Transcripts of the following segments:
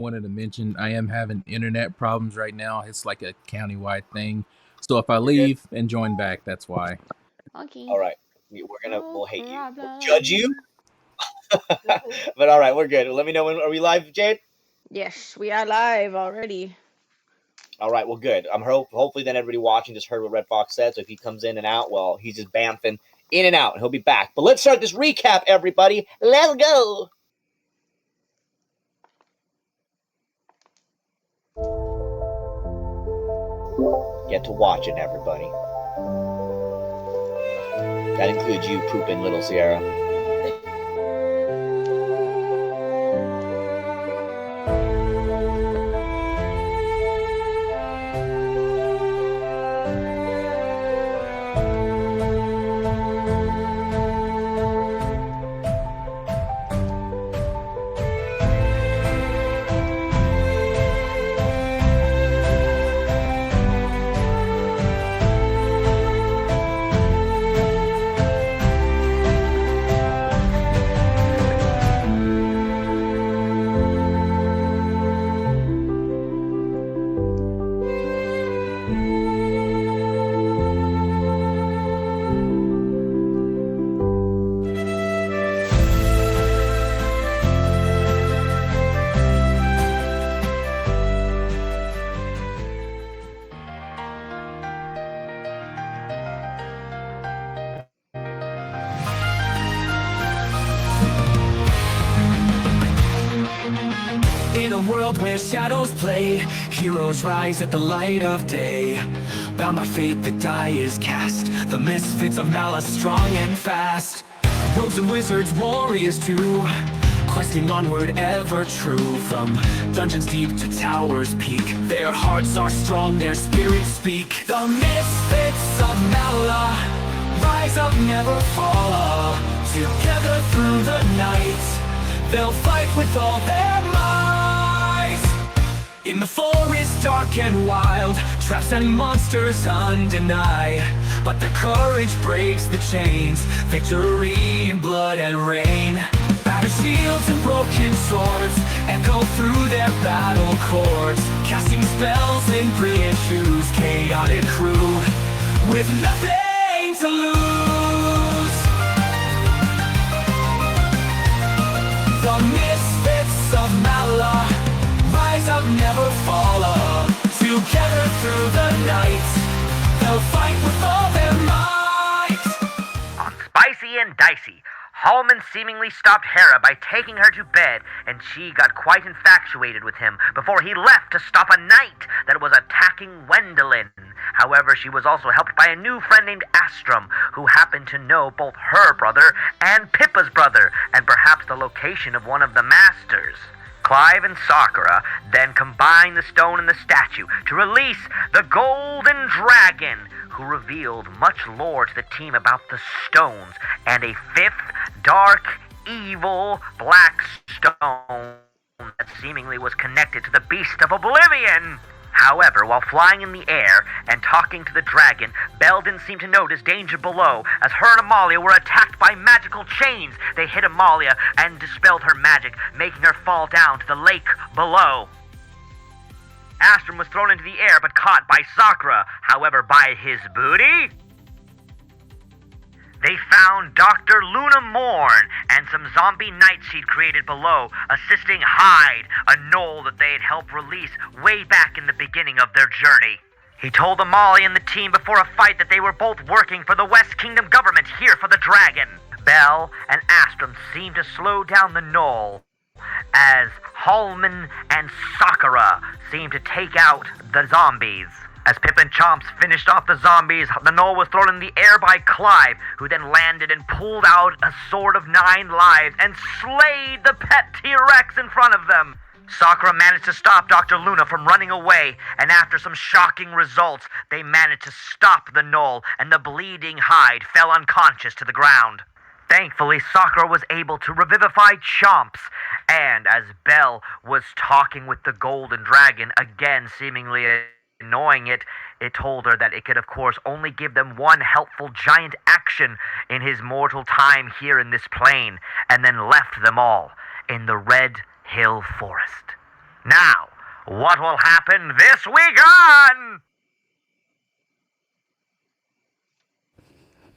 wanted to mention I am having internet problems right now. It's like a countywide thing. So if I You're good? leave and join back, that's why. Okay. All right. No We'll hate you. We'll problem. judge you. But all right, we're good. Let me know when are we live, Jade? Yes, we are live already. All right, well, good. Hopefully then everybody watching just heard what Red Fox said. So if he comes in and out, well, he's just bamfing in and out, and he'll be back. But let's start this recap, everybody. Let's go. Get to watching, everybody. That includes you, pooping little Sierra. In a world where shadows play, heroes rise at the light of day. Bound by fate, the die is cast. The misfits of Malla, strong and fast. Rogues and wizards, warriors too, questing onward, ever true. From dungeons deep to towers peak, their hearts are strong, their spirits speak. The misfits of Malla, rise up, never fall. Together through the night, they'll fight with all their might. In the forest dark and wild, traps and monsters undenied. But their courage breaks the chains, victory in blood and rain. Battered shields and broken swords echo through their battle chords, casting spells in brilliant shoes, chaotic crew with nothing to lose. The misfits of Malla, rise up, never fall up. Together through the night, they'll fight with all their might. On Spicy and Dicey, Halmon seemingly stopped Hera by taking her to bed, and she got quite infatuated with him before he left to stop a knight that was attacking Wendeline. However, she was also helped by a new friend named Astrum, who happened to know both her brother and Pippa's brother, and perhaps the location of one of the masters. Clive and Sakura then combined the stone and the statue to release the Golden Dragon, who revealed much lore to the team about the stones and a fifth dark, evil, black stone that seemingly was connected to the Beast of Oblivion. However, while flying in the air and talking to the dragon, Belle didn't seem to notice danger below, as her and Amalia were attacked by magical chains. They hit Amalia and dispelled her magic, making her fall down to the lake below. Astrum was thrown into the air but caught by Sakura. However, by his booty, they found Dr. Luna Morn and some zombie knights she'd created below, assisting Hyde, a gnoll that they had helped release way back in the beginning of their journey. He told Amalia and the team before a fight that they were both working for the West Kingdom government here for the dragon. Belle and Astrum seemed to slow down the gnoll, as Halmon and Sakura seemed to take out the zombies. As Pip and Chomps finished off the zombies, the gnoll was thrown in the air by Clive, who then landed and pulled out a sword of 9 lives and slayed the pet T-Rex in front of them. Sakura managed to stop Dr. Luna from running away, and after some shocking results, they managed to stop the gnoll, and the bleeding Hyde fell unconscious to the ground. Thankfully, Sakura was able to revivify Chomps, and as Belle was talking with the Golden Dragon, again seemingly annoying it, it told her that it could of course only give them one helpful giant action in his mortal time here in this plane, and then left them all in the Red Hill Forest. Now, what will happen this week on...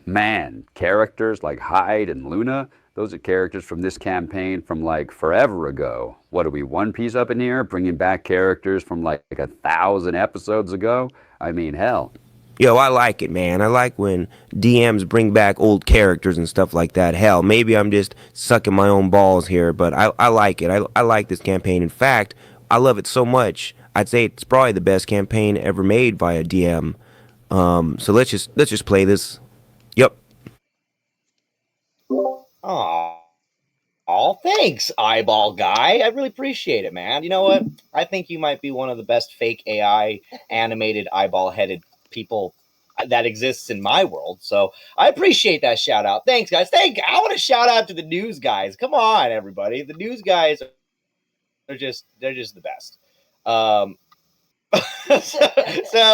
Man, characters like Hyde and Luna, those are characters from this campaign from like forever ago. What are we, One Piece up in here, bringing back characters from like 1,000 episodes ago? I mean, hell. Yo, I like it, man. I like when DMs bring back old characters and stuff like that. Hell, maybe I'm just sucking my own balls here, but I like it. I like this campaign. In fact, I love it so much. I'd say it's probably the best campaign ever made by a DM. So let's just play this. Yep. Oh, thanks, eyeball guy. I really appreciate it, man. You know what? I think you might be one of the best fake AI animated eyeball-headed people that exists in my world. So I appreciate that shout out. Thanks, guys. I want to shout out to the news guys. Come on, everybody. The news guys they're just the best. So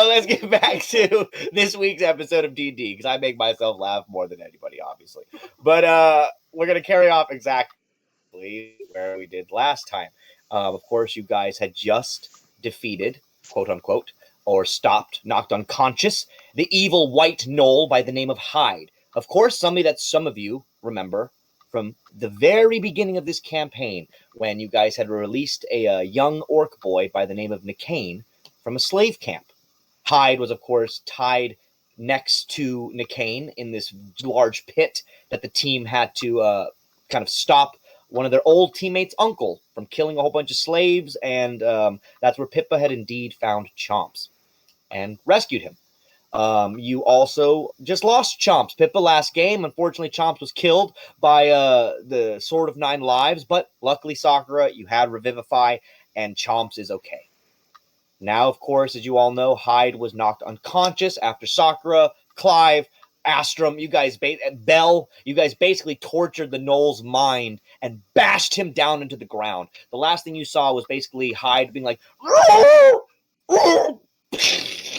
let's get back to this week's episode of D&D because I make myself laugh more than anybody, obviously. But we're gonna carry off exactly where we did last time. Of course, you guys had just defeated, quote unquote, or stopped, knocked unconscious, the evil white gnoll by the name of Hyde. Of course, somebody that some of you remember from the very beginning of this campaign when you guys had released a young orc boy by the name of Nicane from a slave camp. Hyde was, of course, tied next to Nicane in this large pit that the team had to kind of stop one of their old teammates' uncle from killing a whole bunch of slaves, and that's where Pippa had indeed found Chomps and rescued him. You also just lost Chomps. Pippa last game. Unfortunately, Chomps was killed by the Sword of Nine Lives, but luckily, Sakura, you had Revivify, and Chomps is okay. Now, of course, as you all know, Hyde was knocked unconscious after Sakura, Clive, Astrum, Bell, you guys basically tortured the Gnoll's mind and bashed him down into the ground. The last thing you saw was basically Hyde being like,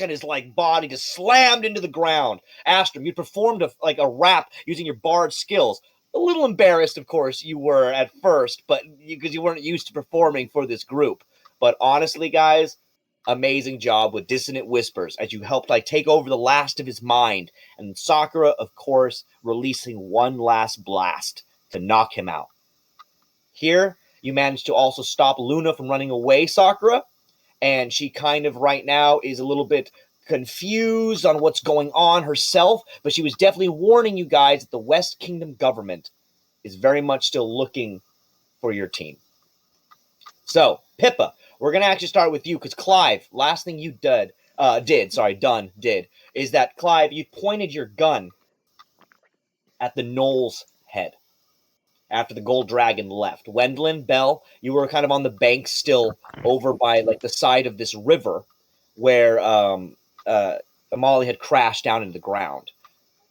and his body just slammed into the ground. Astrum, you performed a rap using your bard skills. A little embarrassed, of course, you were at first, but because you weren't used to performing for this group. But honestly, guys, amazing job with Dissonant Whispers as you helped take over the last of his mind, and Sakura, of course, releasing one last blast to knock him out. Here, you managed to also stop Luna from running away, Sakura, and she kind of right now is a little bit confused on what's going on herself, but she was definitely warning you guys that the West Kingdom government is very much still looking for your team. So, Pippa, we're going to actually start with you because Clive, last thing you did, is that Clive, you pointed your gun at the Gnoll's head after the gold dragon left. Wendeline, Bell, you were kind of on the bank still over by the side of this river where Amalia had crashed down into the ground.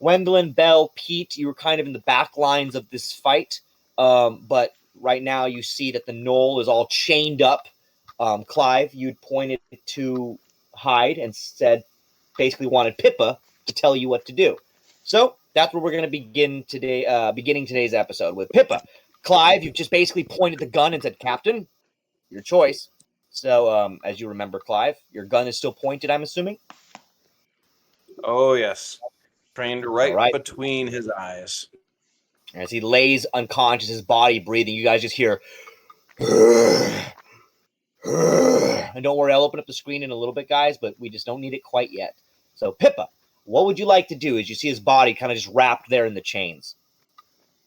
Wendeline, Bell, Pete, you were kind of in the back lines of this fight, but right now you see that the Gnoll is all chained up. Clive, you'd pointed to Hyde and said, basically wanted Pippa to tell you what to do. So that's where we're going to begin today, beginning today's episode with Pippa. Clive, you've just basically pointed the gun and said, Captain, your choice. So as you remember, Clive, your gun is still pointed, I'm assuming? Oh, yes. Trained right between his eyes. As he lays unconscious, his body breathing, you guys just hear... And don't worry, I'll open up the screen in a little bit, guys, but we just don't need it quite yet. So, Pippa, what would you like to do as you see his body kind of just wrapped there in the chains?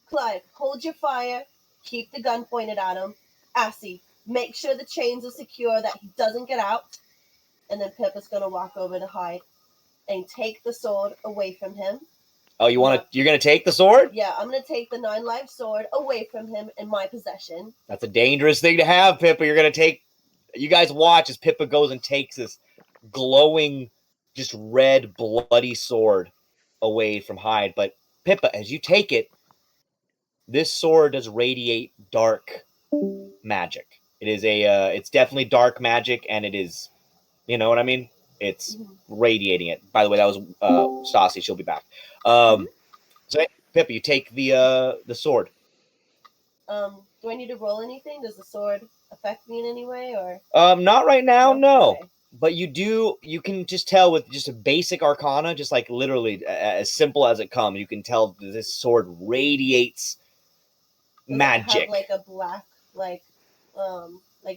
Clive, hold your fire. Keep the gun pointed at him. Assy, make sure the chains are secure, that he doesn't get out. And then Pippa's going to walk over to Hyde and take the sword away from him. Oh, you're going to take the sword? Yeah, I'm going to take the 9-life sword away from him in my possession. That's a dangerous thing to have, Pippa. You're going to take... You guys watch as Pippa goes and takes this glowing, just red, bloody sword away from Hyde. But Pippa, as you take it, this sword does radiate dark magic. It is it's definitely dark magic, and it is, you know what I mean? It's radiating it. By the way, that was Stassi. She'll be back. So Pippa, you take the sword. Do I need to roll anything? Does the sword affect me in any way, or? Not right now, no. Okay. But you can just tell with just a basic arcana, just like literally as simple as it comes, you can tell this sword radiates Does magic. it have like a black, like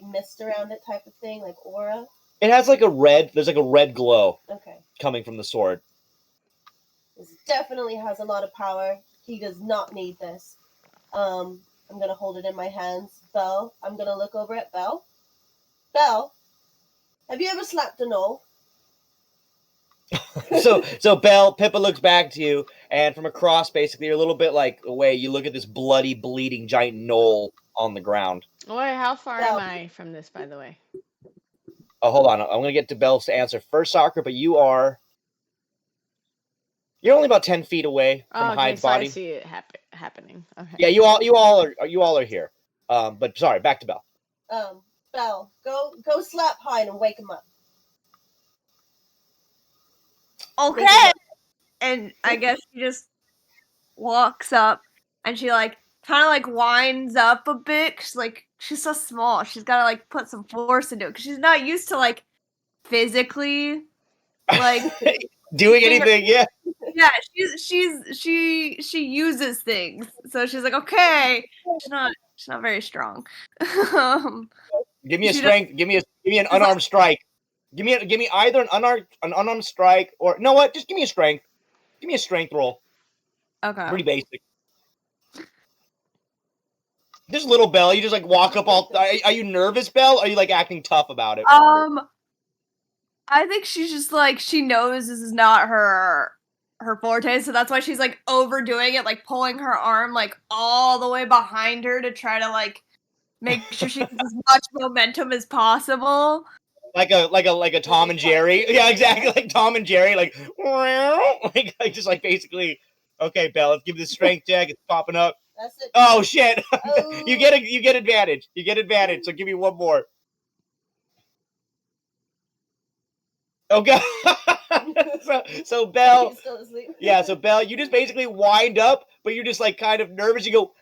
mist around it type of thing, like aura? It has like there's like a red glow Okay. coming from the sword. This definitely has a lot of power. He does not need this. I'm gonna hold it in my hands. Belle, I'm gonna look over at Belle. Belle, have you ever slapped a knoll? So Belle, Pippa looks back to you, and from across, basically, you're a little bit like away. You look at this bloody, bleeding giant knoll on the ground. Wait, how far Belle. am I from this, by the way? Oh, hold on. I'm going to get to Belle's to answer first, Sakura, but you're only about 10 feet away from Oh, okay, Hyde's so body. I see it happening. Okay. Yeah, you all are here. But sorry, back to Belle. Belle, go slap Hyde and wake him up. Okay. And I guess she just walks up and she like kind of like winds up a bit. She's so small. She's got to like put some force into it because she's not used to like physically like doing anything. Yeah. Yeah, she uses things. So she's like, okay, she's not very strong. Give me a strength. Give me an unarmed strike. Give me either an unarmed strike or no what? Just give me a strength. Give me a strength roll. Okay. Pretty basic. Just little Belle, you just like walk up all. Are you nervous, Belle? Or are you like acting tough about it? I think she's just like she knows this is not her forte, so that's why she's like overdoing it, like pulling her arm like all the way behind her to try to like make sure she gets as much momentum as possible. Like a Tom and Jerry. Yeah, exactly. Like Tom and Jerry. Like just like basically. Okay, Belle, let's give this strength check. It's popping up. That's it. Oh shit! Oh. You get advantage. You get advantage. So give me one more. Okay. so Belle. He's still asleep. Yeah, so Belle, you just basically wind up, but you're just like kind of nervous. You go.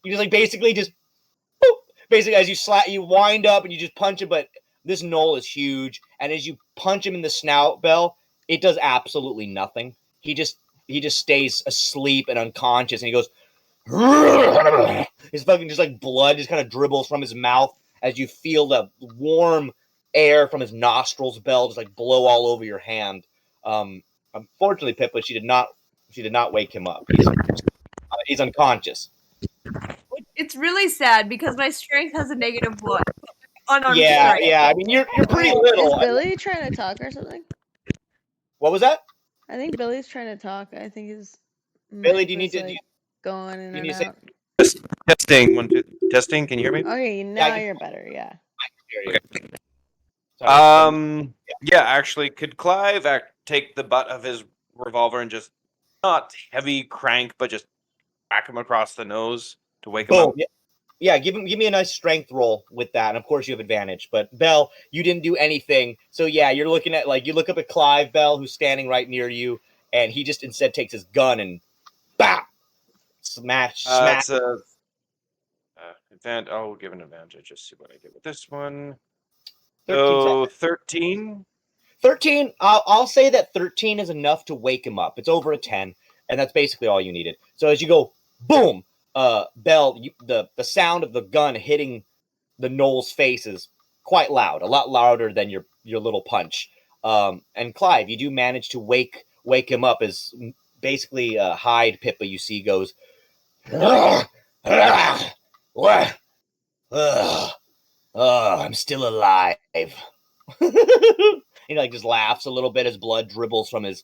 You just like basically just. Basically, as you wind up and you just punch it, but this knoll is huge, and as you punch him in the snout, Belle, it does absolutely nothing. He just stays asleep and unconscious, and he goes. His fucking just like blood just kind of dribbles from his mouth as you feel the warm air from his nostrils, Belle, just like blow all over your hand. Unfortunately, Pippa, she did not wake him up. He's unconscious. It's really sad because my strength has a -1. Unarmed Yeah, strength. yeah. I mean, you're pretty little. Is Billy trying to talk or something? What was that? I think Billy's trying to talk. I think his Billy, mic do you need was, to? like, going in you and need to say- out. Testing. 1, 2. Testing. Can you hear me? Okay, now you're better. Yeah. Okay. Yeah, actually, could Clive take the butt of his revolver and just not heavy crank, but just whack him across the nose to wake him up? Yeah, give me a nice strength roll with that, and of course you have advantage. But Belle, you didn't do anything, so yeah, you're looking at you look up at Clive, Belle, who's standing right near you, and he just instead takes his gun and bam, smash. It's a I'll give an advantage. Just see what I get with this one. 13. 13. I'll say that 13 is enough to wake him up. It's over a 10, and that's basically all you needed. So as you go, boom, Belle, the sound of the gun hitting the knoll's face is quite loud, a lot louder than your little punch. And Clive, you do manage to wake him up as basically Hyde Pippa you see goes. I'm still alive. He like just laughs a little bit as blood dribbles from his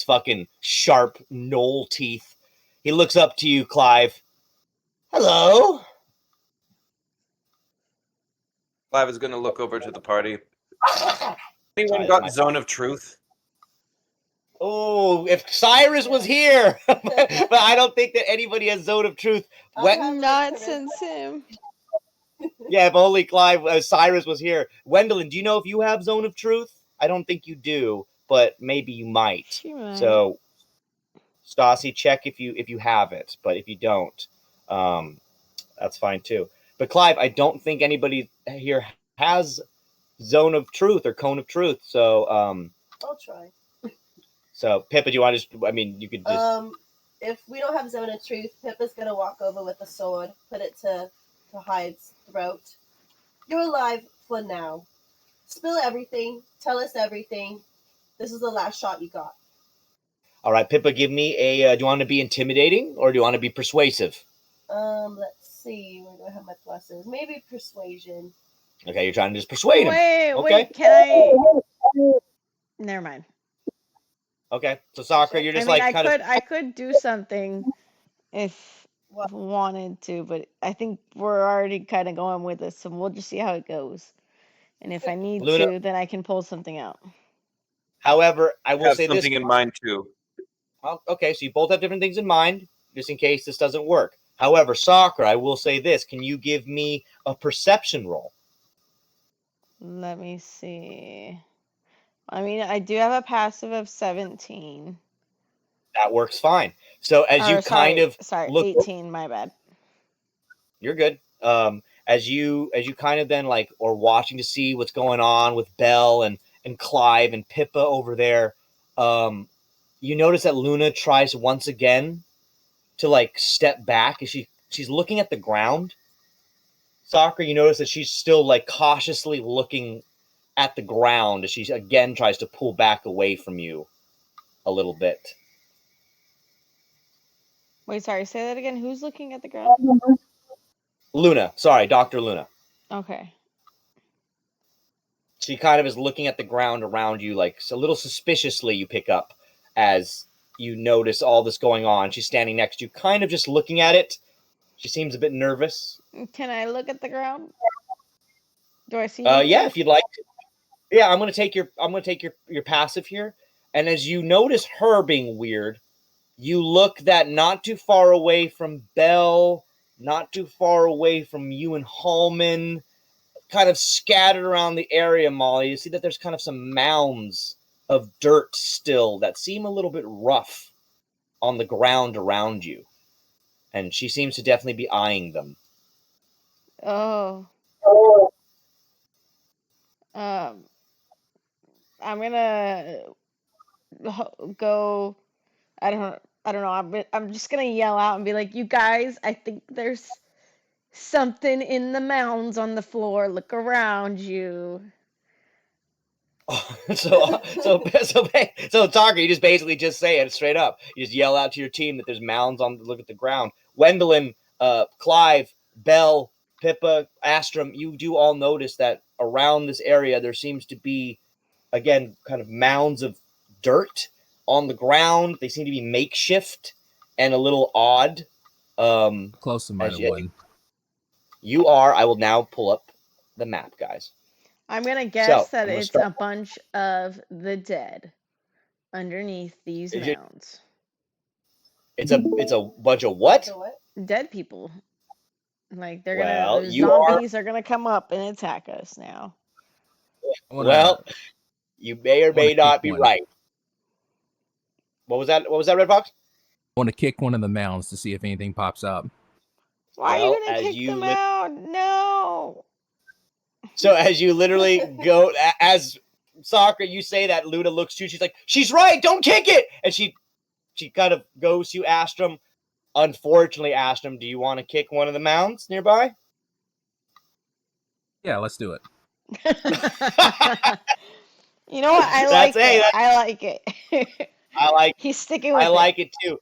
fucking sharp knoll teeth. He looks up to you, Clive. Hello. Clive is going to look over to the party. Anyone got Zone of Truth? Oh, if Sirus was here, but I don't think that anybody has Zone of Truth. Not since him. Yeah, if only Clive, Sirus was here. Wendeline, do you know if you have Zone of Truth? I don't think you do, but maybe you might. She might. So, Stassi, check if you have it, but if you don't, That's fine too. But Clive, I don't think anybody here has Zone of Truth or Cone of Truth. So I'll try. So Pippa, do you want to just? I mean, you could just. If we don't have Zone of Truth, Pippa's gonna walk over with the sword, put it to Hyde's throat. You're alive for now. Spill everything. Tell us everything. This is the last shot you got. All right, Pippa, give me a. Do you want to be intimidating or do you want to be persuasive? Let's see. Where do I have my pluses? Maybe persuasion. Okay, you're trying to just persuade him. Wait, Okay. wait, can I? Never mind. Okay, so Sakura, you're just I could do something if I wanted to, but I think we're already kind of going with this, so we'll just see how it goes. And if I need Luna. to, then I can pull something out. However, I will have say something this. in mind too. Well, okay, so you both have different things in mind, just in case this doesn't work. However, Sakura, I will say this. Can you give me a perception roll? Let me see. I mean, I do have a passive of 17. That works fine. So as you kind of look, 18, my bad. You're good. As you kind of then like or watching to see what's going on with Belle and Clive and Pippa over there, you notice that Luna tries once again to like step back as she's looking at the ground. Sakura, you notice that she's still like cautiously looking at the ground as she again tries to pull back away from you a little bit. Wait, sorry, say that again. Who's looking at the ground? Luna, sorry, Dr. Luna. Okay. She kind of is looking at the ground around you, like a little suspiciously. You pick up as you notice all this going on. She's standing next to you, kind of just looking at it. She seems a bit nervous. Can I look at the ground? Do I see? Yeah, if you'd like to. Yeah, I'm gonna take your passive here, and as you notice her being weird, you look that not too far away from Belle, not too far away from you and Halmon, kind of scattered around the area, Molly. You see that there's kind of some mounds of dirt still that seem a little bit rough on the ground around you, and she seems to definitely be eyeing them. Oh. I'm gonna go. I don't know. I'm just gonna yell out and be like, "You guys, I think there's something in the mounds on the floor. Look around you." So Tucker, you just basically just say it straight up. You just yell out to your team that there's mounds on. Look at the ground. Wendeline, Clive, Belle, Pippa, Astrum, you do all notice that around this area there seems to be, again, kind of mounds of dirt on the ground. They seem to be makeshift and a little odd. Close to -1. You are. I will now pull up the map, guys. I'm gonna guess that it's a bunch of the dead underneath these mounds. It's a bunch of what? Dead people. Like they're zombies are gonna come up and attack us now. Well, you may or may not be right. What was that? What was that, Red Fox? I want to kick one of the mounds to see if anything pops up. Why are you gonna kick them out? No. So as you literally go, as Sakura, you say that, Luna looks to you. She's like, "She's right. Don't kick it." And she kind of goes to Astrum. Unfortunately, Astrum, do you want to kick one of the mounds nearby? Yeah, let's do it. You know what? I like it. I like. He's sticking with it. I like it too.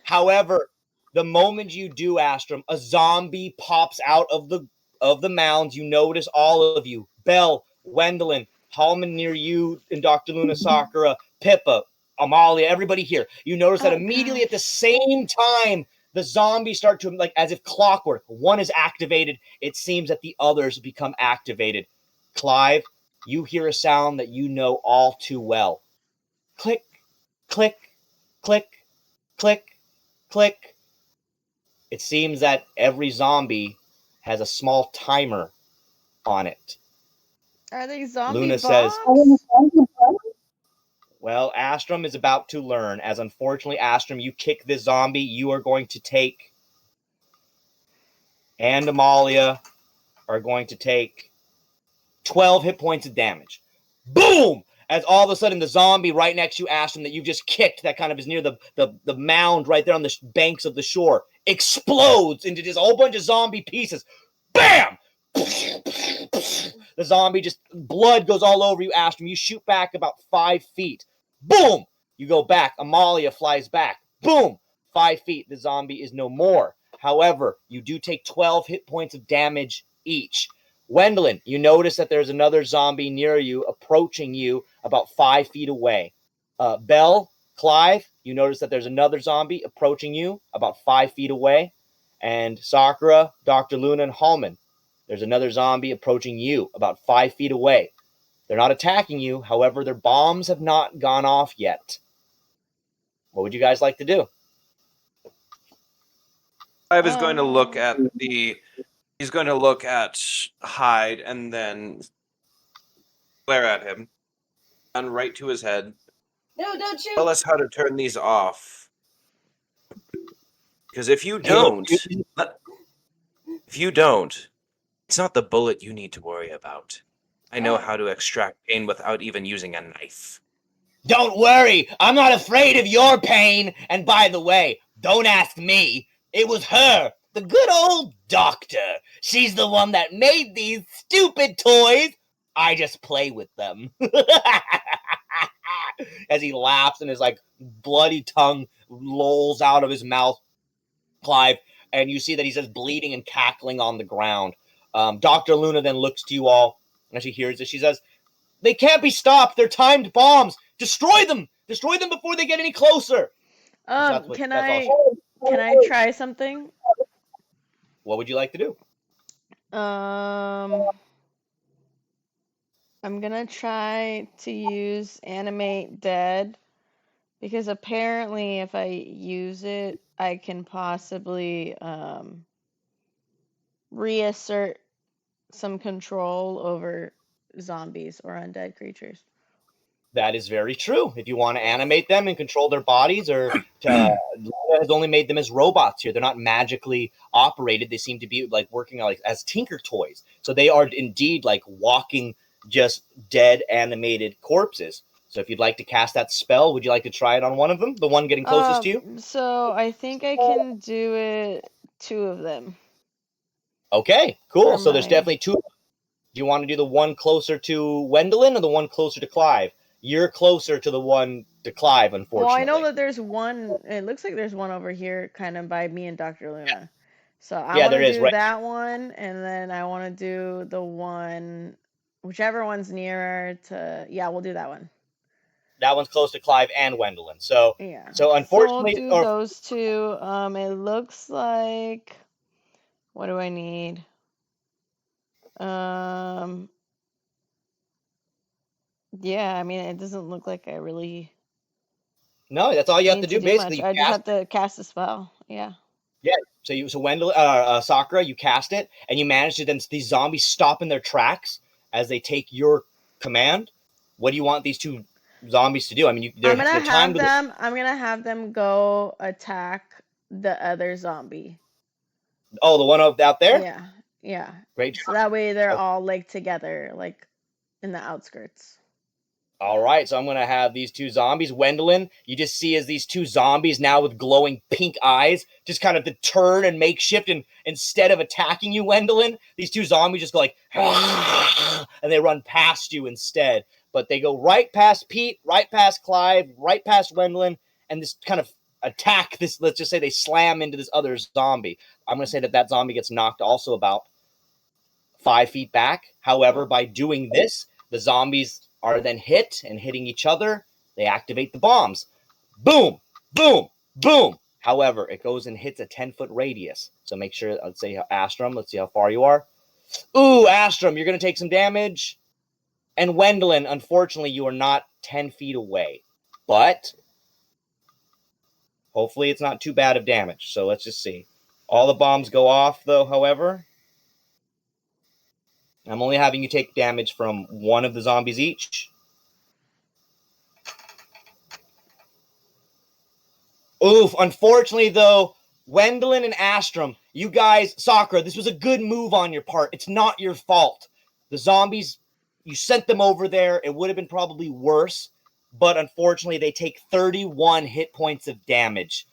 However, the moment you do, Astrum, a zombie pops out of the mounds. You notice all of you, Belle, Wendeline, Halmon near you, and Dr. Luna, Sakura, Pippa, Amalia, everybody here. You notice that immediately at the same time, the zombies start to, like, as if clockwork. One is activated. It seems that the others become activated. Clive, you hear a sound that you know all too well. Click, click, click, click, click. It seems that every zombie has a small timer on it. Are they zombie Luna bombs? says, well, Astrum is about to learn. As unfortunately, Astrum, you kick this zombie, you are going to take and Amalia are going to take 12 hit points of damage. Boom! As all of a sudden the zombie right next to you, Ashton, that you just kicked, that kind of is near the mound right there on the banks of the shore, explodes into just a whole bunch of zombie pieces. Bam! The zombie just, blood goes all over you, Ashton. You shoot back about 5 feet. Boom! You go back. Amalia flies back. Boom! 5 feet. The zombie is no more. However, you do take 12 hit points of damage each. Wendeline, you notice that there's another zombie near you, approaching you about 5 feet away. Belle, Clive, you notice that there's another zombie approaching you about 5 feet away. And Sakura, Dr. Luna, and Halmon, there's another zombie approaching you about 5 feet away. They're not attacking you. However, their bombs have not gone off yet. What would you guys like to do? Clive is going to look at he's going to look at Hyde and then glare at him and right to his head. No, don't shoot. Tell us how to turn these off. Because if you don't, it's not the bullet you need to worry about. I know how to extract pain without even using a knife. Don't worry, I'm not afraid of your pain. And by the way, don't ask me. It was her, the good old doctor. She's the one that made these stupid toys. I just play with them. As he laughs and his like bloody tongue lolls out of his mouth, Clive, and you see that he's just bleeding and cackling on the ground. Dr. Luna then looks to you all, and she hears this. She says, "They can't be stopped. They're timed bombs. Destroy them. Destroy them before they get any closer." Can I try something? What would you like to do? I'm gonna try to use animate dead, because apparently if I use it, I can possibly reassert some control over zombies or undead creatures. That is very true. If you want to animate them and control their bodies, or Luna has only made them as robots here. They're not magically operated. They seem to be like working like as Tinker toys. So they are indeed like walking, just dead animated corpses. So if you'd like to cast that spell, would you like to try it on one of them? The one getting closest to you? So I think I can do it 2 of them. Okay, cool. So there's definitely 2. Do you want to do the one closer to Wendeline or the one closer to Clive? You're closer to the one to Clive, unfortunately. Well, I know that there's one. It looks like there's one over here, kind of by me and Dr. Luna. So I want to do that one, and then I want to do the one, whichever one's nearer to. Yeah, we'll do that one. That one's close to Clive and Wendeline. So yeah. So unfortunately, so we'll do those 2. It looks like. What do I need? Yeah, I mean, it doesn't look like I really. No, that's all you have to do. Basically, I just have to cast a spell. Yeah. Yeah. So Wendeline, Sakura, you cast it, and you manage to then these zombies stop in their tracks as they take your command. What do you want these 2 zombies to do? I mean, I'm gonna have them go attack the other zombie. Oh, the one out there? Yeah. Yeah. Great job. So that way they're all like together, like in the outskirts. All right, so I'm going to have these 2 zombies. Wendeline, you just see as these 2 zombies now with glowing pink eyes just kind of to turn and make shift, and instead of attacking you, Wendeline, these 2 zombies just go like, and they run past you instead. But they go right past Pete, right past Clive, right past Wendeline, and this kind of attack this, let's just say they slam into this other zombie. I'm going to say that zombie gets knocked also about 5 feet back. However, by doing this, the zombies are then hit, and hitting each other, they activate the bombs. Boom, boom, boom. However, it goes and hits a 10-foot radius. So make sure, let's say Astrum, let's see how far you are. Ooh, Astrum, you're going to take some damage. And Wendeline, unfortunately, you are not 10 feet away. But hopefully it's not too bad of damage. So let's just see. All the bombs go off, though, however. I'm only having you take damage from 1 of the zombies each. Oof, unfortunately, though, Wendeline and Astrum, you guys, Sakura, this was a good move on your part. It's not your fault. The zombies, you sent them over there. It would have been probably worse, but unfortunately, they take 31 hit points of damage,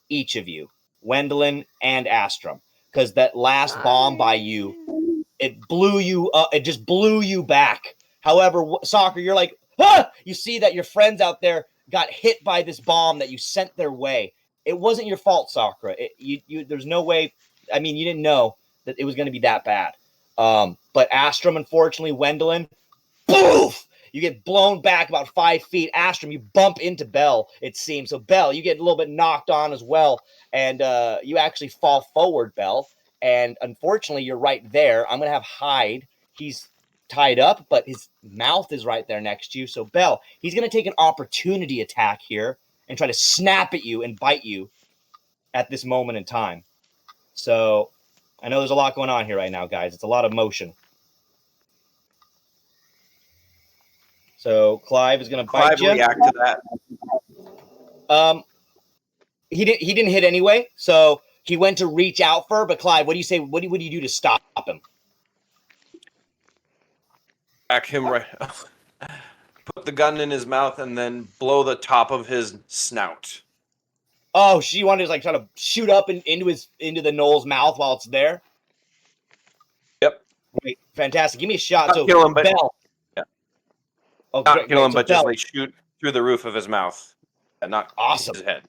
each of you, Wendeline and Astrum, because that last bomb by you, it blew you up. It just blew you back. However, Sakura, you're like, ah! You see that your friends out there got hit by this bomb that you sent their way. It wasn't your fault, Sakura. There's no way. I mean, you didn't know that it was going to be that bad. But Astrum, unfortunately, Wendeline, poof! You get blown back about 5 feet. Astrum, you bump into Belle, it seems. So, Belle, you get a little bit knocked on as well. And you actually fall forward, Belle. And unfortunately, you're right there. I'm going to have Hyde. He's tied up, but his mouth is right there next to you. So, Belle, he's going to take an opportunity attack here and try to snap at you and bite you at this moment in time. So, I know there's a lot going on here right now, guys. It's a lot of motion. So, Clive is going to bite you. React to that. He didn't hit anyway, so he went to reach out for her. But Clive, what do you say? What do you do to stop him? Back him right. Put the gun in his mouth and then blow the top of his snout. Oh, she wanted to like try to shoot up into the Knoll's mouth while it's there. Yep. Great, fantastic. Give me a shot. Not kill him, but Belle. Yeah. Oh, not great, kill him, so but Belle, just like shoot through the roof of his mouth, and not awesome his head.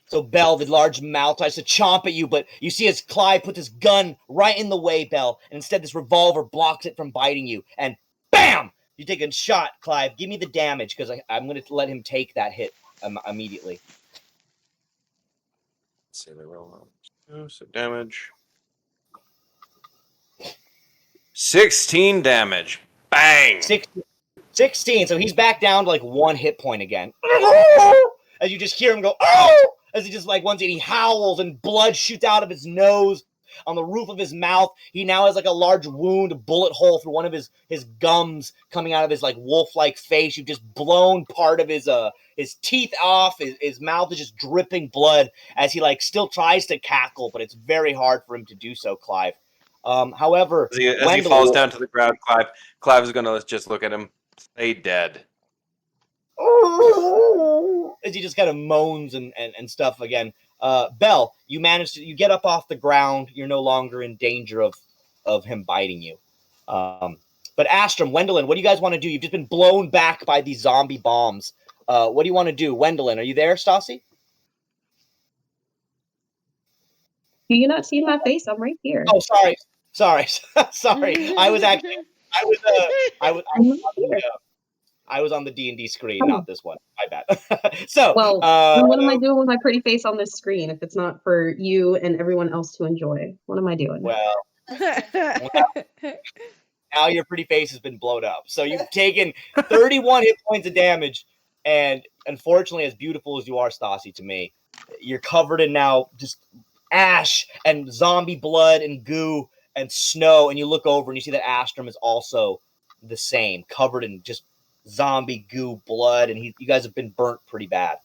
So Belle, the large mouth, tries to chomp at you, but you see as Clive puts his gun right in the way, Belle, and instead this revolver blocks it from biting you, and bam! You take a shot, Clive. Give me the damage, because I'm going to let him take that hit immediately. Let's see the roll. So damage. 16 damage. Bang! 16, so he's back down to like 1 hit point again. As you just hear him go, oh! As he just like once he howls and blood shoots out of his nose on the roof of his mouth. He now has like a large wound, a bullet hole through one of his gums coming out of his like wolf-like face. You've just blown part of his teeth off. His mouth is just dripping blood as he like still tries to cackle, but it's very hard for him to do so, Clive. However, as he falls down to the ground, Clive is gonna just look at him. Stay dead. As he just kind of moans and stuff again. Belle, you get up off the ground. You're no longer in danger of him biting you. But Astrum, Wendeline, what do you guys want to do? You've just been blown back by these zombie bombs. What do you want to do? Wendeline, are you there, Stassi? Do you not see my face? I'm right here. Oh, sorry. Sorry. I was on the D&D screen, not this one. My bad. So, well, what am I doing with my pretty face on this screen if it's not for you and everyone else to enjoy? What am I doing? Well, now your pretty face has been blown up. So you've taken 31 hit points of damage, and unfortunately, as beautiful as you are, Stassi, to me, you're covered in now just ash and zombie blood and goo and snow, and you look over and you see that Astrum is also the same, covered in just zombie goo blood, and you guys have been burnt pretty bad.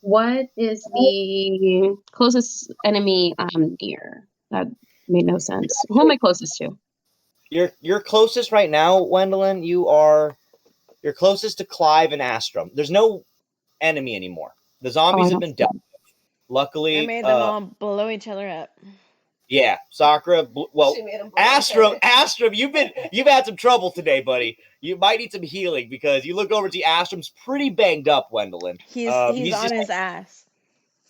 What is the closest enemy I'm near? That made no sense. Who am I closest to? You're closest right now, Wendeline. You're closest to Clive and Astrum. There's no enemy anymore. The zombies have been dealt with. Luckily, I made them all blow each other up. Yeah, Sakura. Well, Astrum, you've had some trouble today, buddy. You might need some healing because you look over to Astrum's pretty banged up, Wendeline. He's on his ass.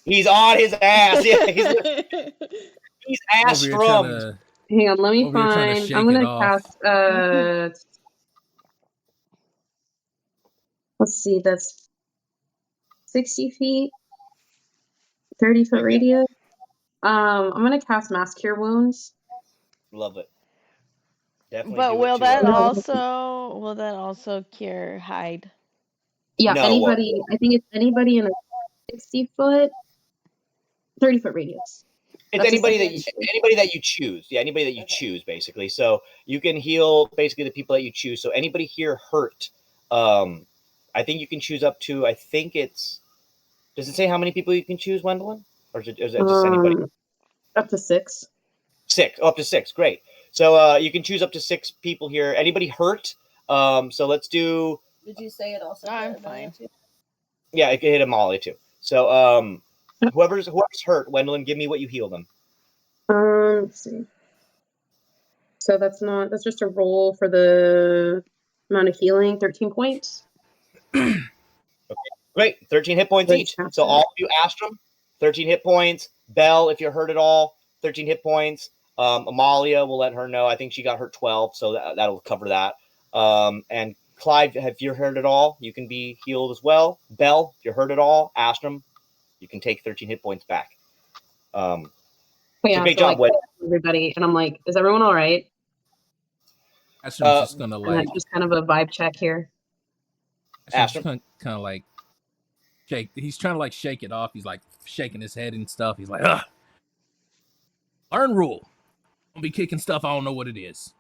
He's on his ass. Yeah, he's Astrum. Hang on, let me find. I'm gonna cast. Let's see. That's 60 feet, 30-foot radius. I'm gonna cast Mass Cure Wounds. Love it. Definitely. But will that also cure Hyde? Yeah, no, anybody. I think it's anybody in a 60-foot, 30-foot radius. It's anybody that you choose. Yeah, anybody that you choose, basically. So you can heal basically the people that you choose. So anybody here hurt, I think you can choose up to. I think it's Does it say how many people you can choose, Wendeline? Or is it just anybody? Up to 6. 6. Oh, up to 6. Great. So you can choose up to 6 people here. Anybody hurt? So let's do... Did you say it also? I'm fine. Yeah, it can hit Amalia too. So whoever's hurt, Wendeline, give me what you heal them. Let's see. So that's just a roll for the amount of healing, 13 points. Okay, great. 13 hit points each. So all of you, Astrum, 13 hit points. Belle, if you're hurt at all, 13 hit points. Amalia, we'll let her know. I think she got hurt 12, so that'll cover that. And Clive, if you're hurt at all, you can be healed as well. Belle, if you're hurt at all, Astrum, you can take 13 hit points back. Yeah, so great job, like, everybody. And I'm like, is everyone all right? Astrum's just gonna like just kind of a vibe check here. Astrum's kind of like shake. He's trying to like shake it off. He's like shaking his head and stuff. He's like, ugh. Learn rule. Don't be kicking stuff. I don't know what it is.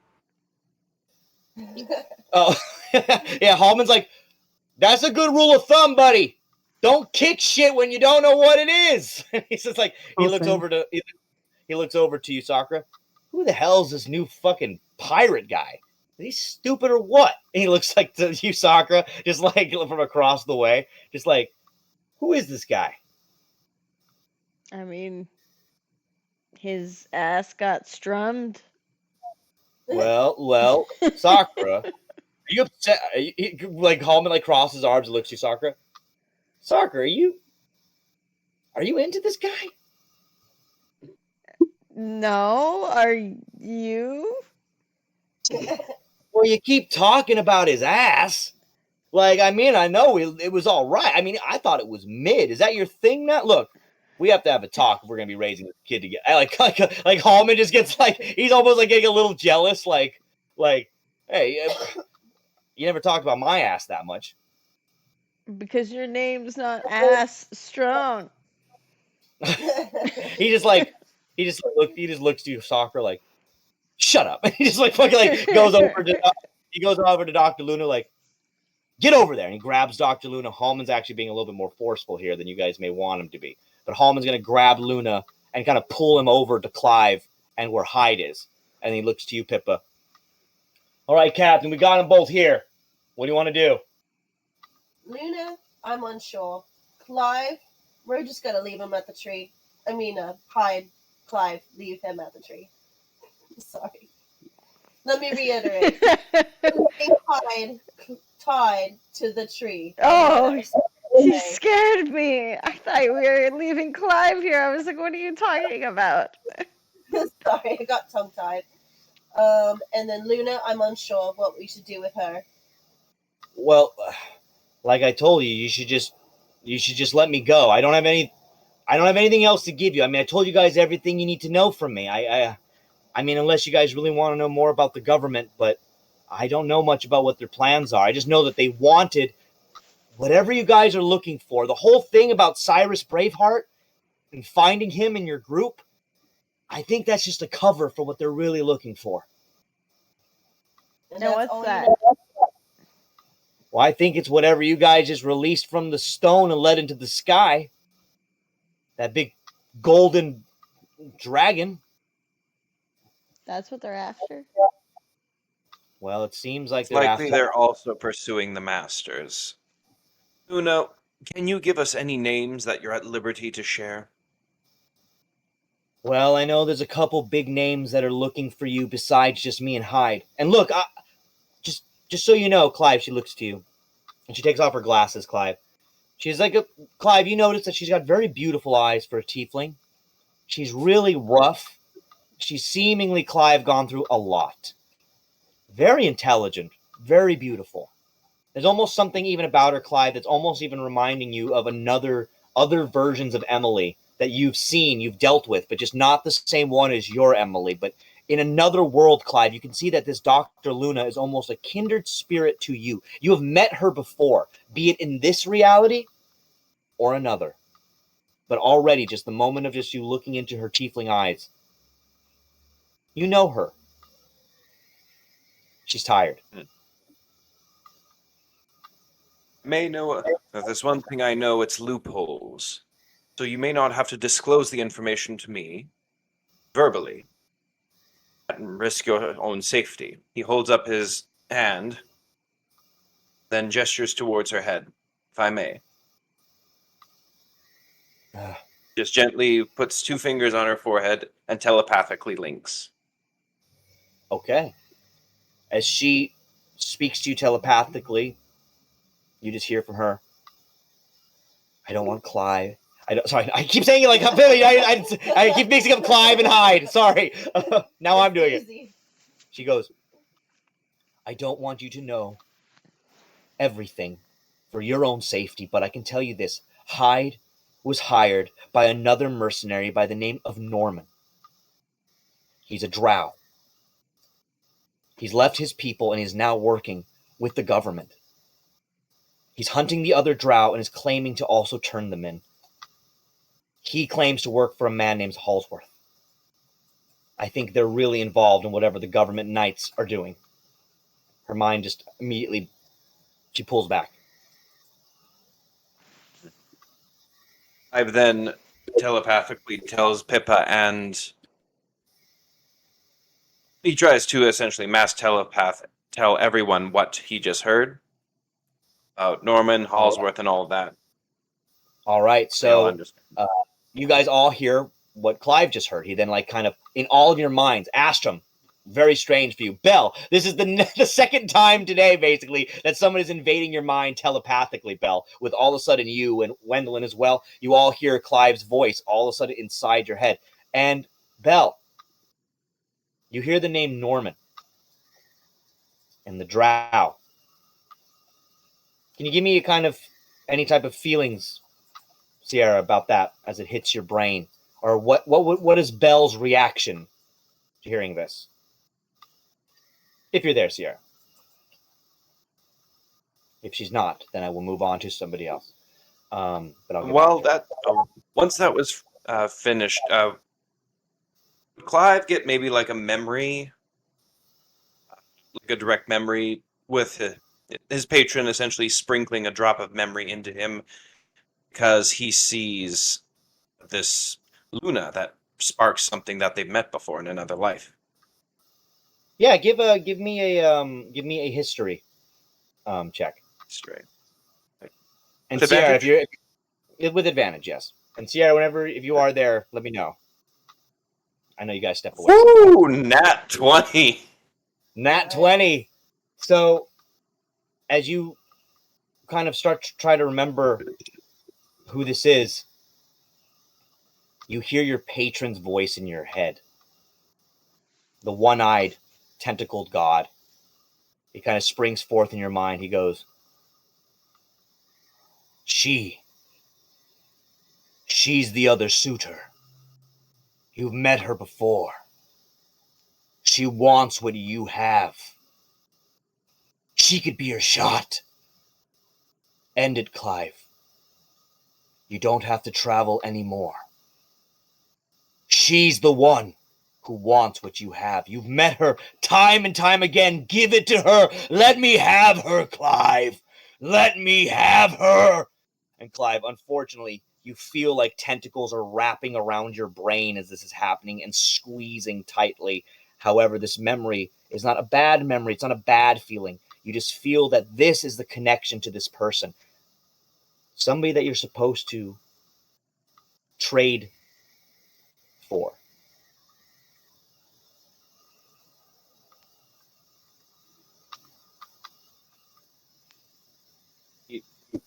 Oh, yeah. Halmon's like, that's a good rule of thumb, buddy. Don't kick shit when you don't know what it is. He's just like, he looks over to you, Sakura. Who the hell is this new fucking pirate guy? Is he stupid or what? And he looks like to you, Sakura, just like from across the way, just like, who is this guy? I mean, his ass got strummed. Well, Sakura, are you upset? Like Halmon like crosses his arms and looks at you, Sakura. Sakura, are you into this guy? No, are you? Well, you keep talking about his ass. Like, I mean, I know it was all right. I mean, I thought it was mid. Is that your thing now? Look, we have to have a talk if we're gonna be raising this kid together. Like Halmon just gets like, he's almost like getting a little jealous. Like, hey, you never talked about my ass that much. Because your name's not Ass Strong. he just looks to you, Sakura, like, shut up. He just like fucking like goes over to Dr. Luna, like, get over there. And he grabs Dr. Luna. Halmon's actually being a little bit more forceful here than you guys may want him to be. But Halmon's gonna grab Luna and kind of pull him over to Clive and where Hyde is. And he looks to you, Pippa. All right, Captain, we got them both here. What do you want to do? Luna, I'm unsure. Clive, we're just gonna leave him at the tree. I mean, Hyde, Clive, leave him at the tree. Sorry. Let me reiterate. Hyde tied to the tree. Oh, you scared me. I thought we were leaving Clive here. I was like, what are you talking about? Sorry, I got tongue-tied. And then Luna, I'm unsure of what we should do with her. Well, like I told you, you should just let me go. I don't have anything else to give you. I mean, I told you guys everything you need to know from me. I mean, unless you guys really want to know more about the government, but I don't know much about what their plans are. I just know that they wanted whatever you guys are looking for. The whole thing about Sirus Braveheart and finding him in your group, I think that's just a cover for what they're really looking for. Now, what's that? Well, I think it's whatever you guys just released from the stone and led into the sky. That big golden dragon. That's what they're after? Well, it seems like they're also pursuing the masters. Luna, can you give us any names that you're at liberty to share? Well, I know there's a couple big names that are looking for you besides just me and Hyde. And look, just so you know, Clive, she looks to you. And she takes off her glasses, Clive. She's like, Clive, you notice that she's got very beautiful eyes for a tiefling. She's really rough. She's seemingly, Clive, gone through a lot. Very intelligent, very beautiful. There's almost something even about her, Clive, that's almost even reminding you of other versions of Emily that you've seen, you've dealt with, but just not the same one as your Emily. But in another world, Clive, you can see that this Dr. Luna is almost a kindred spirit to you. You have met her before, be it in this reality or another. But already, just the moment of just you looking into her tiefling eyes, you know her. She's tired. May know there's one thing I know, it's loopholes. So you may not have to disclose the information to me verbally and risk your own safety. He holds up his hand, then gestures towards her head, if I may. Just gently puts 2 fingers on her forehead and telepathically links. Okay. As she speaks to you telepathically, you just hear from her, I don't want Clive. Sorry, I keep saying it like I keep mixing up Clive and Hyde. Sorry. Now I'm doing it. She goes, I don't want you to know everything for your own safety, but I can tell you this. Hyde was hired by another mercenary by the name of Norman. He's a drow. He's left his people and is now working with the government. He's hunting the other drow and is claiming to also turn them in. He claims to work for a man named Halsworth. I think they're really involved in whatever the government knights are doing. Her mind just immediately, she pulls back. I then telepathically tells Pippa, and he tries to essentially mass telepath tell everyone what he just heard about Norman, Halsworth, and all of that. All right, so you guys all hear what Clive just heard. He then, like, kind of in all of your minds, Astrum, very strange for you. Belle, this is the second time today, basically, that someone is invading your mind telepathically, Belle, with all of a sudden you and Wendeline as well. You all hear Clive's voice all of a sudden inside your head. And Belle, you hear the name Norman and the drow. Can you give me a kind of any type of feelings, Sierra, about that as it hits your brain? Or what is Belle's reaction to hearing this? If you're there, Sierra. If she's not, then I will move on to somebody else. But once that was finished, would Clive get maybe like a memory, like a direct memory with his patron essentially sprinkling a drop of memory into him because he sees this Luna that sparks something that they've met before in another life? Yeah, give me a history check. Straight. And Sierra, if you're with advantage, yes. And Sierra, if you are there, let me know. I know you guys step away. Ooh, nat 20. Nat 20. So, as you kind of start to try to remember who this is, you hear your patron's voice in your head. The one-eyed, tentacled god. He kind of springs forth in your mind. He goes, She's the other suitor. You've met her before. She wants what you have. She could be your shot. End it, Clive. You don't have to travel anymore. She's the one who wants what you have. You've met her time and time again. Give it to her. Let me have her, Clive. Let me have her. And Clive, unfortunately, you feel like tentacles are wrapping around your brain as this is happening and squeezing tightly. However, this memory is not a bad memory. It's not a bad feeling. You just feel that this is the connection to this person. Somebody that you're supposed to trade for. He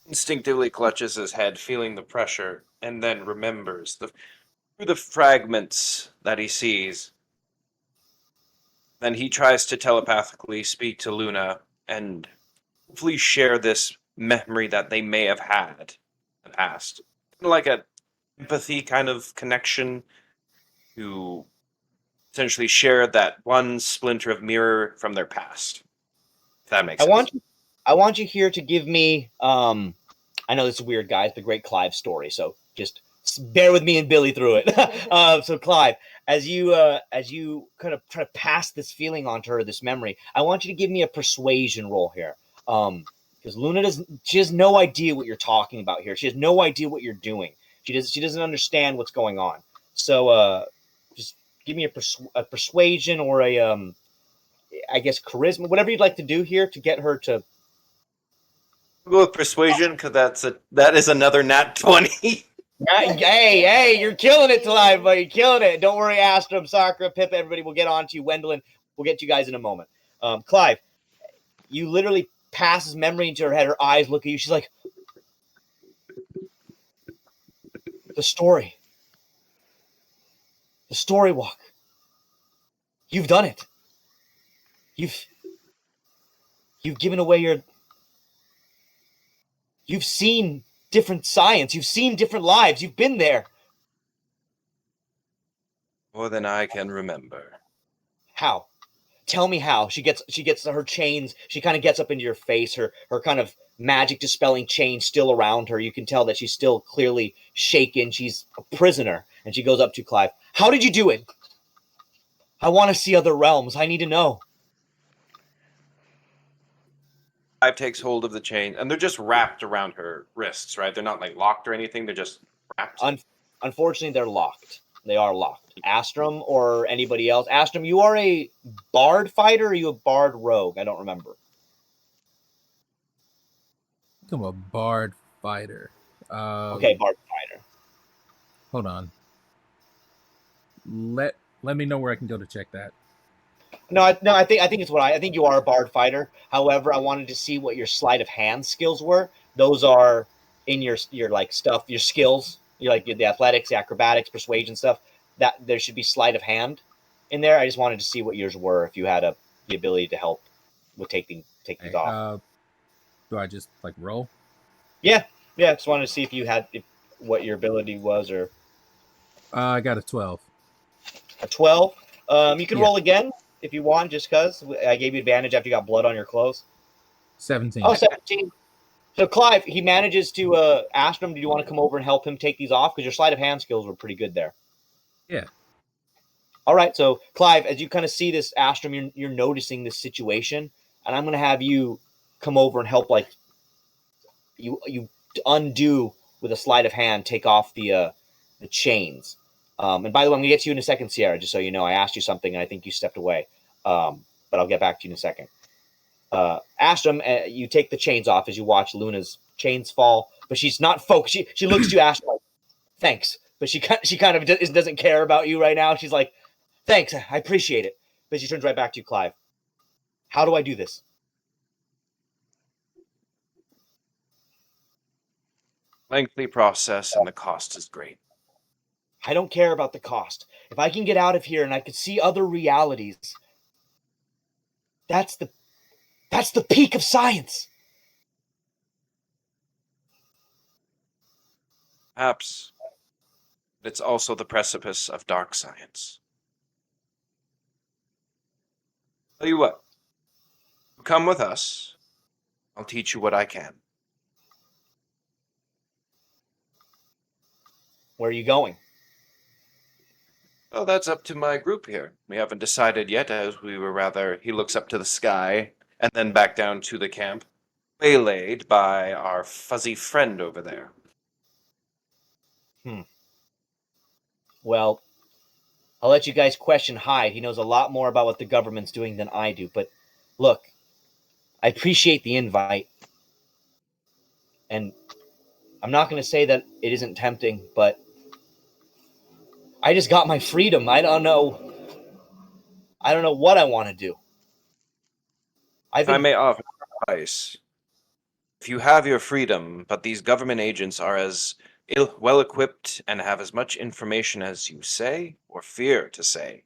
instinctively clutches his head, feeling the pressure, and then remembers through the fragments that he sees. Then he tries to telepathically speak to Luna and hopefully share this memory that they may have had in the past. Kind of like an empathy kind of connection to essentially share that one splinter of mirror from their past. If that makes sense. I want you here to give me, I know this is weird, guys, the great Clive story, so just bear with me and Billy through it. So Clive, as you kind of try to pass this feeling onto her, this memory, I want you to give me a persuasion roll here. because Luna she has no idea what you're talking about here. She has no idea what you're doing. She doesn't understand what's going on. So just give me a persuasion or a I guess charisma, whatever you'd like to do here to get her to. We'll go with persuasion because that is another nat 20. Hey, you're killing it tonight, buddy. You're killing it. Don't worry, Astrum, Sakura, Pippa, everybody will get on to you. Wendeline, we'll get to you guys in a moment. Clive, you literally passes memory into her head. Her eyes look at you. She's like, the story walk. You've done it. You've given away you've seen different science. You've seen different lives. You've been there. More than I can remember. How? Tell me how. She gets her chains. She kind of gets up into your face. Her kind of magic dispelling chain still around her. You can tell that she's still clearly shaken. She's a prisoner. And she goes up to Clive. How did you do it? I want to see other realms. I need to know. Clive takes hold of the chain, and they're just wrapped around her wrists, right? They're not like locked or anything. They're just wrapped. Unfortunately, they're locked. They are locked. Astrum or anybody else. Astrum, you are a bard fighter, or are you a bard rogue? I don't remember. I'm a bard fighter. Okay, bard fighter. Hold on. Let me know where I can go to check that. No, I think I think you are a bard fighter. However, I wanted to see what your sleight of hand skills were. Those are in your like stuff, your skills. You like the athletics, the acrobatics, persuasion stuff. That there should be sleight of hand in there. I just wanted to see what yours were. If you had the ability to help with taking these off. Do I just like roll? Yeah. Just wanted to see if you had what your ability was, or. I got a 12. A 12. You can roll again if you want, just because I gave you advantage after you got blood on your clothes. 17. Oh, 17. So Clive, he manages to ask him, do you want to come over and help him take these off? Because your sleight of hand skills were pretty good there. Yeah. All right. So Clive, as you kind of see this, Astrum, you're noticing this situation, and I'm going to have you come over and help, like you undo with a sleight of hand, take off the chains. And by the way, I'm going to get to you in a second, Sierra, just so you know. I asked you something, and I think you stepped away. But I'll get back to you in a second. Astrum, you take the chains off as you watch Luna's chains fall, but she's not focused. She looks at you, Astrum, like, thanks. But she kind of doesn't care about you right now. She's like, thanks, I appreciate it. But she turns right back to you, Clive. How do I do this? Lengthy process, and the cost is great. I don't care about the cost. If I can get out of here and I could see other realities, that's the peak of science. Perhaps it's also the precipice of dark science. Tell you what, come with us. I'll teach you what I can. Where are you going? Oh, that's up to my group here. We haven't decided yet, as we were rather... He looks up to the sky, and then back down to the camp, waylaid by our fuzzy friend over there. Well, I'll let you guys question Hyde. He knows a lot more about what the government's doing than I do. But look, I appreciate the invite. And I'm not going to say that it isn't tempting, but I just got my freedom. I don't know what I want to do. If I may offer advice, if you have your freedom, but these government agents are as well-equipped and have as much information as you say, or fear to say,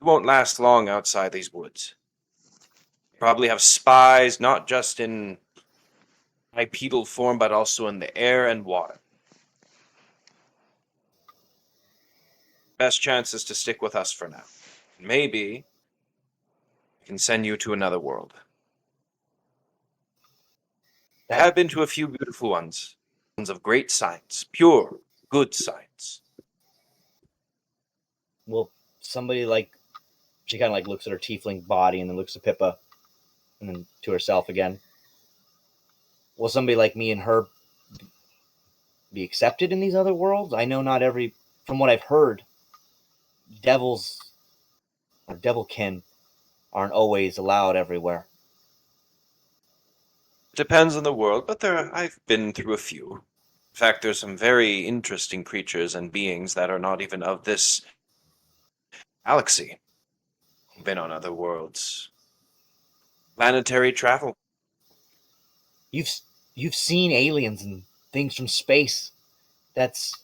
you won't last long outside these woods. You probably have spies, not just in bipedal form, but also in the air and water. Best chance is to stick with us for now. Maybe we can send you to another world. I have been to a few beautiful ones of great science, pure, good science. Well, somebody she kind of looks at her tiefling body and then looks at Pippa and then to herself again. will somebody like me and her be accepted in these other worlds? I know not every, from what I've heard, devils or devilkin aren't always allowed everywhere. Depends on the world, but I've been through a few. In fact, there's some very interesting creatures and beings that are not even of this galaxy. Been on other worlds. Planetary travel. You've seen aliens and things from space. That's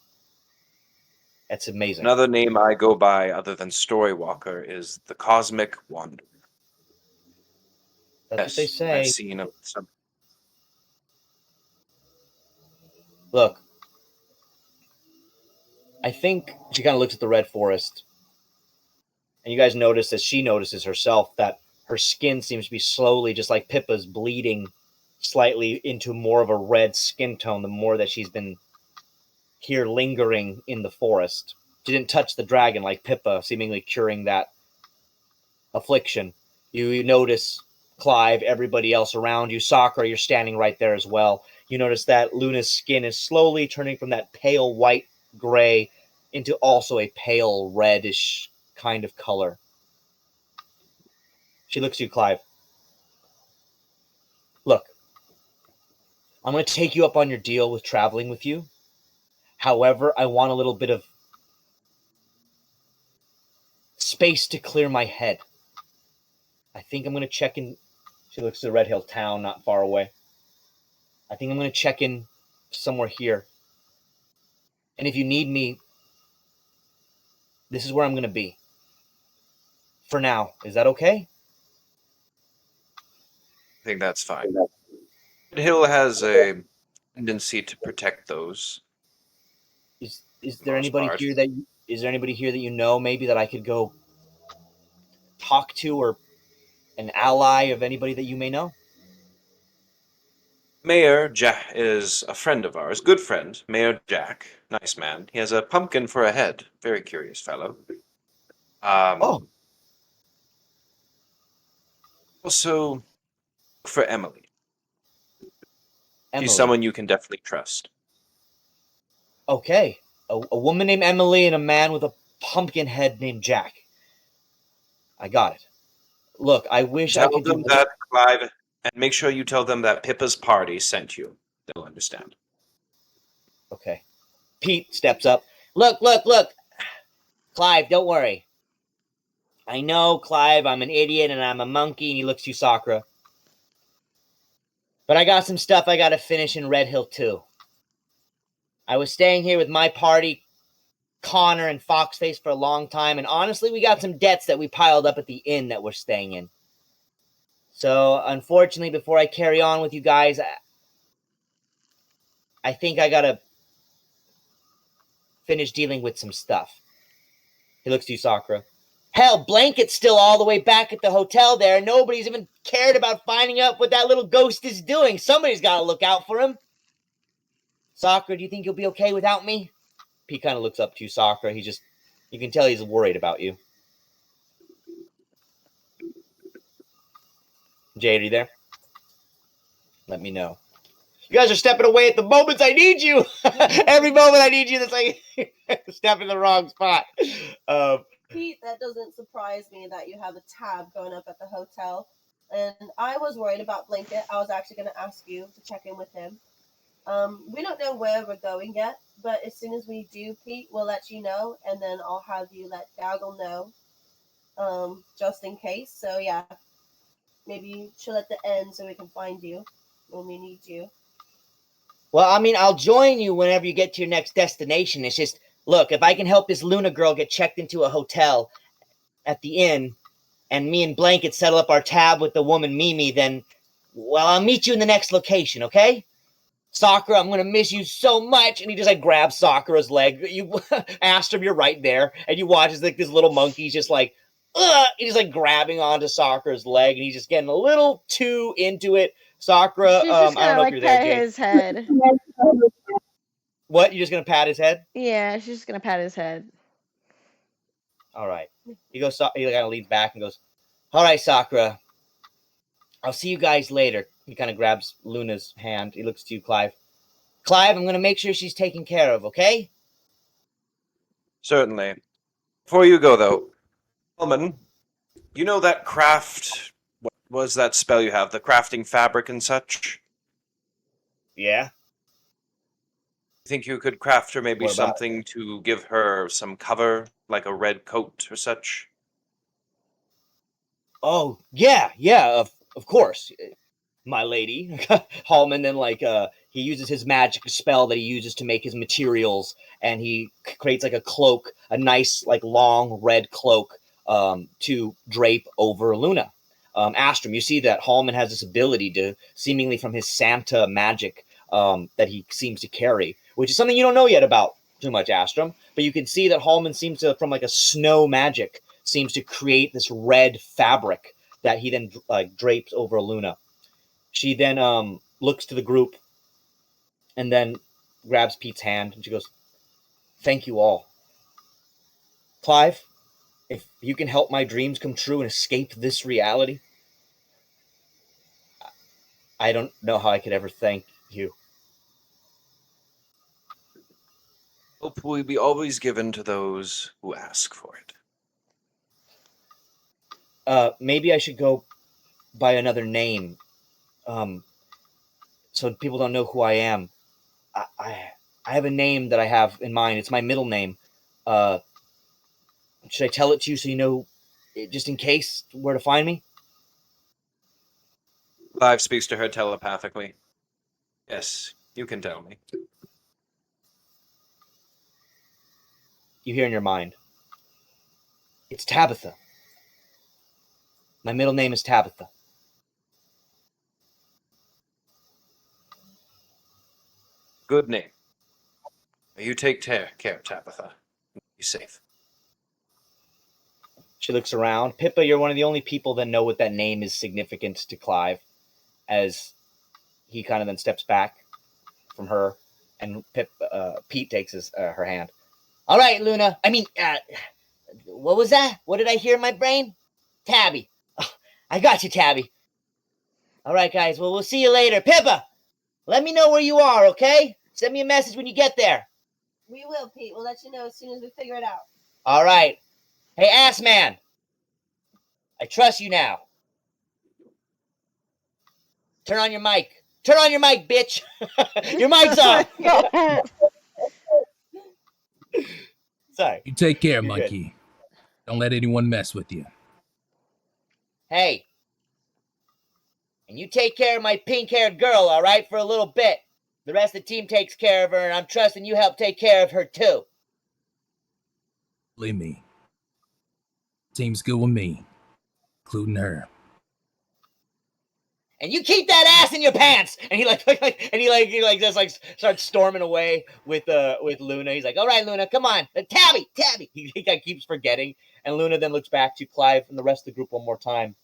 amazing. Another name I go by other than Storywalker is the Cosmic Wanderer. That's what they say. I've seen some. Look, I think she kind of looks at the red forest, and you guys notice, as she notices herself, that her skin seems to be slowly, just like Pippa's, bleeding slightly into more of a red skin tone the more that she's been here lingering in the forest. She didn't touch the dragon like Pippa, seemingly curing that affliction. You notice Clive, everybody else around you. Sakura, you're standing right there as well. You notice that Luna's skin is slowly turning from that pale white gray into also a pale reddish kind of color. She looks at you, Clive. Look, I'm going to take you up on your deal with traveling with you. However, I want a little bit of space to clear my head. I think I'm going to check in. She looks to the Red Hill town not far away. I think I'm going to check in somewhere here. And if you need me, this is where I'm going to be. For now. Is that okay? I think that's fine. Red Hill has a tendency to protect those. Is there anybody here that you know maybe that I could go talk to, or an ally of anybody that you may know? Mayor Jack is a friend of ours, good friend. Mayor Jack, nice man. He has a pumpkin for a head. Very curious fellow. Also, for Emily. She's someone you can definitely trust. Okay. A woman named Emily and a man with a pumpkin head named Jack. I got it. Look, I wish I could tell them that, Clive, and make sure you tell them that Pippa's party sent you. They'll understand. Okay. Pete steps up. Look. Clive, don't worry. I know, Clive, I'm an idiot and I'm a monkey, and he looks to you, Sakura. But I got some stuff I gotta finish in Red Hill, too. I was staying here with my party, Connor and Foxface, for a long time, and honestly, we got some debts that we piled up at the inn that we're staying in. So, unfortunately, before I carry on with you guys, I think I gotta finish dealing with some stuff. He looks to you, Sakura. Hell, Blanket's still all the way back at the hotel there, and nobody's even cared about finding out what that little ghost is doing. Somebody's gotta look out for him. Sakura, do you think you'll be okay without me? He kind of looks up to you, Sakura. You can tell he's worried about you. Jade, are you there? Let me know. You guys are stepping away at the moments I need you. Every moment I need you, that's like step in the wrong spot. Pete, that doesn't surprise me that you have a tab going up at the hotel. And I was worried about Blanket. I was actually going to ask you to check in with him. We don't know where we're going yet, but as soon as we do, Pete, we'll let you know, and then I'll have you let Gaggle know, just in case. So yeah, maybe chill at the end so we can find you when we need you. Well, I mean, I'll join you whenever you get to your next destination. It's just, look, if I can help this Luna girl get checked into a hotel at the inn, and me and Blanket settle up our tab with the woman Mimi, then, well, I'll meet you in the next location, okay? Sakura, I'm gonna miss you so much. And he just grabs Sakura's leg. You asked him, you're right there, and you watch as this little monkey's just he's grabbing onto Sakura's leg, and he's just getting a little too into it. Sakura, she's just gonna I don't know if you're there, pet Jade. his head. What? You're just gonna pat his head? Yeah, she's just gonna pat his head. All right. He kind of leans back and goes, all right, Sakura. I'll see you guys later. He kind of grabs Luna's hand. He looks to you, Clive. Clive, I'm going to make sure she's taken care of, okay? Certainly. Before you go, though, Halmon, you know that craft... What was that spell you have? The crafting fabric and such? Yeah? Think you could craft her maybe What about something to give her some cover, like a red coat or such? Oh, yeah, of course. My lady. Halmon then he uses his magic spell that he uses to make his materials, and he creates like a cloak, a nice like long red cloak to drape over Luna. Astrum, you see that Halmon has this ability to, seemingly from his Santa magic that he seems to carry, which is something you don't know yet about too much, Astrum, but you can see that Halmon seems to, from like a snow magic, seems to create this red fabric that he then drapes over Luna. She then looks to the group and then grabs Pete's hand and she goes, "Thank you all. Clive, if you can help my dreams come true and escape this reality, I don't know how I could ever thank you." Hope will be always given to those who ask for it. Maybe I should go by another name, so people don't know who I am. I have a name that I have in mind. It's my middle name. Should I tell it to you so you know, just in case, where to find me? Clive speaks to her telepathically. Yes, you can tell me. You hear in your mind, "It's Tabitha. My middle name is Tabitha." Good name. You take care, Tabitha. Be safe. She looks around. Pippa, you're one of the only people that know what that name is significant to Clive, as he kind of then steps back from her, and Pete takes her hand. "All right, Luna. What was that? What did I hear in my brain? Tabby. Oh, I got you, Tabby. All right, guys. Well, we'll see you later. Pippa, let me know where you are, okay? Send me a message when you get there." We will, Pete. We'll let you know as soon as we figure it out. All right. Hey, ass man. I trust you now. Turn on your mic. Turn on your mic, bitch. Your mic's on. Sorry. You take care, You're monkey. good. Don't let anyone mess with you. Hey. And you take care of my pink-haired girl, all right, for a little bit. The rest of the team takes care of her, and I'm trusting you help take care of her, too. Believe me. Team's good with me, including her. And you keep that ass in your pants. And he just starts storming away with Luna. He's like, "All right, Luna, come on, Tabby." He keeps forgetting, and Luna then looks back to Clive and the rest of the group one more time.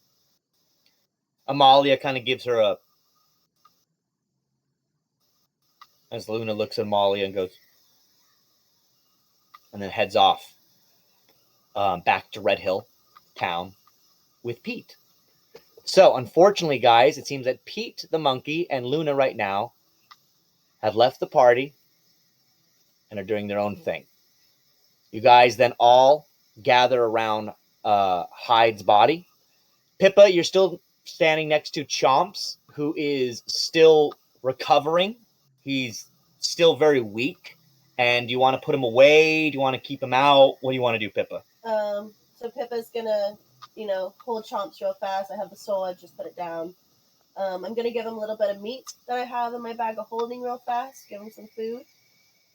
Amalia kind of gives her a, as Luna looks at Amalia and goes, and then heads off back to Red Hill town with Pete. So, unfortunately, guys, it seems that Pete the monkey and Luna right now have left the party and are doing their own thing. You guys then all gather around Hyde's body. Pippa, you're still standing next to Chomps, who is still recovering. He's still very weak. And do you want to put him away? Do you want to keep him out? What do you want to do, Pippa? So Pippa's gonna, hold Chomps real fast. I have the sword, just put it down. I'm gonna give him a little bit of meat that I have in my bag of holding real fast. Give him some food.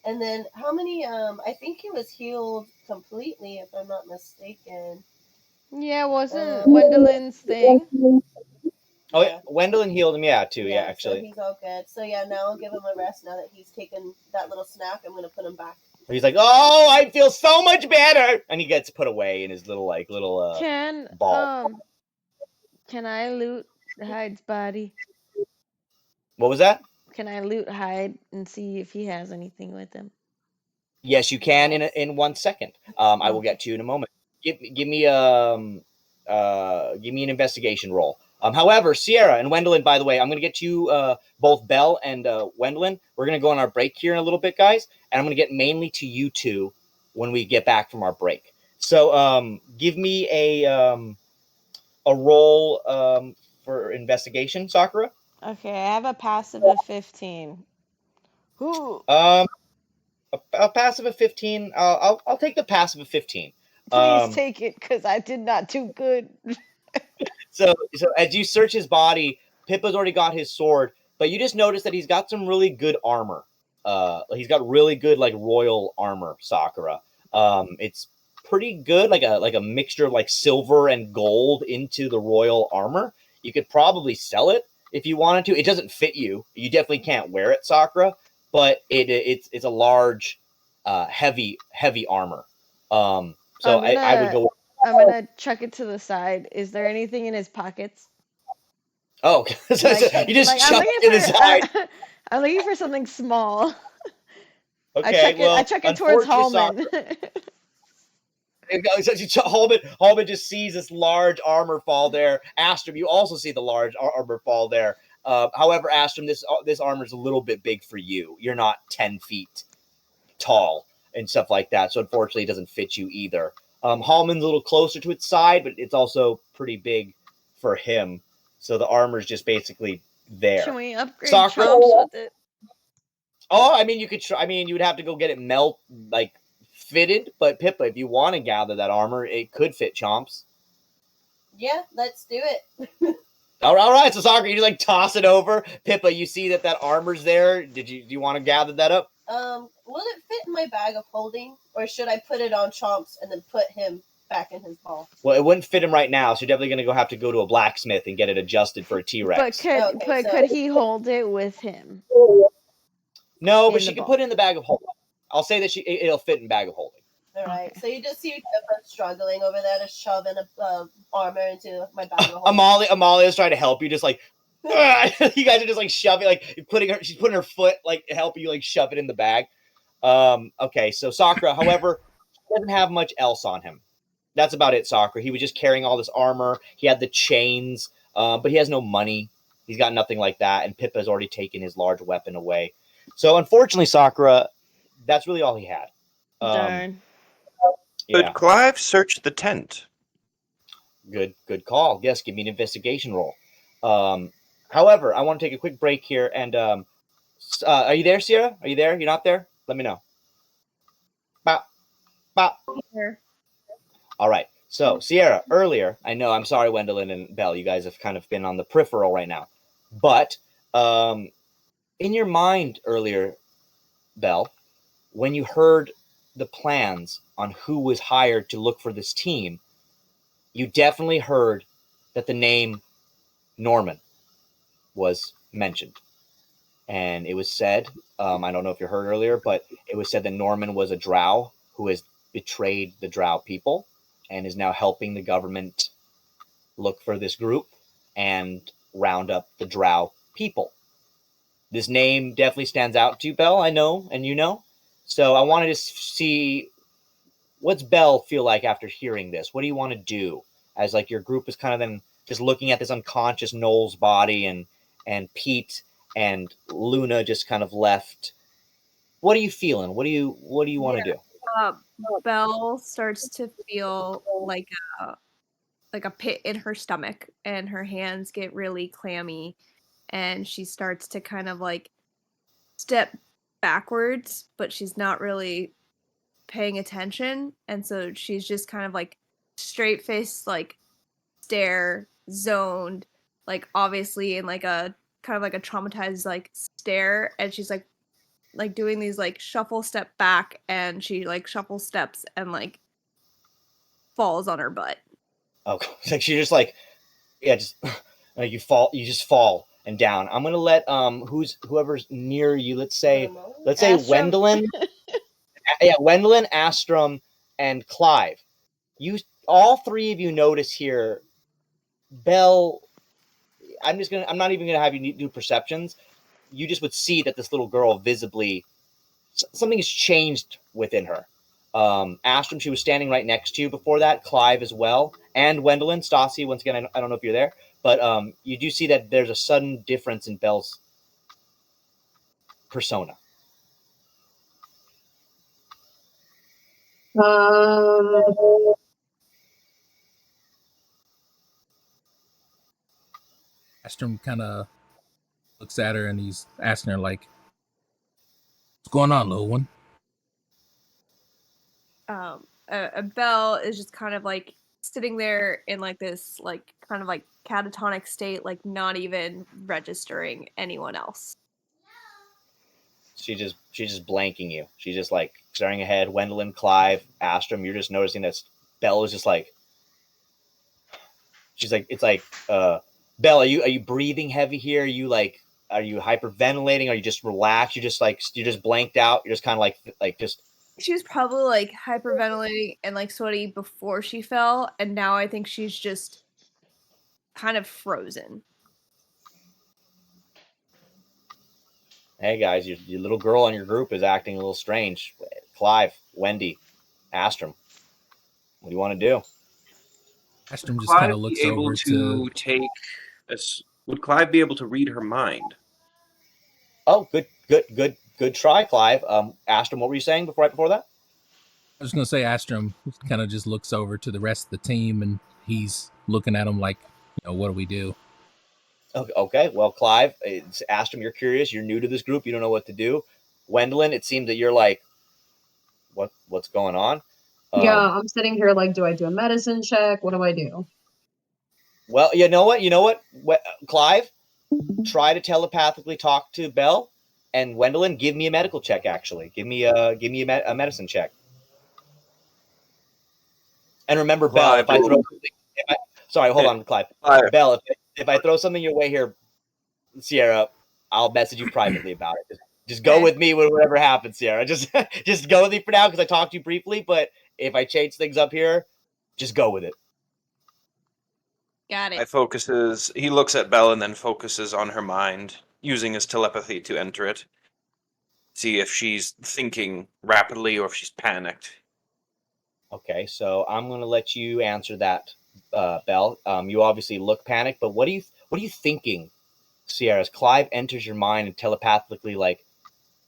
And then how many, I think he was healed completely, if I'm not mistaken. Yeah, wasn't Wendeline's thing? Oh, yeah. Wendeline healed him, too. Yeah, actually. So he's all good. So now I'll give him a rest now that he's taken that little snack. I'm going to put him back. He's like, "Oh, I feel so much better," and he gets put away in his little ball. Can I loot Hyde's body? What was that? Can I loot Hyde and see if he has anything with him? Yes, you can in 1 second. I will get to you in a moment. Give me an investigation roll. However, Sierra and Wendeline, by the way, I'm going to get you both Belle and Wendeline. We're going to go on our break here in a little bit, guys, and I'm going to get mainly to you two when we get back from our break. So give me a roll for investigation, Sakura. Okay, I have a passive of 15. Ooh. A passive of 15. I'll take the passive of 15. Please take it, because I did not do good. So as you search his body, Pippa's already got his sword, but you just notice that he's got some really good armor. He's got really good like royal armor, Sakura. It's pretty good, like a mixture of like silver and gold into the royal armor. You could probably sell it if you wanted to. It doesn't fit you. You definitely can't wear it, Sakura, but it's a large, heavy armor. So I would go. I'm gonna chuck it to the side. Is there anything in his pockets? Oh, so you just chuck it to the side. I'm looking for something small. Okay, I chuck it towards Halmon. Halmon just sees this large armor fall there. Astrum, you also see the large armor fall there. However, Astrum, this armor is a little bit big for you. You're not 10 feet tall and stuff like that, so unfortunately it doesn't fit you either. Halmon's a little closer to its side, but it's also pretty big for him. So the armor's just basically there. Can we upgrade Chomps with it? Oh, I mean, you could try. I mean, you would have to go get it fitted. But Pippa, if you want to gather that armor, it could fit Chomps. Yeah, let's do it. All right. So Sakura, you just toss it over. Pippa, you see that armor's there. Do you want to gather that up? Will it fit in my bag of holding, or should I put it on Chomps and then put him back in his ball? Well, it wouldn't fit him right now, so you're definitely going to have to go to a blacksmith and get it adjusted for a T-Rex. But could he hold it with him? No, but she can put it in the bag of holding. I'll say that it'll fit in bag of holding. All right. Okay. So you just see Pippa struggling over there to shove in a armor into my bag of holding. Amalia's trying to help you, just you guys are just shoving, she's putting her foot help you shove it in the bag. Okay, so Sakura, however, doesn't have much else on him. That's about it, Sakura. He was just carrying all this armor. He had the chains, but he has no money. He's got nothing like that, and Pippa's already taken his large weapon away. So unfortunately, Sakura, that's really all he had. Darn. Yeah. Could Clive search the tent? Good call. Yes, give me an investigation roll. However, I want to take a quick break here. And are you there, Sierra? Are you there? You're not there? Let me know. Bop. Here. All right. So, Sierra, earlier, I know, I'm sorry, Wendeline and Belle, you guys have kind of been on the peripheral right now. But in your mind earlier, Belle, when you heard the plans on who was hired to look for this team, you definitely heard that the name Norman was mentioned. And it was said, I don't know if you heard earlier, but it was said that Norman was a drow who has betrayed the drow people and is now helping the government look for this group and round up the drow people. This name definitely stands out to you, Belle, I know, and you know. So I wanted to see, what's Belle feel like after hearing this? What do you want to do? As your group is kind of then just looking at this unconscious Noel's body and Pete and Luna just kind of left. What are you feeling? What do you want to do? Belle starts to feel like a pit in her stomach, and her hands get really clammy, and she starts to kind of step backwards, but she's not really paying attention, and so she's just kind of straight faced, stare, zoned, obviously in a kind of a traumatized stare, and she's doing these shuffle step back, and she shuffle steps and falls on her butt. Oh, she just just you just fall and down. I'm gonna let whoever's near you. Let's say Wendeline. Yeah, Wendeline, Astrum, and Clive. All three of you notice here. Belle, I'm not even gonna have you do perceptions. You just would see that this little girl visibly, something has changed within her. Astrum, she was standing right next to you before that. Clive as well, and Wendeline, Stassi. Once again, I don't know if you're there, but you do see that there's a sudden difference in Belle's persona. Astrum kind of looks at her and he's asking her like, "What's going on, little one?" Belle is just kind of like sitting there in like this like kind of like catatonic state, like not even registering anyone else. She's just blanking you. She's just like staring ahead. Wendeline, Clive, Astrum. You're just noticing that Belle is just like. She's like, it's like, Belle, are you breathing heavy here? Are you hyperventilating? Are you just relaxed? You're just blanked out. You're just kind of like just. She was probably like hyperventilating and like sweaty before she fell, and now I think she's just kind of frozen. Hey guys, your little girl in your group is acting a little strange. Clive, Wendy, Astrum, what do you want to do? Astrum just kind of looks able over to take. Would Clive be able to read her mind? Oh, good try, Clive. Astrum, what were you saying before that? I was gonna say Astrum kind of just looks over to the rest of the team and he's looking at them like, what do we do? Okay. Well, Clive, it's Astrum, you're curious. You're new to this group. You don't know what to do. Wendeline, it seems that you're like, what's going on? Yeah, I'm sitting here like, do I do a medicine check? What do I do? Well, you know what? Clive, try to telepathically talk to Belle, and Wendeline, give me a medical check. Actually, give me a medicine check. And remember, Clive, Belle, if I throw something, sorry, hold on, Clive. Belle, if I throw something your way here, Sierra, I'll message you privately about it. Just go with me with whatever happens, Sierra. Just go with me for now because I talked to you briefly. But if I change things up here, just go with it. Got it. He looks at Belle and then focuses on her mind, using his telepathy to enter it. See if she's thinking rapidly or if she's panicked. Okay, so I'm going to let you answer that, Belle. You obviously look panicked, but what are you thinking, Sierra? As Clive enters your mind and telepathically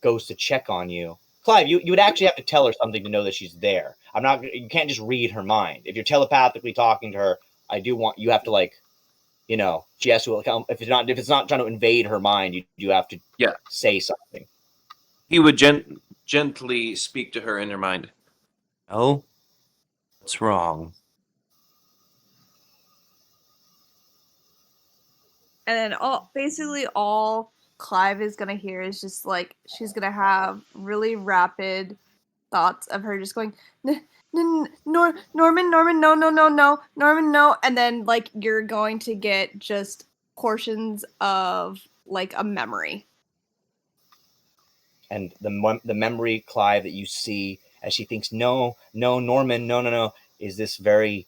goes to check on you. Clive, you would actually have to tell her something to know that she's there. You can't just read her mind. If you're telepathically talking to her, you have to she has to come. If it's not trying to invade her mind, you have to say something. He would gently speak to her in her mind. Oh, what's wrong? And then all Clive is gonna hear is just like she's gonna have really rapid thoughts of her just going, Norman, no, Norman, no, and then like you're going to get just portions of like a memory. And the memory, Clive, that you see as she thinks, no, Norman, no, is this very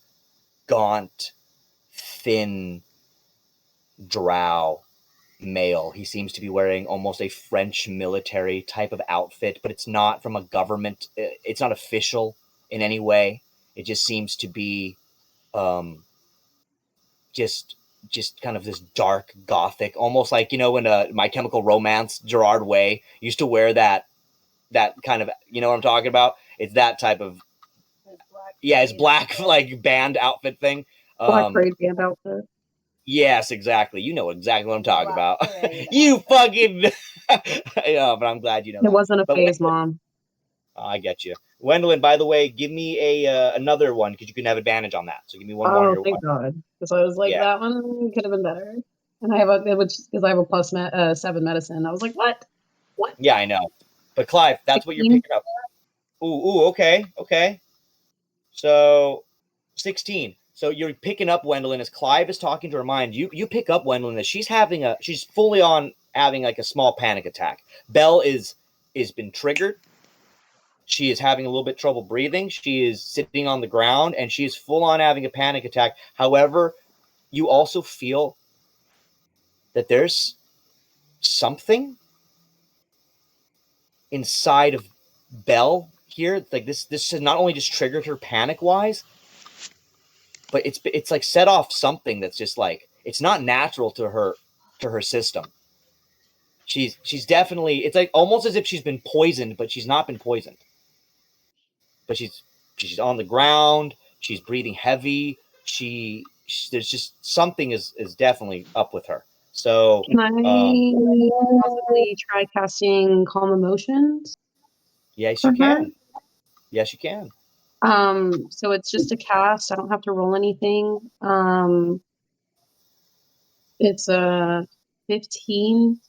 gaunt, thin drow male. He seems to be wearing almost a French military type of outfit, but it's not from a government. It's not official in any way. It just seems to be just kind of this dark gothic, almost like, when My Chemical Romance, Gerard Way used to wear that kind of, you know what I'm talking about? It's that type of, it's black like band outfit thing. Black braid band outfit. Yes, exactly. You know exactly what I'm talking about. You fucking yeah, but I'm glad you know. It wasn't a phase, Mom. I get you. Wendeline, by the way, give me another one because you can have advantage on that. So give me one more. Oh, thank God. Because I was like, that one could have been better. And I have a plus 7 medicine. I was like, what? Yeah, I know. But Clive, that's 16? What you're picking up. Ooh, okay. So 16. So you're picking up Wendeline as Clive is talking to her mind. You pick up Wendeline that she's fully on having like a small panic attack. Belle is been triggered. She is having a little bit trouble breathing. She is sitting on the ground and she is full on having a panic attack. However, you also feel that there's something inside of Belle here. Like this has not only just triggered her panic wise, but it's like set off something that's just like it's not natural to her system. She's definitely, it's like almost as if she's been poisoned, but she's not been poisoned. But she's on the ground. She's breathing heavy. There's just something is definitely up with her. So can I possibly try casting Calm Emotions? Yes, you can. Yes, you can. So it's just a cast. I don't have to roll anything. It's a 15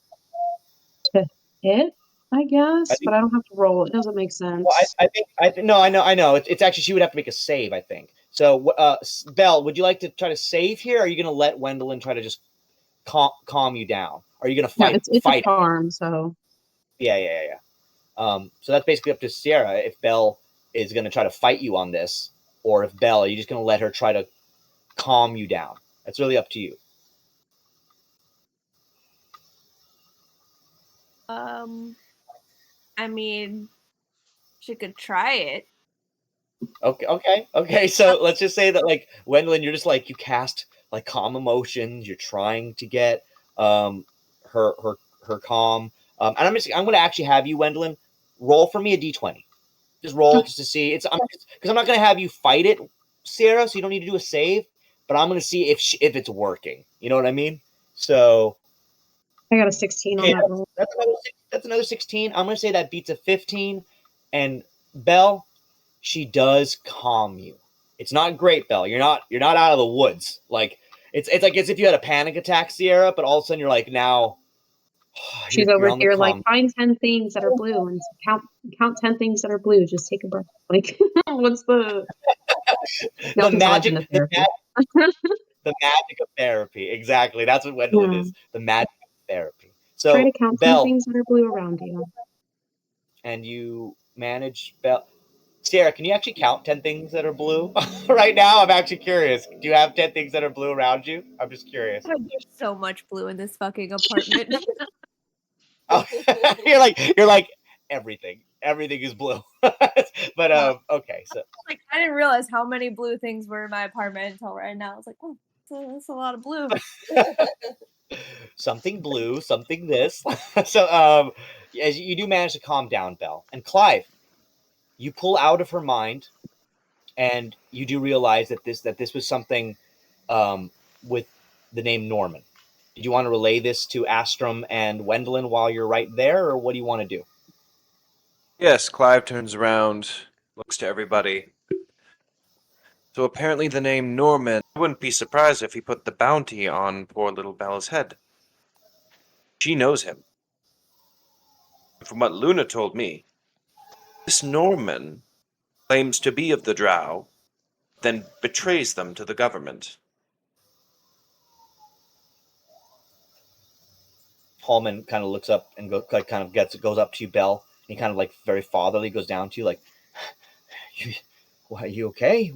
to hit, I guess, but I don't have to roll. It doesn't make sense. Well, I think no, I know. It's actually she would have to make a save, I think. So, Belle, would you like to try to save here? Or are you going to let Wendeline try to just calm you down? Or are you going to fight? It's fight a charm, so yeah. So that's basically up to Sierra if Belle is going to try to fight you on this, or if Belle, are you just going to let her try to calm you down? That's really up to you. I mean, she could try it. Okay. So let's just say that, like, Wendeline, you're just like, you cast like Calm Emotions. You're trying to get her calm. And I'm going to actually have you, Wendeline, roll for me a d20. Just roll just to see. Because I'm not going to have you fight it, Sierra. So you don't need to do a save. But I'm going to see if it's working. You know what I mean? So I got a 16 on that roll. That's another 16. I'm going to say that beats a 15. And Belle, she does calm you. It's not great, Belle. You're not out of the woods. Like it's like as if you had a panic attack, Sierra, but all of a sudden you're like now. She's over here like, find 10 things that are blue and count 10 things that are blue. Just take a breath. Like, what's the magic? The magic of therapy. Exactly. That's what Wendeline is. The magic of therapy. So try to count Belle, 10 things that are blue around you. And you manage Belle. Sierra, can you actually count 10 things that are blue right now? I'm actually curious. Do you have 10 things that are blue around you? I'm just curious. There's so much blue in this fucking apartment. Oh, you're like everything. Everything is blue. But okay. So like I didn't realize how many blue things were in my apartment until right now. I was like, oh, that's a lot of blue. Something blue, something this. So as you do manage to calm down, Belle. And Clive, you pull out of her mind, and you do realize that this was something with the name Norman. Did you want to relay this to Astrum and Wendeline while you're right there, or what do you want to do? Yes, Clive turns around, looks to everybody. So apparently the name Norman, I wouldn't be surprised if he put the bounty on poor little Bella's head. She knows him. From what Luna told me, this Norman claims to be of the Drow, then betrays them to the government. Halmon kind of looks up and goes up to you, Belle. And he kind of like very fatherly goes down to you, like, "Are you okay?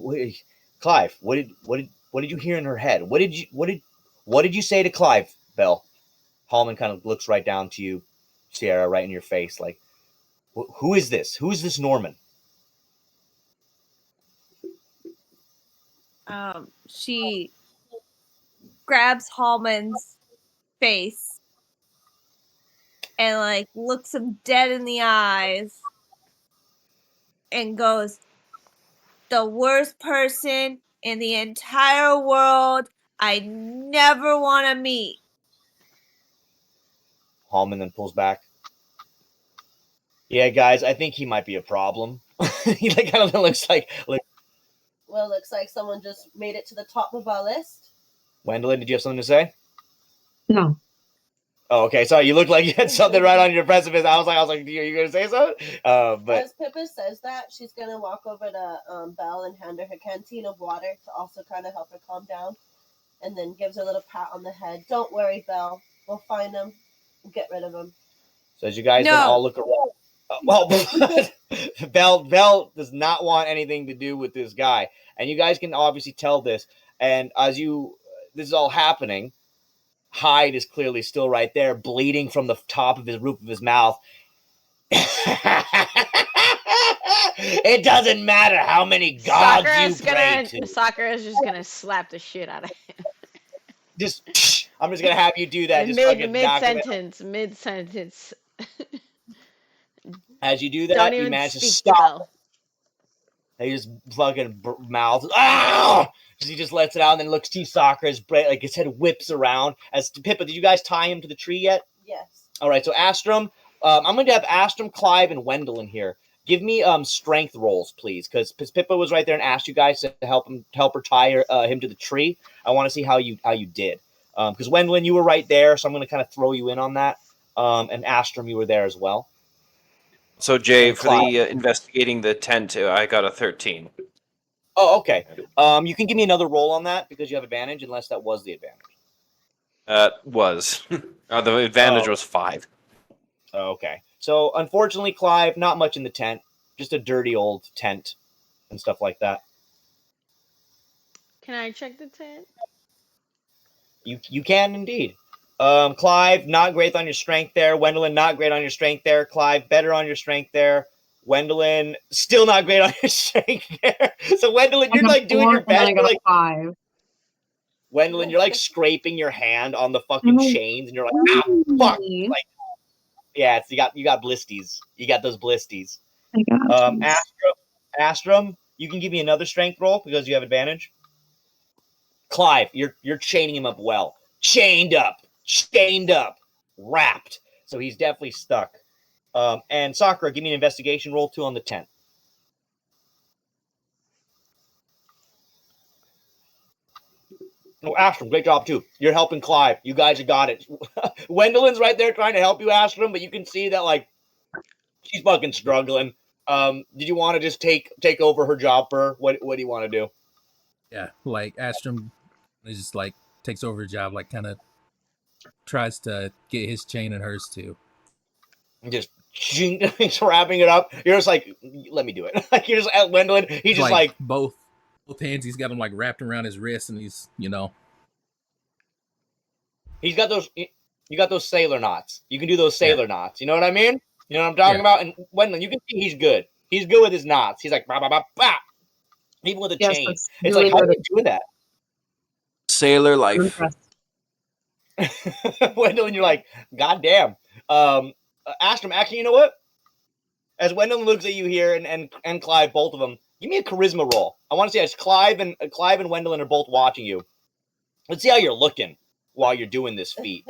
Clive, what did you hear in her head? What did you say to Clive, Belle?" Halmon kind of looks right down to you, Sierra, right in your face, like, "Who is this? Who is this Norman?" She grabs Halmon's face and like looks him dead in the eyes and goes, "The worst person in the entire world I never want to meet." Halmon then pulls back. "Yeah, guys, I think he might be a problem." He like kind of looks like. Well, looks like someone just made it to the top of our list. Wendeline, did you have something to say? No. Oh, okay. Sorry, you looked like you had something right on your precipice. I was like, are you going to say something? But as Pippa says that, she's gonna walk over to Belle and hand her her canteen of water to also kind of help her calm down, and then gives her a little pat on the head. "Don't worry, Belle. We'll find him. We'll get rid of him." So as you guys then all look around. Well, Belle does not want anything to do with this guy, and you guys can obviously tell this. And as this is all happening, Hyde is clearly still right there, bleeding from the top of his roof of his mouth. It doesn't matter how many gods you pray to. Sakura's just gonna slap the shit out of him. I'm just gonna have you do that. Just fucking knock him out. Mid sentence. As you do that, Don't you even manage to speak, stop. He just fucking mouths. Ah! He just lets it out and then looks to you, Sakura. His head whips around. As to Pippa, did you guys tie him to the tree yet? Yes. All right. So Astrum, I'm going to have Astrum, Clive, and Wendeline here. Give me strength rolls, please, because Pippa was right there and asked you guys to help her tie him to the tree. I want to see how you did. Because Wendeline, you were right there, so I'm going to kind of throw you in on that. And Astrum, you were there as well. So Jay, for the investigating the tent, I got a 13. Oh, okay. You can give me another roll on that because you have advantage, unless that was the advantage. Was. The advantage was 5. Oh, okay. So, unfortunately, Clive, not much in the tent. Just a dirty old tent and stuff like that. Can I check the tent? You can indeed. Clive, not great on your strength there. Wendeline, not great on your strength there. Clive, better on your strength there. Wendeline, still not great on your strength there. So, Wendeline, you're like doing your best. I got a 5. Wendeline, you're like scraping your hand on the fucking chains, and you're like, ah, fuck. Like, yeah, you got blisties. You got those blisties. I got Astrum, you can give me another strength roll because you have advantage. Clive, you're chaining him up well. Chained up, wrapped. So he's definitely stuck. And Sakura, give me an investigation roll 2 on the tent. Oh, Astrum, great job too. You're helping Clive. You guys have got it. Wendeline's right there trying to help you, Astrum, but you can see that like she's fucking struggling. Did you want to just take over her job for her? What do you want to do? Yeah, like Astrum is just like takes over her job, like kind of tries to get his chain and hers too. Just wrapping it up. You're just like, let me do it. Like you're just at Wendeline. He's just like both hands. He's got them like wrapped around his wrist, and he's he's got those. You got those sailor knots. You can do those sailor knots. You know what I mean? You know what I'm talking about? And Wendeline, you can see he's good. He's good with his knots. He's like, bah, bah, bah, bah. Even with a chain. It's really like, how do you do that? Sailor life. Wendeline, you're like, God damn. Astrum, actually, you know what? As Wendeline looks at you here and Clive, both of them, give me a charisma roll. I want to see as Clive and Wendeline are both watching you. Let's see how you're looking while you're doing this feat.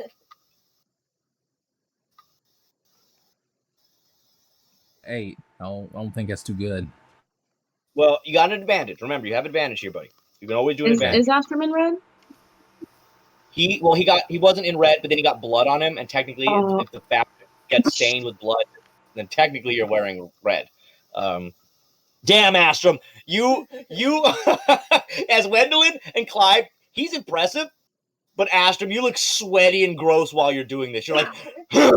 Hey, I don't think that's too good. Well, you got an advantage. Remember, you have advantage here, buddy. You can always do an advantage. Is Astrum in red? He wasn't in red, but then he got blood on him, and technically, if the fabric gets stained with blood, then technically you're wearing red. Damn, Astrum, you as Wendeline and Clive, he's impressive, but Astrum, you look sweaty and gross while you're doing this. You're like, you're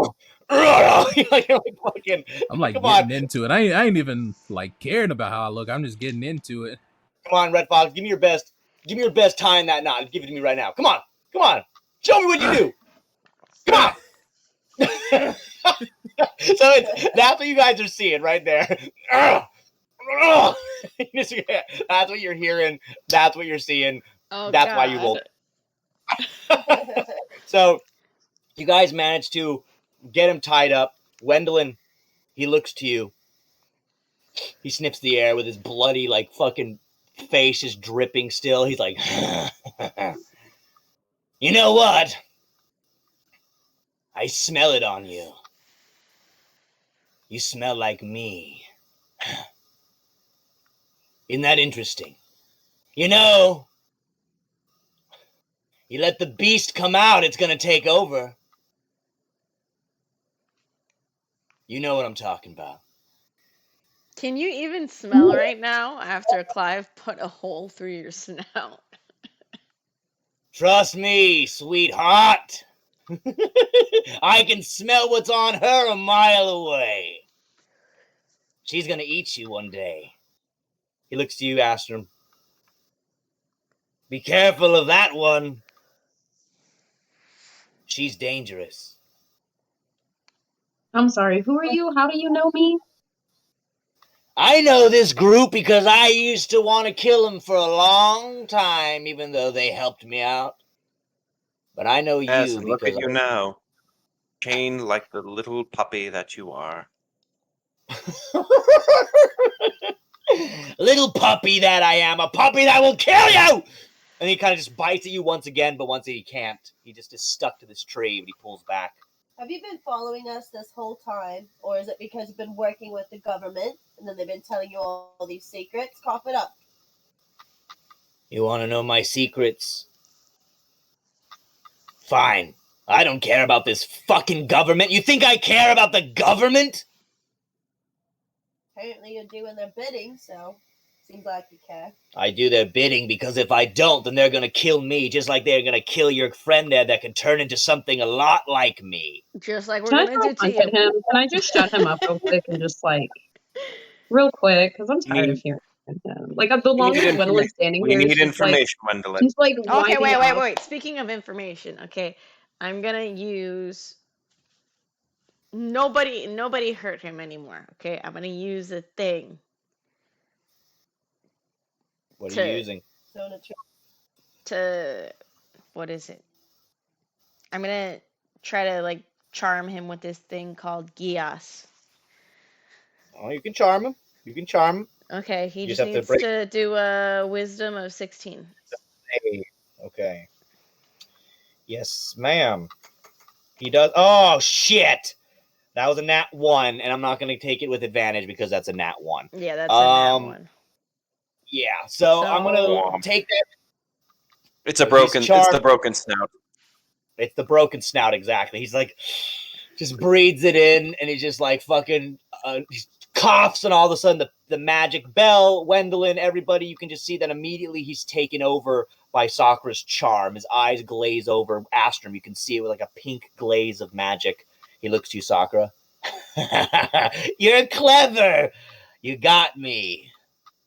like fucking. I'm like getting into it. I ain't even like caring about how I look. I'm just getting into it. Come on, Red Fox, give me your best. Give me your best tying that knot. Give it to me right now. Come on. Show me what you do. Come on. So that's what you guys are seeing right there. That's what you're hearing. That's what you're seeing. Oh, that's God. why you rolled. So you guys managed to get him tied up. Wendeline, he looks to you. He sniffs the air with his bloody, like, fucking face is dripping still. He's like, you know what? I smell it on you. You smell like me. Isn't that interesting? You know, you let the beast come out, it's going to take over. You know what I'm talking about. Can you even smell right now after Clive put a hole through your snout? Trust me, sweetheart. I can smell what's on her a mile away. She's going to eat you one day. He looks to you, Astrum. Be careful of that one. She's dangerous. I'm sorry, who are you? How do you know me? I know this group because I used to want to kill them for a long time, even though they helped me out. But I know Yes, you and look because at you now. Chained like the little puppy that you are. Little puppy that I am, a puppy that will kill you! And he kind of just bites at you once again, but once he can't. He just is stuck to this tree, but he pulls back. Have you been following us this whole time? Or is it because you've been working with the government and then they've been telling you all these secrets? Cough it up. You want to know my secrets? Fine. I don't care about this fucking government. You think I care about the government? Apparently you're doing their bidding, so seems like you care. I do their bidding because if I don't, then they're gonna kill me, just like they're gonna kill your friend there that can turn into something a lot like me. Just like we're Can I gonna throw do a to punch you. at him? Can I just shut him up real quick and just like, real quick, because I'm tired of hearing him. Like the longest Wendelin's standing here is just like, Wendeline. she's like Okay, winding up. wait. Speaking of information, okay, I'm gonna use. Nobody hurt him anymore. Okay, I'm gonna use a thing. What are you using? To what is it? I'm gonna try to like charm him with this thing called Gias. Oh, you can charm him. You can charm him. Okay, he You just have to needs break. to do a wisdom of 16. Okay. Yes, ma'am. He does. Oh, shit. That was a nat 1, and I'm not going to take it with advantage because that's a nat 1. Yeah, that's a nat 1. Yeah, so I'm going to take that. It's a broken. It's the broken snout. It's the broken snout, exactly. He's like, just breathes it in, and he just like fucking he coughs, and all of a sudden the magic bell, Wendeline, everybody, you can just see that immediately he's taken over by Sakura's charm. His eyes glaze over. Astrum, you can see it with like a pink glaze of magic. He looks to you, Sakura. You're clever. You got me.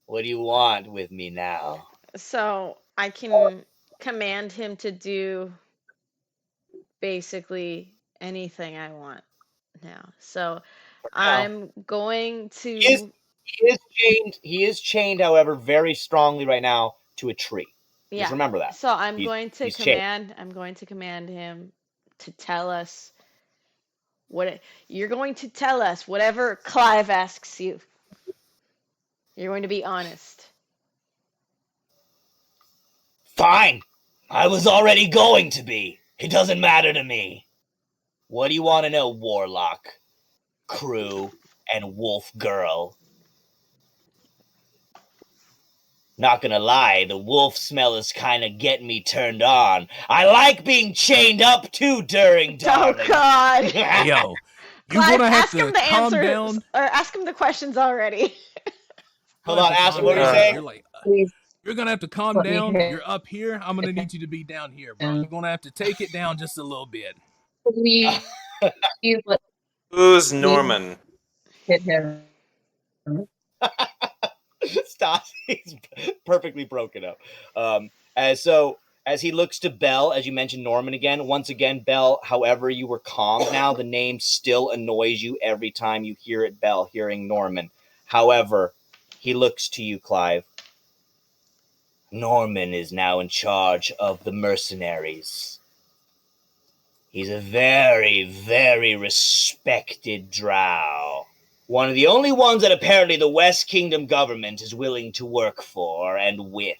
What do you want with me now? So I can command him to do basically anything I want now. So I'm going to. He is chained, however, very strongly right now to a tree. Yeah. Just remember that. So I'm going to chained. command him to tell us you're going to tell us whatever Clive asks you. You're going to be honest. Fine. I was already going to be. It doesn't matter to me. What do you want to know, Warlock, Crew, and Wolf Girl? Not gonna lie, the wolf smell is kind of getting me turned on. I like being chained up too during darling. Oh God! Yo, you're Clive, gonna have ask to him the calm answers, down. or ask him the questions already. Hold on, Ashton, what are you saying? You're like, you're gonna have to calm down. You're up here. I'm gonna need you to be down here, bro. You're gonna have to take it down just a little bit. Who's Norman? Hit him. Stop. He's perfectly broken up. As he looks to Belle, as you mentioned Norman again, once again, Belle, however you were calmed now, the name still annoys you every time you hear it, Belle, hearing Norman. However, he looks to you, Clive. Norman is now in charge of the mercenaries. He's a very, very respected drow. One of the only ones that apparently the West Kingdom government is willing to work for and with.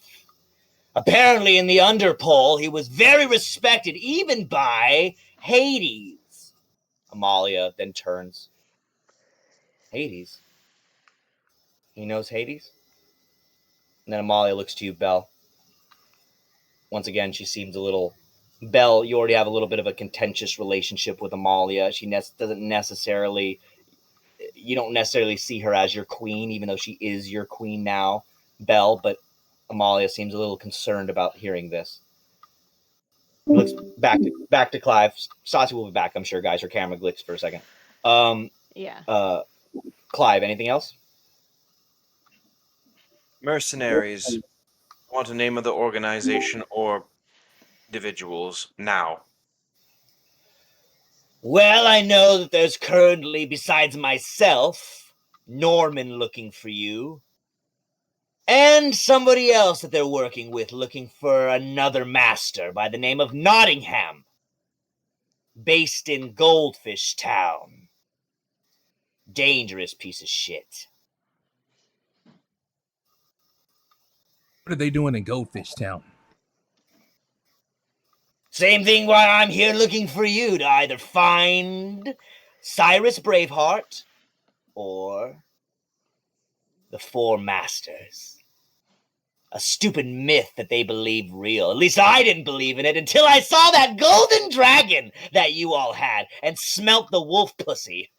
Apparently in the Underpole, he was very respected even by Hades. Amalia then turns. Hades? He knows Hades? And then Amalia looks to you, Belle. Once again, she seems a little... Belle, you already have a little bit of a contentious relationship with Amalia. She doesn't necessarily... You don't necessarily see her as your queen, even though she is your queen now, Belle, but Amalia seems a little concerned about hearing this. Looks back to Clive. Stassi will be back, I'm sure, guys. Her camera glitched for a second. Yeah. Clive, anything else? Mercenaries. Want a name of the organization or individuals now? Well, I know that there's currently, besides myself, Norman looking for you. and somebody else that they're working with looking for another master by the name of Nottingham, based in Goldfish Town. Dangerous piece of shit. What are they doing in Goldfish Town? Same thing why I'm here looking for you to either find Sirus Braveheart or the Four Masters. A stupid myth that they believe real. At least I didn't believe in it until I saw that golden dragon that you all had and smelt the wolf pussy.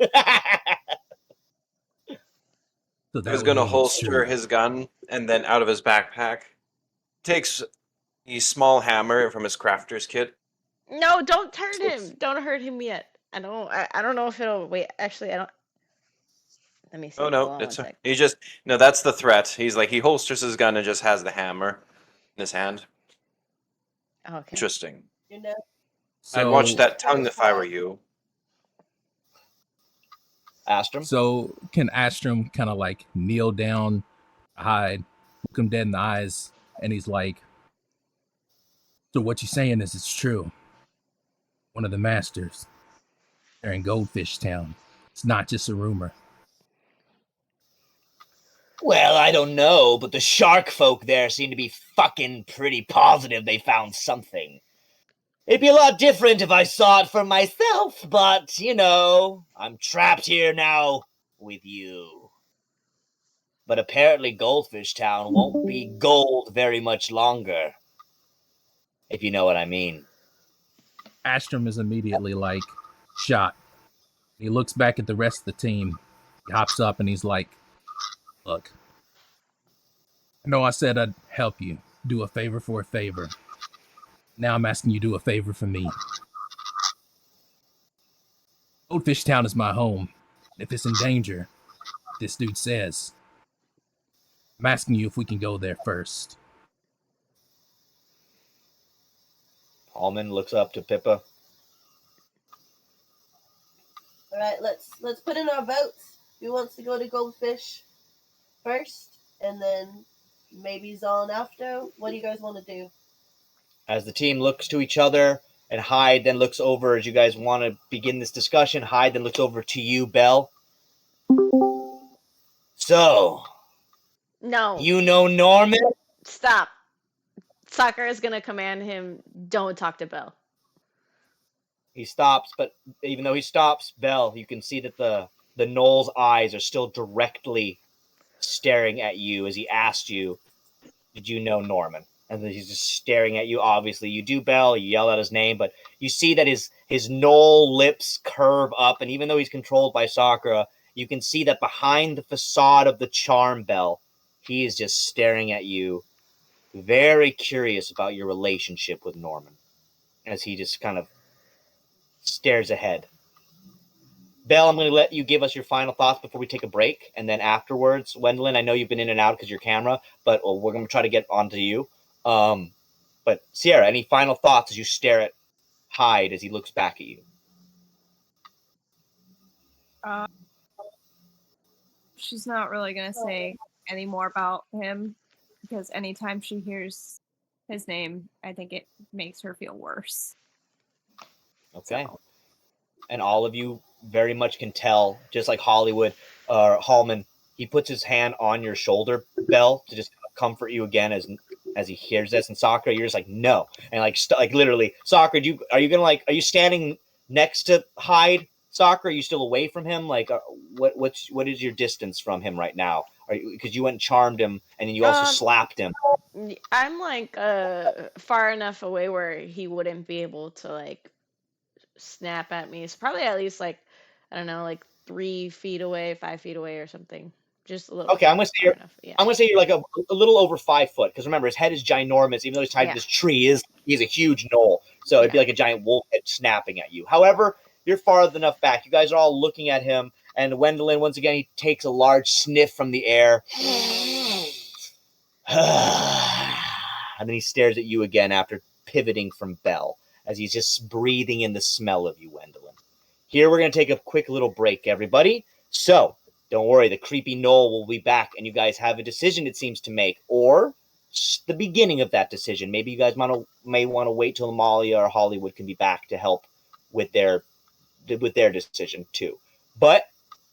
So He was going to holster his gun, and then out of his backpack, takes a small hammer from his crafter's kit. No, don't hurt him. Don't hurt him yet. I don't know if it'll wait. Actually, I don't. Let me see. Oh no, Hold on it's one sec. he just no. That's the threat. He's like he holsters his gun and just has the hammer in his hand. Okay. Interesting. You know, I'd watch that tongue if I were you. Astrum? So can Astrum kind of like kneel down, hide, look him dead in the eyes, and he's like, so what you're saying is it's true. One of the masters. They're in Goldfish Town. It's not just a rumor. Well, I don't know, but the shark folk there seem to be fucking pretty positive they found something. It'd be a lot different if I saw it for myself, but, you know, I'm trapped here now with you. But apparently Goldfish Town won't be gold very much longer, if you know what I mean. Astrum is immediately like shot. He looks back at the rest of the team. He hops up and he's like, look, I know I said I'd help you. Do a favor for a favor. Now I'm asking you to do a favor for me. Goldfish Town is my home. If it's in danger, this dude says, I'm asking you if we can go there first. Halmon looks up to Pippa. all right, let's put in our votes. Who wants to go to Goldfish first, and then maybe Zon after? What do you guys want to do? As the team looks to each other, and Hyde then looks over as you guys want to begin this discussion. Hyde then looks over to you, Belle. So, No. You know Norman? Stop. Sakura is gonna command him. Don't talk to Belle. He stops, but even though he stops, Belle, you can see that the Knoll's eyes are still directly staring at you as he asked you, did you know Norman? And then he's just staring at you. Obviously, you do, Belle. You yell out his name, but you see that his Knoll lips curve up, and even though he's controlled by Sakura, you can see that behind the facade of the charm, Belle, he is just staring at you, very curious about your relationship with Norman, as he just kind of stares ahead. Belle, I'm going to let you give us your final thoughts before we take a break, and then afterwards, Wendeline, I know you've been in and out because your camera, but we're going to try to get onto you. But Sierra, any final thoughts as you stare at Hyde as he looks back at you? She's not really gonna say any more about him because anytime she hears his name, I think it makes her feel worse. Okay. So. And all of you very much can tell, just like Hollywood or Halmon, he puts his hand on your shoulder, Belle, to just comfort you again as he hears this. And Sakura, you're just like, no. And like literally, Sakura, are you standing next to Hyde? Sakura, are you still away from him? Like, what is your distance from him right now? Because you went and charmed him, and then you also slapped him. I'm like far enough away where he wouldn't be able to like snap at me. It's probably at least like, I don't know, like 3 feet away, 5 feet away or something. Just a little. Okay, I'm gonna say you're like a little over 5 foot, because remember his head is ginormous. Even though he's tied to this tree, he's a huge knoll, so it'd be like a giant wolf head snapping at you. However, you're far enough back. You guys are all looking at him, and Wendeline, once again, he takes a large sniff from the air, and then he stares at you again after pivoting from Belle, as he's just breathing in the smell of you, Wendeline. Here we're gonna take a quick little break, everybody. So don't worry, the creepy Knoll will be back, and you guys have a decision, it seems, to make, or the beginning of that decision. Maybe you guys may want to wait till Amalia or Hollywood can be back to help with their decision too. But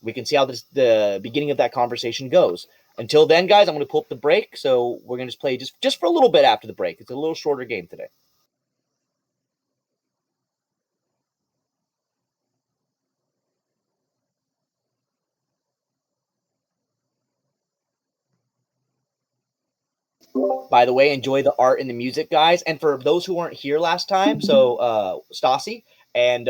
we can see how the beginning of that conversation goes. Until then, guys, I'm going to pull up the break, so we're going to just play just for a little bit after the break. It's a little shorter game today. By the way, enjoy the art and the music, guys. And for those who weren't here last time, so Stassi and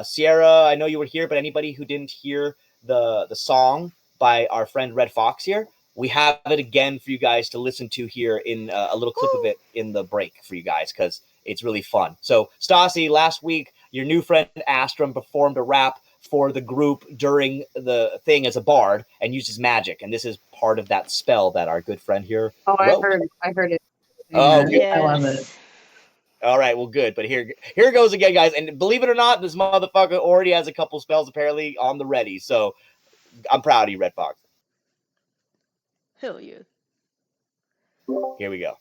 Sierra, I know you were here, but anybody who didn't hear the song by our friend Red Fox here, we have it again for you guys to listen to here in a little clip of it in the break for you guys, because it's really fun. So Stassi, last week, your new friend Astrum performed a rap for the group during the thing as a bard and used his magic, and this is part of that spell that our good friend here wrote. I heard it. Oh, yes. I love it. All right, well, good. But here goes again, guys. And believe it or not, this motherfucker already has a couple spells apparently on the ready. So I'm proud of you, Red Fox. Hell yeah. Here we go.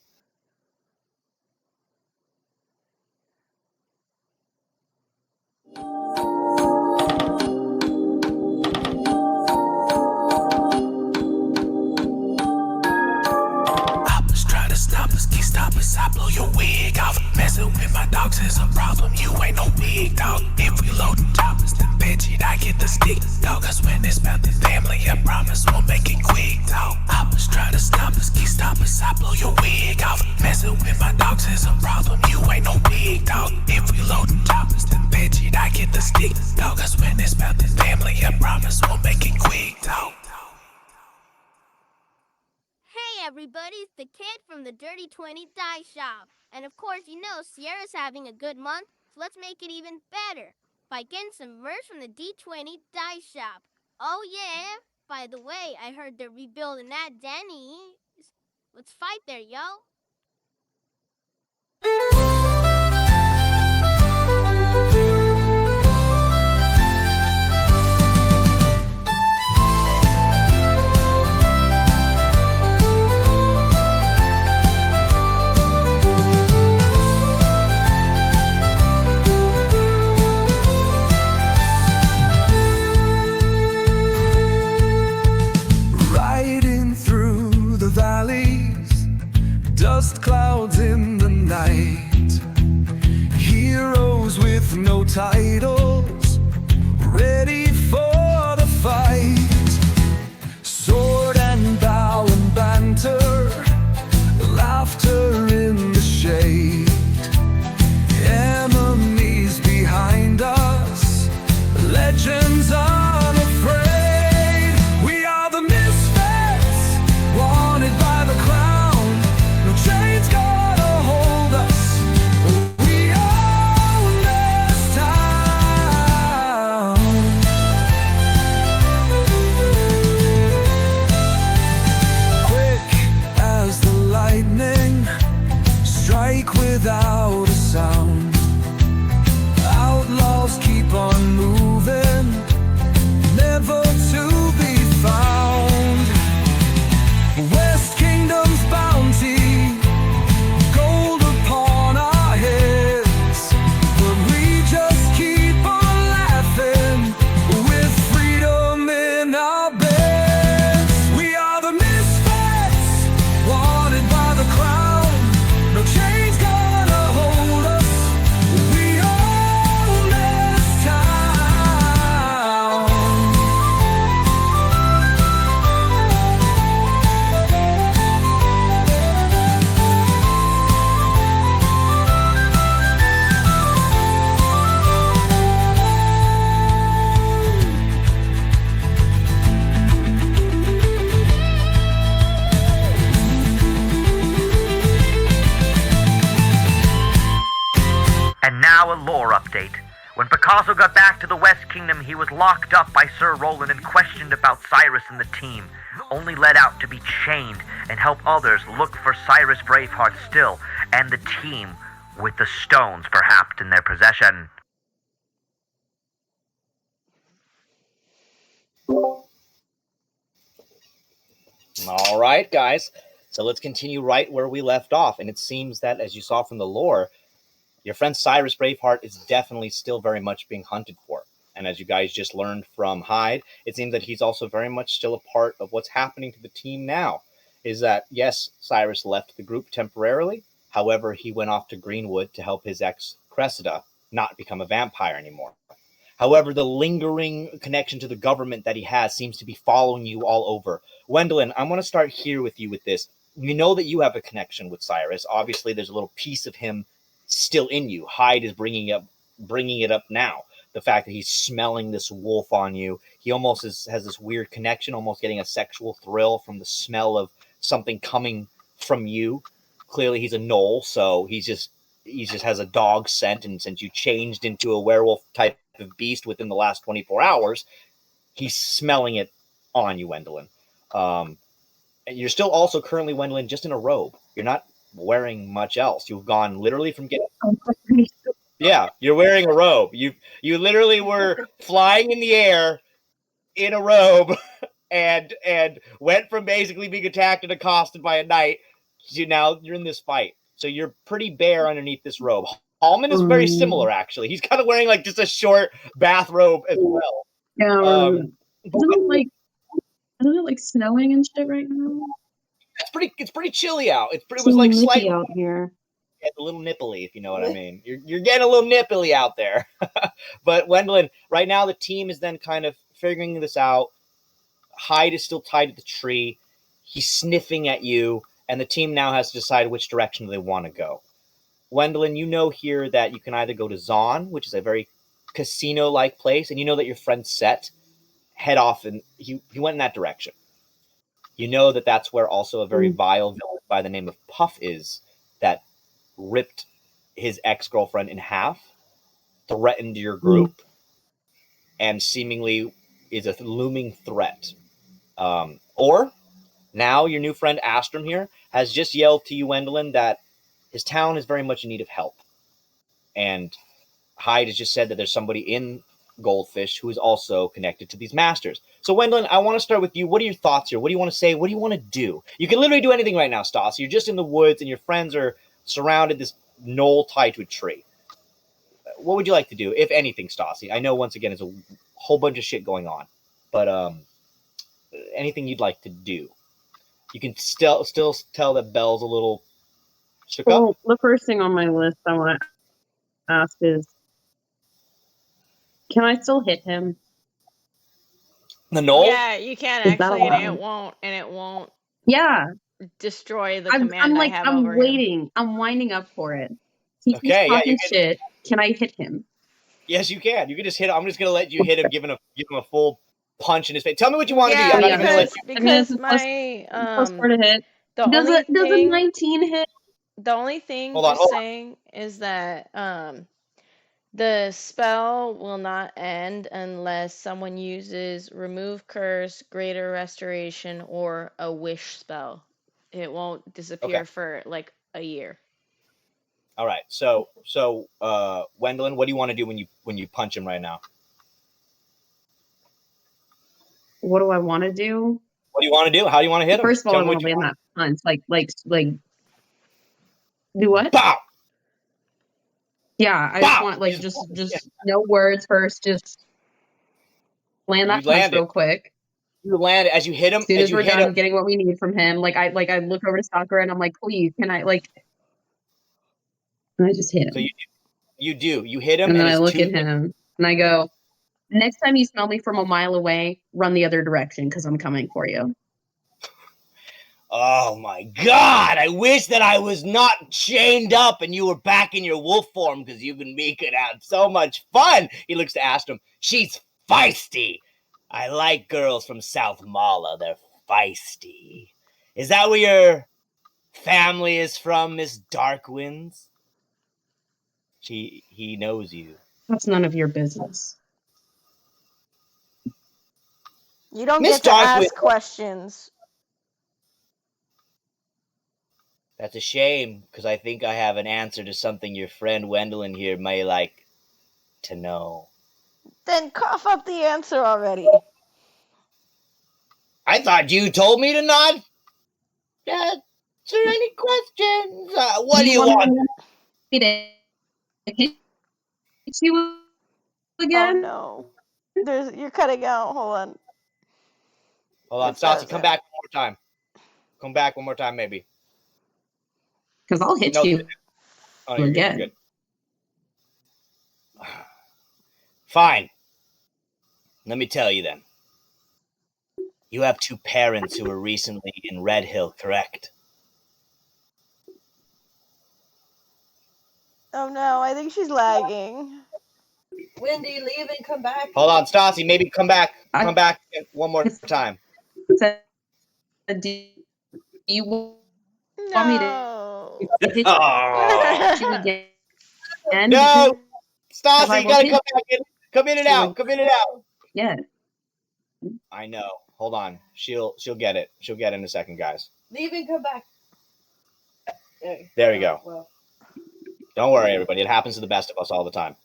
Stop us, I blow your wig off. Messing with my dogs is a problem, you ain't no big dog. If we loadin' choppers, then bitch I get the stick. Dog, cause when it's about the family, I promise we'll make it quick, dog. Hoppers try to stop us, I blow your wig off. Messing with my dogs is a problem, you ain't no big dog. If we loadin' choppers, then bitch I get the stick. Dog, cause when it's about the family, I promise we'll make it quick, dog. Hey everybody, it's the kid from the Dirty 20 Dye Shop. And of course, you know Sierra's having a good month, so let's make it even better by getting some merch from the D20 Dye Shop. Oh yeah, by the way, I heard they're rebuilding that Denny's. Let's fight there, yo. Dust clouds in the night, heroes with no titles, ready for the fight. Sword and bow and banter, laughter in the shade. Enemies behind us, legends unafraid. We are the misfits, wanted by the clown. Chains gonna hold us. We own this town. Quick as the lightning, strike without a sound. Outlaws keep on moving, never to be found. West Kingdom's bounty, Now a lore update. When Picasso got back to the West Kingdom, he was locked up by Sir Roland and questioned about Sirus and the team, only let out to be chained and help others look for Sirus Braveheart still, and the team with the stones perhaps in their possession. All right, guys. So let's continue right where we left off. And it seems that, as you saw from the lore, your friend Sirus Braveheart is definitely still very much being hunted for. And as you guys just learned from Hyde, it seems that he's also very much still a part of what's happening to the team now. Is that, yes, Sirus left the group temporarily. However, he went off to Greenwood to help his ex, Cressida, not become a vampire anymore. However, the lingering connection to the government that he has seems to be following you all over. Wendeline, I want to start here with you with this. You know that you have a connection with Sirus. Obviously, there's a little piece of him still in you. Hyde is bringing it up now. The fact that he's smelling this wolf on you. He almost has this weird connection, almost getting a sexual thrill from the smell of something coming from you. Clearly, he's a gnoll, so he just has a dog scent, and since you changed into a werewolf type of beast within the last 24 hours, he's smelling it on you, Wendeline. And you're still also currently, Wendeline, just in a robe. You're not wearing much else. You've gone literally from getting... Yeah, you're wearing a robe. You literally were flying in the air in a robe and went from basically being attacked and accosted by a knight to now you're in this fight. So you're pretty bare underneath this robe. Halmon is very similar, actually. He's kind of wearing like just a short bathrobe as well. Isn't it like snowing and shit right now? It's pretty chilly out. It was like slightly out here. Get a little nipply, if you know what I mean. You're getting a little nipply out there. But Wendeline, right now the team is then kind of figuring this out. Hyde is still tied to the tree. He's sniffing at you, and the team now has to decide which direction they want to go. Wendeline, you know here that you can either go to Zon, which is a very casino-like place, and you know that your friend Sett head off, and he went in that direction. You know that that's where also a very vile villain by the name of Puff is, that ripped his ex-girlfriend in half, threatened your group, and seemingly is a looming threat. Or now your new friend Astrum here has just yelled to you, Wendeline, that his town is very much in need of help. And Hyde has just said that there's somebody in Goldfish who is also connected to these masters. So Wendeline, I want to start with you. What are your thoughts here? What do you want to say? What do you want to do? You can literally do anything right now, Stas. You're just in the woods and your friends are surrounded this knoll tied to a tree. What would you like to do, if anything, Stassi? I know, once again, there's a whole bunch of shit going on, but anything you'd like to do? You can still tell that Belle's a little shook up. The first thing on my list I want to ask is, can I still hit him? The knoll? Yeah, you can actually, and it won't. Yeah. Destroy the command I have over waiting. him. I'm winding up for it. He's Okay, talking shit. Can I hit him? Yes, you can. You can just hit him. I'm just gonna let you hit him, give him a full punch in his face. Tell me what you want to do. I'm not even gonna let you. Because my plus 4 to hit. Does a 19 hit? The only thing saying is that the spell will not end unless someone uses remove curse, greater restoration, or a wish spell. It won't disappear for like a year. All right. So Wendeline, what do you want to do when you punch him right now? What do I want to do? What do you want to do? How do you want to hit him? First of all, I want to land that punch. Like do what? Bow! Yeah, I just want just no words first. Just land that punch real quick. You land it as you hit him. As soon as we're done getting what we need from him, I look over to Sakura and I'm like, please, can I and I just hit him. So you hit him, and then I look at him and I go, next time you smell me from a mile away, run the other direction because I'm coming for you. Oh my God! I wish that I was not chained up and you were back in your wolf form, because you and me could have so much fun. He looks to Astrum. She's feisty. I like girls from South Malla. They're feisty. Is that where your family is from, Miss Darkwinds? He knows you. That's none of your business. You don't get to ask questions. That's a shame, because I think I have an answer to something your friend Wendeline here may like to know. Then cough up the answer already. I thought you told me to not Is there any questions? What do you want? Me to hit you again? Oh no. You're cutting out. Hold on. Hold on, Stassi, come back one more time. Come back one more time, maybe. Because I'll hit you Oh, you're again. good. Fine. Let me tell you then. You have 2 parents who were recently in Red Hill, correct? Oh no, I think she's lagging. Wendy, leave and come back. Hold on, Stassi, maybe come back. Come back one more time. Do you want me No. to hit you again? No! Stassi, you gotta come back in. Come in and out. Come in and out. Yeah. I know. Hold on. She'll get it. She'll get it in a second, guys. Leave and come back. There we go. Well. Don't worry, everybody. It happens to the best of us all the time.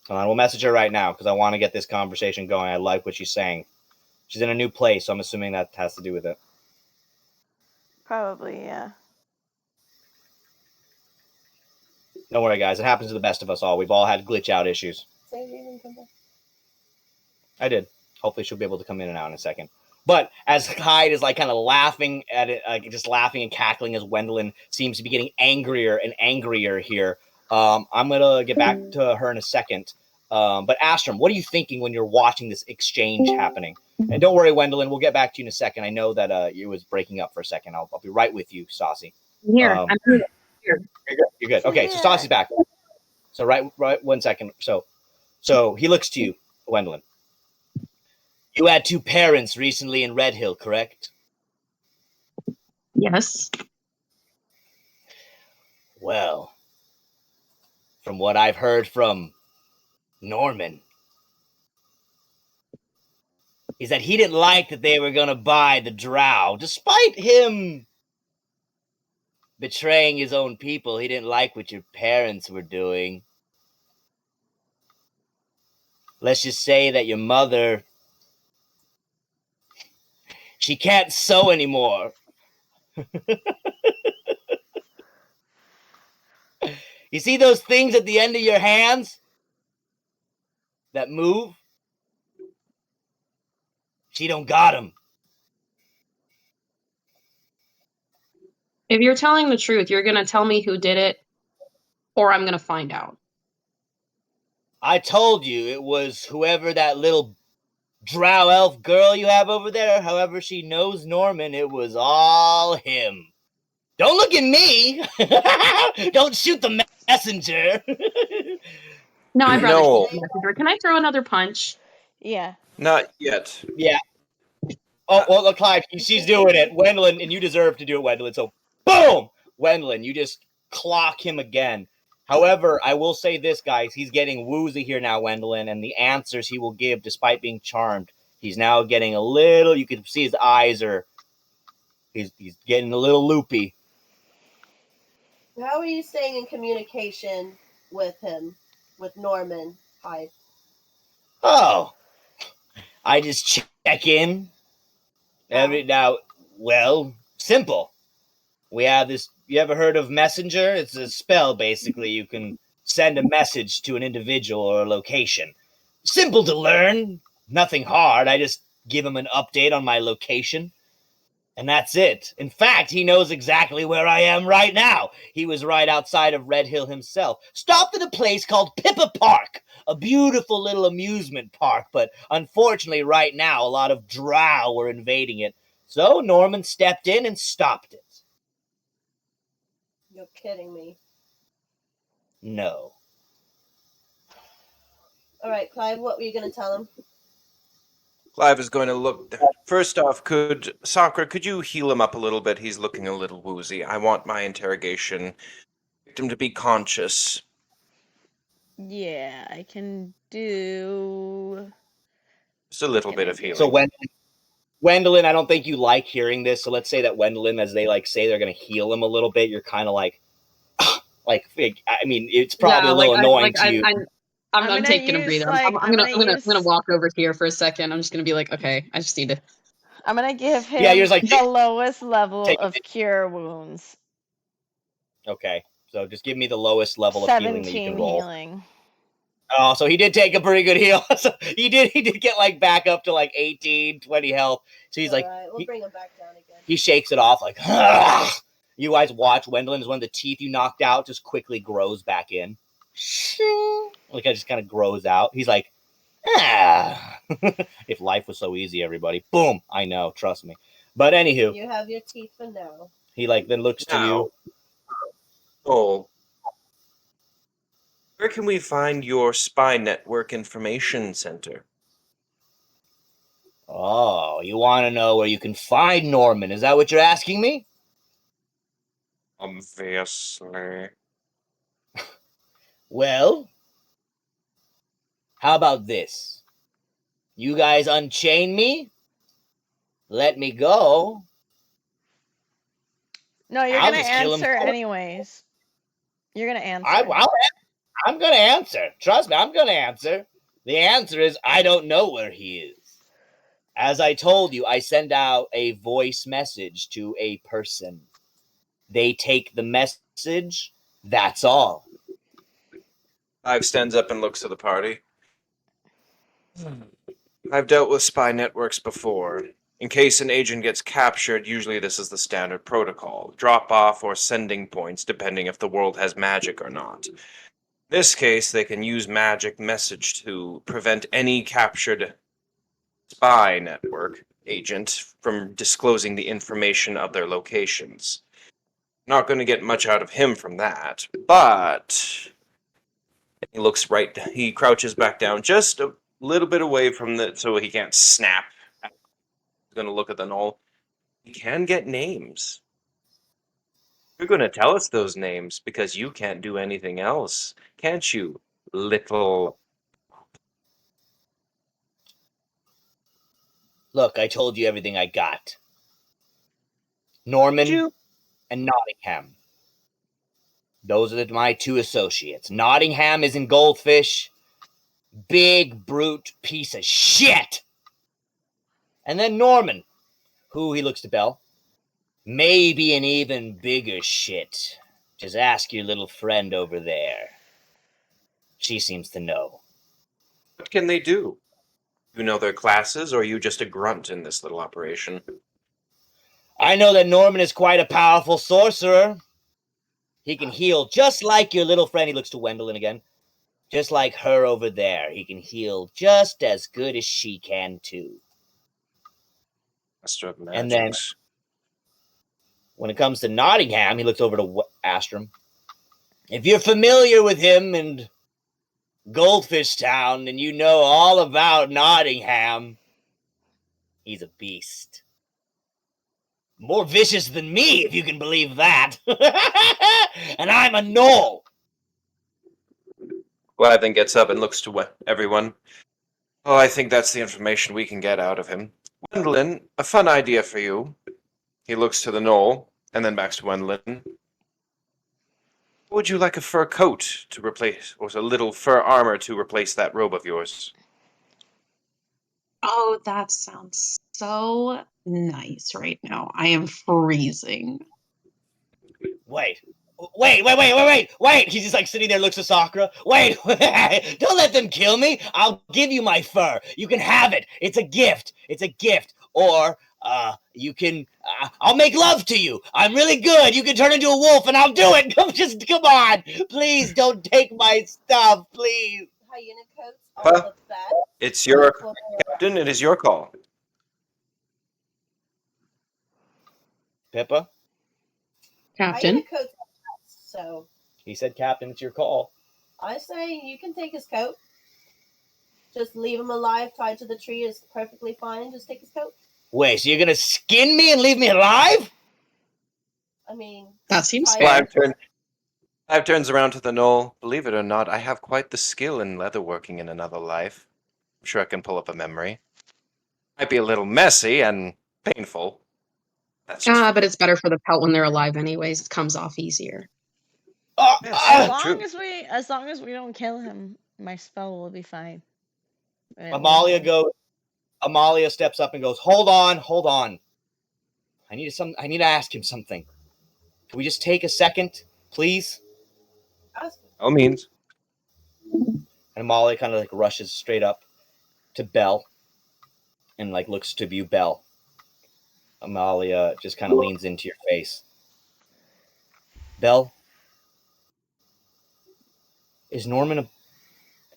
Hold on. We'll message her right now because I want to get this conversation going. I like what she's saying. She's in a new place, so I'm assuming that has to do with it. Probably, yeah. Don't worry, guys. It happens to the best of us all. We've all had glitch out issues. Say leave and come back. I did. Hopefully she'll be able to come in and out in a second. But as Hyde is like kind of laughing at it, just laughing and cackling as Wendeline seems to be getting angrier and angrier here, I'm going to get back to her in a second. But Astrum, what are you thinking when you're watching this exchange happening? And don't worry, Wendeline, we'll get back to you in a second. I know that it was breaking up for a second. I'll be right with you, Stassi. Here, I'm here. You're good. Okay, so Stassi's back. So right 1 second. So he looks to you, Wendeline. You had 2 parents recently in Red Hill, correct? Yes. Well, from what I've heard from Norman, is that he didn't like that they were going to buy the drow. Despite him betraying his own people, he didn't like what your parents were doing. Let's just say that your mother, she can't sew anymore. You see those things at the end of your hands that move? She don't got them. If you're telling the truth, you're going to tell me who did it, or I'm going to find out. I told you it was whoever that little drow elf girl you have over there, however she knows Norman, it was all him. Don't look at me! Don't shoot the messenger! No, I'd rather shoot the messenger. Can I throw another punch? Yeah. Not yet. Yeah. Oh, well, look, Clive, she's doing it. Wendeline, and you deserve to do it, Wendeline. So, boom! Wendeline, you just clock him again. However, I will say this, guys. He's getting woozy here now, Wendeline, and the answers he will give, despite being charmed, he's now getting a little, you can see his eyes are, he's getting a little loopy. How are you staying in communication with him, with Norman Hyde? Oh, I just check in. Well, simple. We have this. You ever heard of Messenger? It's a spell, basically. You can send a message to an individual or a location. Simple to learn. Nothing hard. I just give him an update on my location. And that's it. In fact, he knows exactly where I am right now. He was right outside of Red Hill himself. Stopped at a place called Pippa Park. A beautiful little amusement park. But unfortunately, right now, a lot of drow were invading it. So Norman stepped in and stopped it. You're kidding me. No. All right, Clive, what were you going to tell him? Clive is going to look. First off, Sakura, could you heal him up a little bit? He's looking a little woozy. I want my interrogation victim to be conscious. Yeah, I can do Just a little bit of healing. So Wendeline, I don't think you like hearing this. So let's say that Wendeline, as they say they're going to heal him a little bit, you're kind of like, I mean, it's probably a little annoying to you. I'm taking a breather. I'm gonna walk over here for a second. I'm just gonna be like, okay, I just need to. I'm gonna give him yours like the lowest level take of cure wounds. Okay, so just give me the lowest level of healing that you can 17 roll. healing. Oh, so he did take a pretty good heal. So he did get like back up to like 18, 20 health. So he's like, we'll bring him back down again. He shakes it off like, "Ugh." You guys watch Wendeline as one of the teeth you knocked out just quickly grows back in. Like it just kind of grows out. He's like, ah. If life was so easy, everybody. Boom. I know. Trust me. But anywho. You have your teeth for now. He like then looks to you. Oh. Where can we find your spy network information center? Oh, you want to know where you can find Norman? Is that what you're asking me? Obviously. Well, how about this? You guys unchain me? Let me go. No, you're I'll gonna just kill him. answer anyways. You're gonna answer. I'm gonna answer. Trust me, I'm gonna answer. The answer is I don't know where he is. As I told you, I send out a voice message to a person. They take the message. That's all. Clive stands up and looks at the party. I've dealt with spy networks before. In case an agent gets captured, usually this is the standard protocol. Drop off or sending points, depending if the world has magic or not. In this case, they can use magic message to prevent any captured spy network agent from disclosing the information of their locations. Not going to get much out of him from that, but he crouches back down just a little bit away from so he can't snap. He's going to look at the knoll. He can get names. You're going to tell us those names because you can't do anything else, can't you, little... Look, I told you everything I got. Norman and Nottingham. Those are my two associates. Nottingham is in Goldfish. Big, brute piece of shit. And then Norman, who he looks to Belle, maybe an even bigger shit. Just ask your little friend over there. She seems to know. What can they do? You know their classes, or are you just a grunt in this little operation? I know that Norman is quite a powerful sorcerer. He can heal just like your little friend. He looks to Wendeline again. Just like her over there. He can heal just as good as she can, too. Master of Magics. And then, when it comes to Nottingham, he looks over to Astrum. If you're familiar with him and Goldfish Town, then you know all about Nottingham. He's a beast. More vicious than me, if you can believe that. And I'm a gnoll. Clive then gets up and looks to everyone. Oh, I think that's the information we can get out of him. Wendeline, a fun idea for you. He looks to the knoll, and then back to Wendeline. Would you like a fur coat to replace, or a little fur armor to replace that robe of yours? Oh, that sounds so nice right now. I am freezing. Wait. He's just like sitting there, looks at Sakura. Wait, don't let them kill me. I'll give you my fur. You can have it. It's a gift. Or, you can, I'll make love to you. I'm really good. You can turn into a wolf and I'll do it. Come on. Please don't take my stuff, please. Hyena coats Pippa, all the best. It's your captain. It is your call. Pippa? Captain? Hyena coats are the best, so He said, Captain, it's your call. I say you can take his coat. Just leave him alive, tied to the tree is perfectly fine. Just take his coat. Wait, so you're gonna skin me and leave me alive? I mean, that seems fair. Clive turns around to the knoll. Believe it or not, I have quite the skill in leatherworking in another life. I'm sure I can pull up a memory. Might be a little messy and painful. But it's better for the pelt when they're alive anyways. It comes off easier. As long as we don't kill him, my spell will be fine. Amalia goes, Amalia steps up and goes, hold on. I need to ask him something. Can we just take a second, please? All means. And Amalia kind of like rushes straight up to Belle and like looks to view Belle. Amalia just kind of leans into your face. Belle, is Norman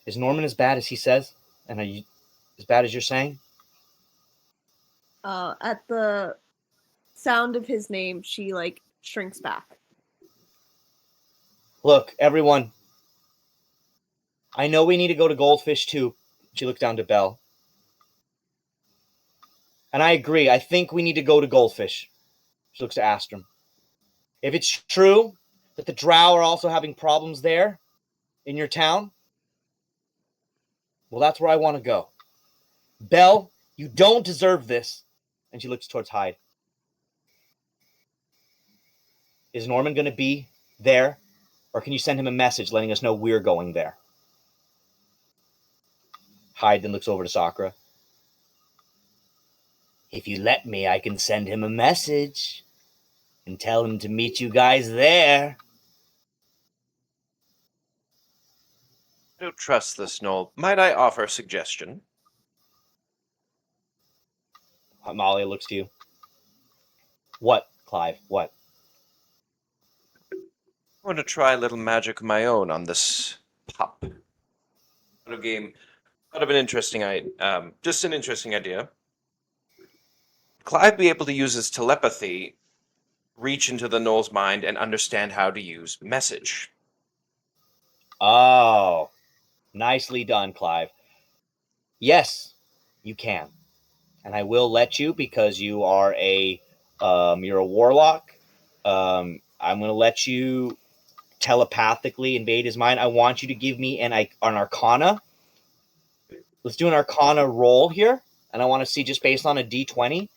as bad as he says? And are you as bad as you're saying? At the sound of his name, she like shrinks back. Look, everyone. I know we need to go to Goldfish too. She looks down to Belle. And I agree. I think we need to go to Goldfish. She looks to Astrum. If it's true that the Drow are also having problems there in your town, well, that's where I want to go. Belle, you don't deserve this. And she looks towards Hyde. Is Norman going to be there? Or can you send him a message letting us know we're going there? Hyde then looks over to Sakura. If you let me, I can send him a message and tell him to meet you guys there. I don't trust this, Noel. Might I offer a suggestion? Amalia looks to you. What, Clive? What? I want to try a little magic of my own on this pup. A game, kind of an interesting idea. Just an interesting idea. Clive be able to use his telepathy, reach into the Knoll's mind, and understand how to use message. Oh, nicely done, Clive. Yes, you can, and I will let you because you are you're a warlock. I'm going to let you telepathically invade his mind. I want you to give me an Arcana. Let's do an Arcana roll here, and I want to see just based on a D20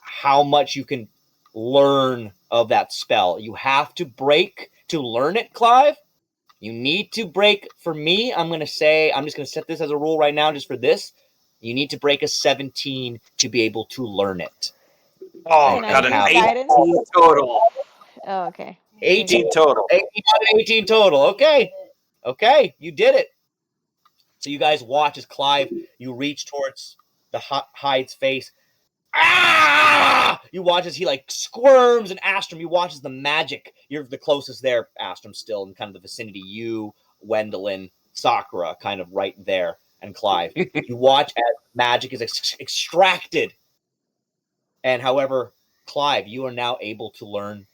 how much you can learn of that spell. You have to break to learn it, Clive. You need to break. For me, I'm just going to set this as a rule right now just for this. You need to break a 17 to be able to learn it. Oh, got an 18 total. Oh, okay. 18 total. 18 total. Okay, you did it. So you guys watch as Clive, you reach towards the Hyde's face. Ah! You watch as he like squirms, and Astrum, you watch as the magic. You're the closest there, Astrum, still in kind of the vicinity. You, Wendeline, Sakura, kind of right there, and Clive. You watch as magic is extracted. And however, Clive, you are now able to learn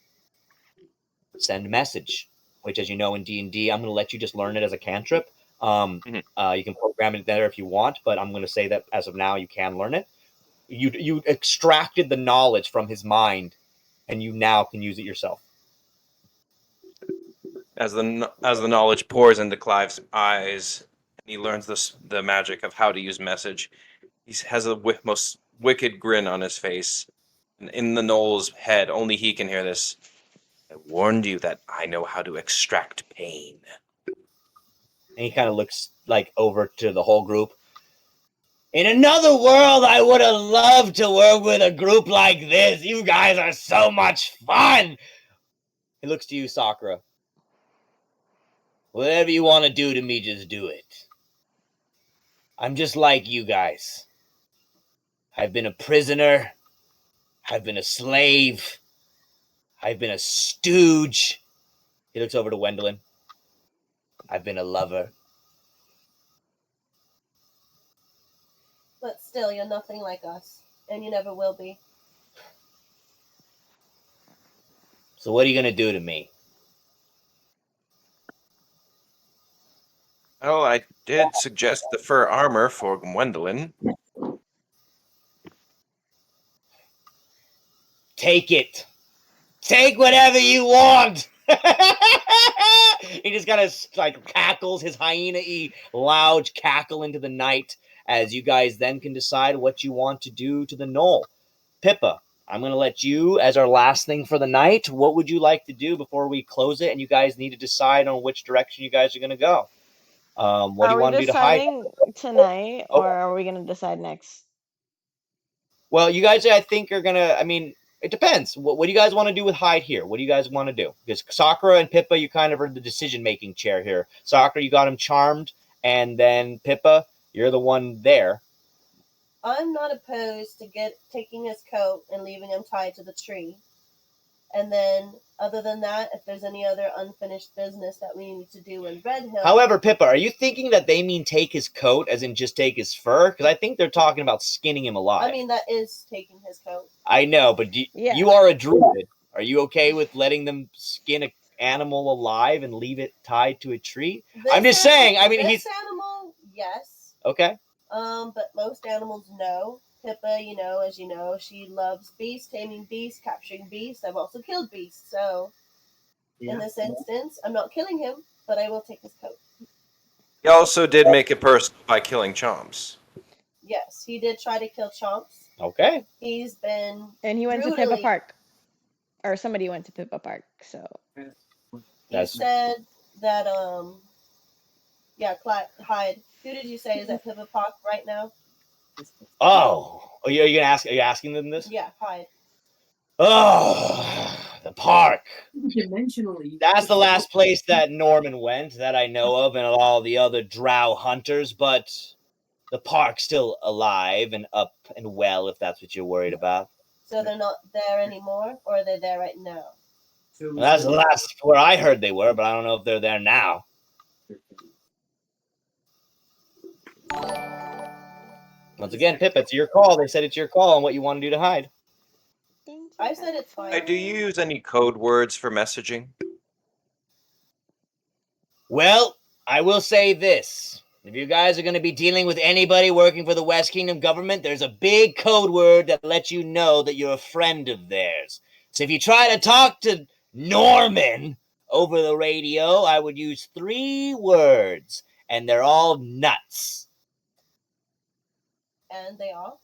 send message, which, as you know, in D&D, I'm going to let you just learn it as a cantrip. You can program it there if you want, but I'm going to say that as of now, you can learn it. You extracted the knowledge from his mind, and you now can use it yourself. As the knowledge pours into Clive's eyes, and he learns the magic of how to use message, he has a most wicked grin on his face. And in the Knoll's head, only he can hear this. I warned you that I know how to extract pain. And he kind of looks like over to the whole group. In another world, I would have loved to work with a group like this. You guys are so much fun. He looks to you, Sakura. Whatever you want to do to me, just do it. I'm just like you guys. I've been a prisoner. I've been a slave. I've been a stooge. He looks over to Wendeline. I've been a lover. But still, you're nothing like us, and you never will be. So what are you going to do to me? Oh, I did suggest the fur armor for Wendeline. Take it. Take whatever you want. He just kind of like cackles his hyena-y loud cackle into the night as you guys then can decide what you want to do to the knoll. Pippa, I'm going to let you as our last thing for the night. What would you like to do before we close it? And you guys need to decide on which direction you guys are going to go. What do you want to do to hide? Are we deciding tonight, or are we going to decide next Well, you guys, I think, are gonna. I mean, it depends. What do you guys want to do with Hyde here? What do you guys want to do? Because Sakura and Pippa, you kind of are the decision-making chair here. Sakura, you got him charmed, and then Pippa, you're the one there. I'm not opposed to taking his coat and leaving him tied to the tree. And then, other than that, if there's any other unfinished business that we need to do in Red Hill. However, Pippa, are you thinking that they mean take his coat, as in just take his fur? Because I think they're talking about skinning him alive. I mean, that is taking his coat. I know, but you are a druid. Are you okay with letting them skin an animal alive and leave it tied to a tree? I'm just saying. I mean, this animal, yes. Okay. But most animals, no. Pippa, as you know, she loves beasts, taming beasts, capturing beasts. I've also killed beasts, so in this instance, I'm not killing him, but I will take his coat. He also did make it personal by killing Chomps. Yes, he did try to kill Chomps. Okay. He's been And he went to Pippa Park. Or somebody went to Pippa Park, so. He said that, Clive, Hyde. Who did you say is at Pippa Park right now? Oh, are you gonna ask? Are you asking them this? Yeah, Hyde. Oh, the park. That's the last place that Norman went that I know of, and all the other drow hunters. But the park's still alive and up and well, if that's what you're worried about. So they're not there anymore, or are they there right now? Well, that's the last where I heard they were, but I don't know if they're there now. Once again, Pippa, it's your call. They said it's your call on what you want to do to Hyde. I said it's fine. Do you use any code words for messaging? Well, I will say this. If you guys are going to be dealing with anybody working for the West Kingdom government, there's a big code word that lets you know that you're a friend of theirs. So if you try to talk to Norman over the radio, I would use 3 words, and they're all nuts. And they are?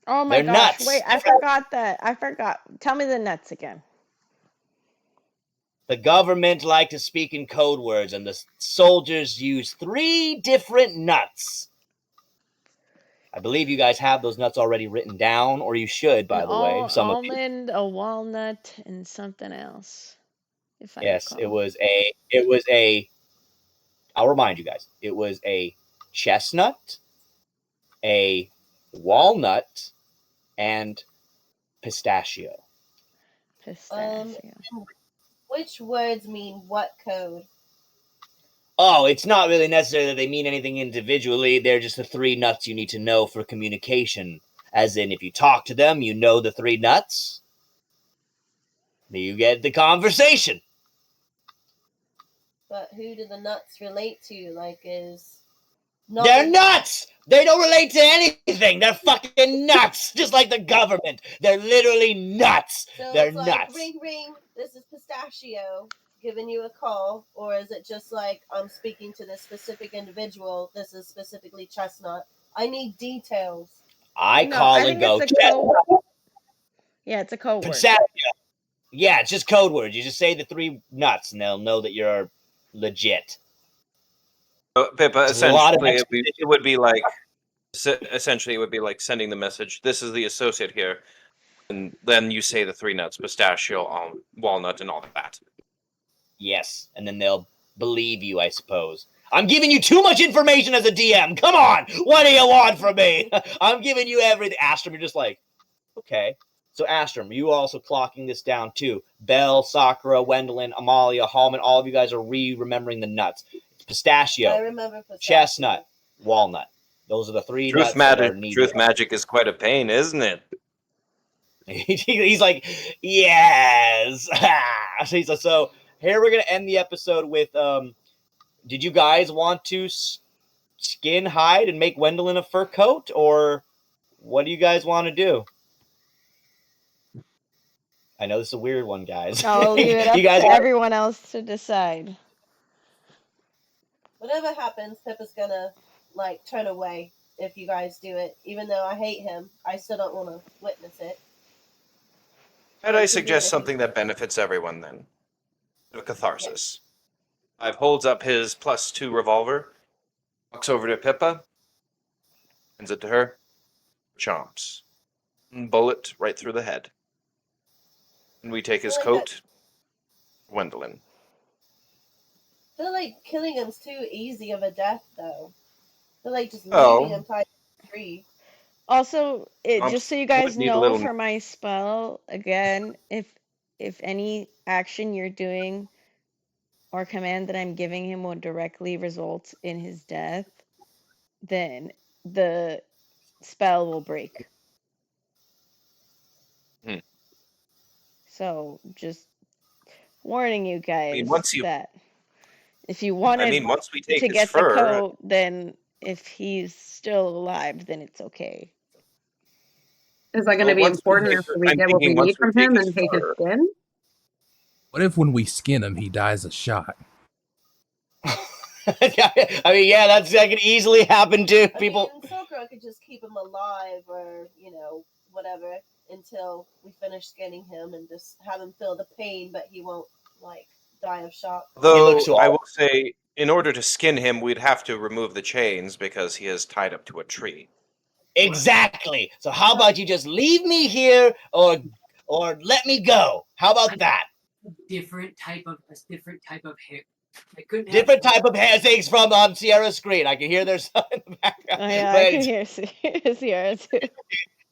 Oh my They're gosh, nuts. wait, I forgot that. I forgot. Tell me the nuts again. The government like to speak in code words, and the soldiers use 3 different nuts. I believe you guys have those nuts already written down, or you should, by the way. Some almond, a walnut, and something else. If I yes, recall. it was a. I'll remind you guys. It was a chestnut, a walnut, and pistachio. Which words mean what code? Oh, it's not really necessary that they mean anything individually. They're just the 3 nuts you need to know for communication. As in, if you talk to them, you know the 3 nuts. You get the conversation. But who do the nuts relate to? Like, They're nuts! They don't relate to anything. They're fucking nuts. Just like the government. They're literally nuts. So They're it's like, nuts. ring, ring, this is Pistachio giving you a call. Or is it just like, I'm speaking to this specific individual. This is specifically Chestnut. I need details. I call and go. Yeah, it's a code word. Pistachio. Yeah, it's just code words. You just say the 3 nuts, and they'll know that you're legit. Pippa, essentially, it would be like sending the message. This is the associate here, and then you say the 3 nuts: pistachio, walnut, and all that. Yes, and then they'll believe you, I suppose. I'm giving you too much information as a DM. Come on, what do you want from me? I'm giving you everything. Astrum, you're just like, okay. So Astrum, you also clocking this down too. Belle, Sakura, Wendeline, Amalia, Halmon, all of you guys are remembering the nuts. Pistachio, I remember pistachio. Chestnut, walnut. Those are the 3 nuts that are needed. Truth magic is quite a pain, isn't it? He's like, yes. So here we're gonna end the episode with. Did you guys want to skin Hyde and make Wendeline a fur coat, or what do you guys want to do? I know this is a weird one, guys. I'll leave it up to everyone else to decide. Whatever happens, Pippa's gonna turn away if you guys do it. Even though I hate him, I still don't want to witness it. Might I suggest something that benefits everyone then? A catharsis. Clive holds up his +2 revolver, walks over to Pippa, hands it to her, chomps. Bullet right through the head. And we take his coat. Wendeline. I feel like killing him's too easy of a death, though. I feel like just leaving him tied to a tree. Also, just so you guys need a know, little- for my spell, again, if any action you're doing or command that I'm giving him will directly result in his death, then the spell will break. So, just warning you guys that if you wanted once we take to his get fur, the coat, then if he's still alive, then it's okay. Is that going to be important after we get what we need from him and take his skin? What if when we skin him, he dies a shot? I mean, yeah, that could easily happen too. People. I mean, Sakura could just keep him alive, or whatever, until we finish skinning him and just have him feel the pain, but he won't die of shock. Though I will say, in order to skin him, we'd have to remove the chains because he is tied up to a tree. Exactly. So how about you just leave me here, or let me go? How about that? Different type of hair. Different type of hair things from Sierra's screen. I can hear their son in the background. Oh yeah, I can hear Sierra too.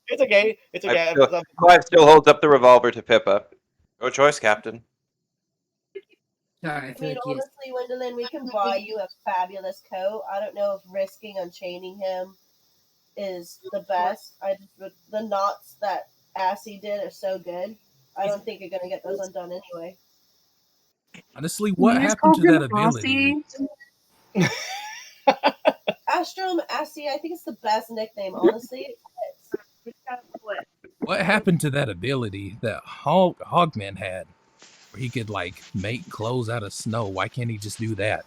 It's okay. It's okay. Clive still holds up the revolver to Pippa. Your choice, Captain. I mean, honestly, Wendeline, we can buy you a fabulous coat. I don't know if risking unchaining him is the best. The knots that Assy did are so good. I don't think you're gonna get those undone anyway. Honestly, what happened to that ability? Astrum, Assy, I think it's the best nickname, honestly. What happened to that ability that Hogman had, where he could make clothes out of snow? Why can't he just do that?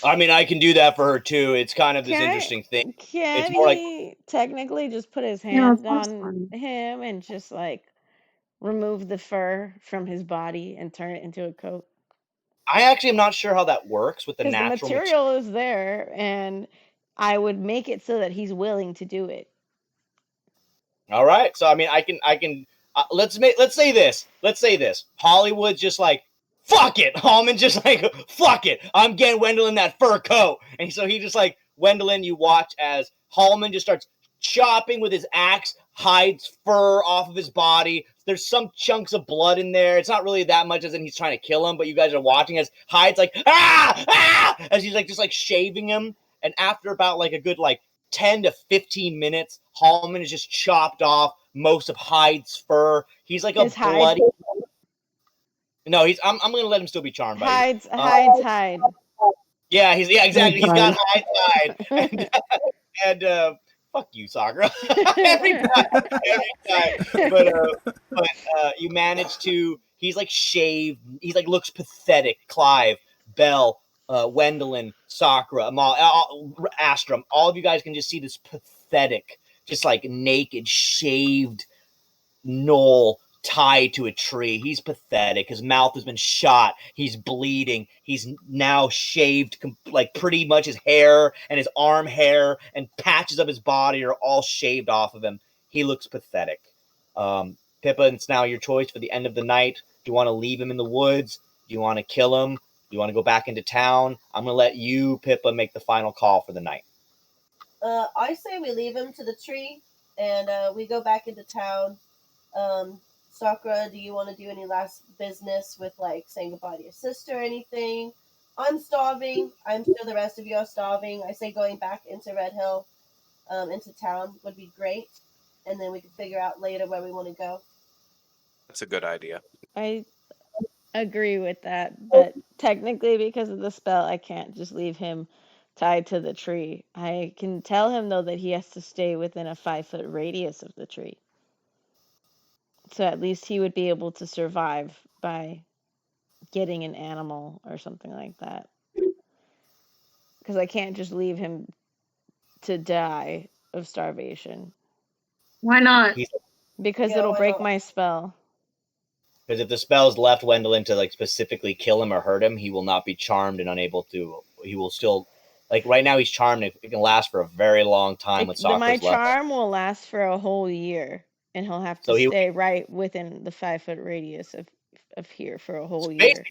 I mean, I can do that for her too. It's kind of this interesting thing. Can it's more he technically just put his hand on him and just remove the fur from his body and turn it into a coat? I actually am not sure how that works with the Because the natural material is there, and I would make it so that he's willing to do it. All right. So I mean, I can. Let's say this. Hollywood's just like, fuck it. Halmon just fuck it. I'm getting Wendeline that fur coat. And so he just Wendeline, you watch as Halmon just starts chopping with his axe, hides fur off of his body. There's some chunks of blood in there. It's not really that much as in he's trying to kill him, but you guys are watching as Hyde's as he's just shaving him. And after about a good 10 to 15 minutes, Halmon is just chopped off most of Hyde's fur. He's a bloody. No, I'm gonna let him still be charmed by Hyde's Hyde. Yeah, exactly. He's got Hyde. And fuck you, Sakura. every time. But you manage to. He's shaved. He's looks pathetic. Clive, Belle, Wendeline, Sakura, Amalia, Astrum. All of you guys can just see this pathetic, just naked, shaved Knoll tied to a tree. He's pathetic. His mouth has been shot. He's bleeding. He's now shaved, pretty much his hair and his arm hair and patches of his body are all shaved off of him. He looks pathetic. Pippa, it's now your choice for the end of the night. Do you want to leave him in the woods? Do you want to kill him? Do you want to go back into town? I'm going to let you, Pippa, make the final call for the night. I say we leave him to the tree and we go back into town. Sakura, do you want to do any last business with saying goodbye to your sister or anything? I'm starving. I'm sure the rest of you are starving. I say going back into Red Hill, into town would be great. And then we can figure out later where we want to go. That's a good idea. I agree with that, but technically because of the spell, I can't just leave him tied to the tree. I can tell him, though, that he has to stay within a 5-foot radius of the tree. So at least he would be able to survive by getting an animal or something like that. Because I can't just leave him to die of starvation. Why not? Because it'll break my spell. Because if the spell's left Wendeline to specifically kill him or hurt him, he will not be charmed and unable to. He will still right now he's charmed. It can last for a very long time with Sakura's My charm will last for a whole year. and he'll have to stay right within the 5-foot radius of here for a whole year.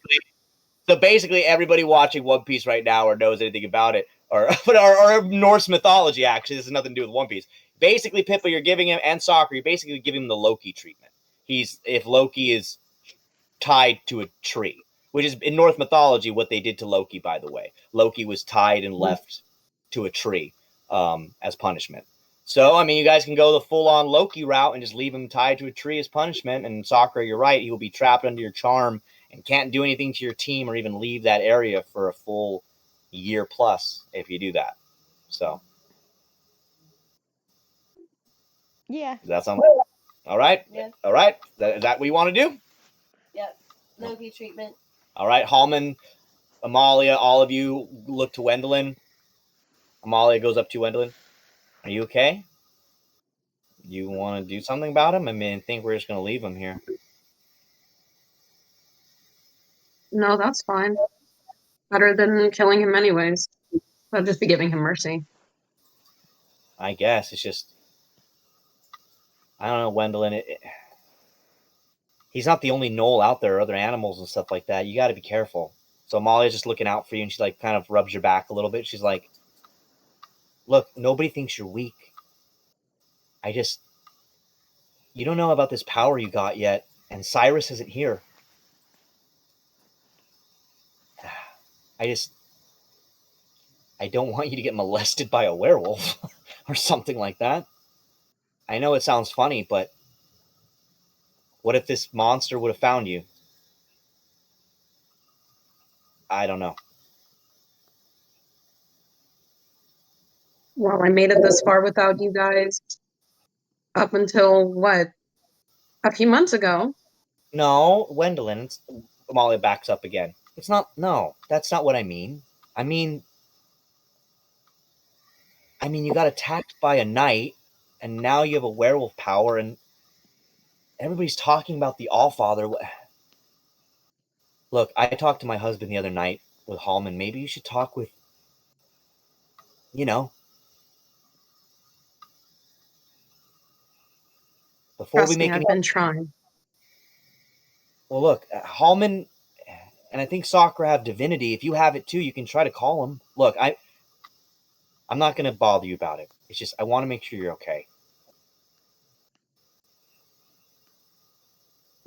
So basically, everybody watching One Piece right now or knows anything about it, or Norse mythology, actually, this has nothing to do with One Piece. Basically, Pippa, you're giving him, and Sakura, you're basically giving him the Loki treatment. If Loki is tied to a tree, which is in Norse mythology what they did to Loki, by the way. Loki was tied and left to a tree as punishment. So, I mean, you guys can go the full-on Loki route and just leave him tied to a tree as punishment. And Sakura, you're right, he will be trapped under your charm and can't do anything to your team or even leave that area for a full year plus if you do that. So, yeah. Does that sound all right? Yeah. All right. Is that what you want to do? Yep. Loki treatment. All right. Halmon, Amalia, all of you look to Wendeline. Amalia goes up to Wendeline. Are you okay? You want to do something about him? I mean, I think we're just going to leave him here. No, that's fine. Better than killing him anyways. I'll just be giving him mercy. I guess it's just, I don't know, Wendeline. He's not the only Knoll out there, other animals and stuff like that. You got to be careful. So Amalia's just looking out for you, and she like kind of rubs your back a little bit. She's like, look, nobody thinks you're weak. You don't know about this power you got yet, and Sirus isn't here. I don't want you to get molested by a werewolf or something like that. I know it sounds funny, but what if this monster would have found you? I don't know. Well, I made it this far without you guys up until, what, a few months ago. No, Wendeline, Amalia backs up again. No, that's not what I mean. I mean, you got attacked by a knight, and now you have a werewolf power, and everybody's talking about the Allfather. Look, I talked to my husband the other night with Halmon. Maybe you should talk with, before Trust we make me, I've been trying. Well, look, Halmon and I think Sakura have divinity. If you have it too, you can try to call him. Look, I'm not going to bother you about it. It's just I want to make sure you're okay.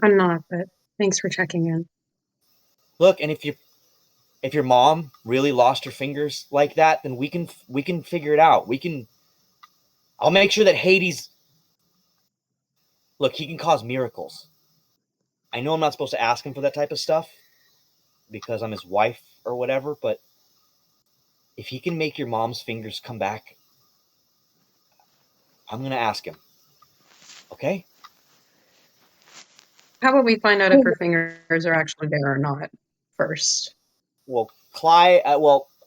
I'm not, but thanks for checking in. Look, and if your mom really lost her fingers like that, then we can figure it out. I'll make sure that Hades. Look, he can cause miracles. I know I'm not supposed to ask him for that type of stuff because I'm his wife or whatever, but if he can make your mom's fingers come back, I'm going to ask him. Okay? How about we find out if her fingers are actually there or not first? Well, Clive,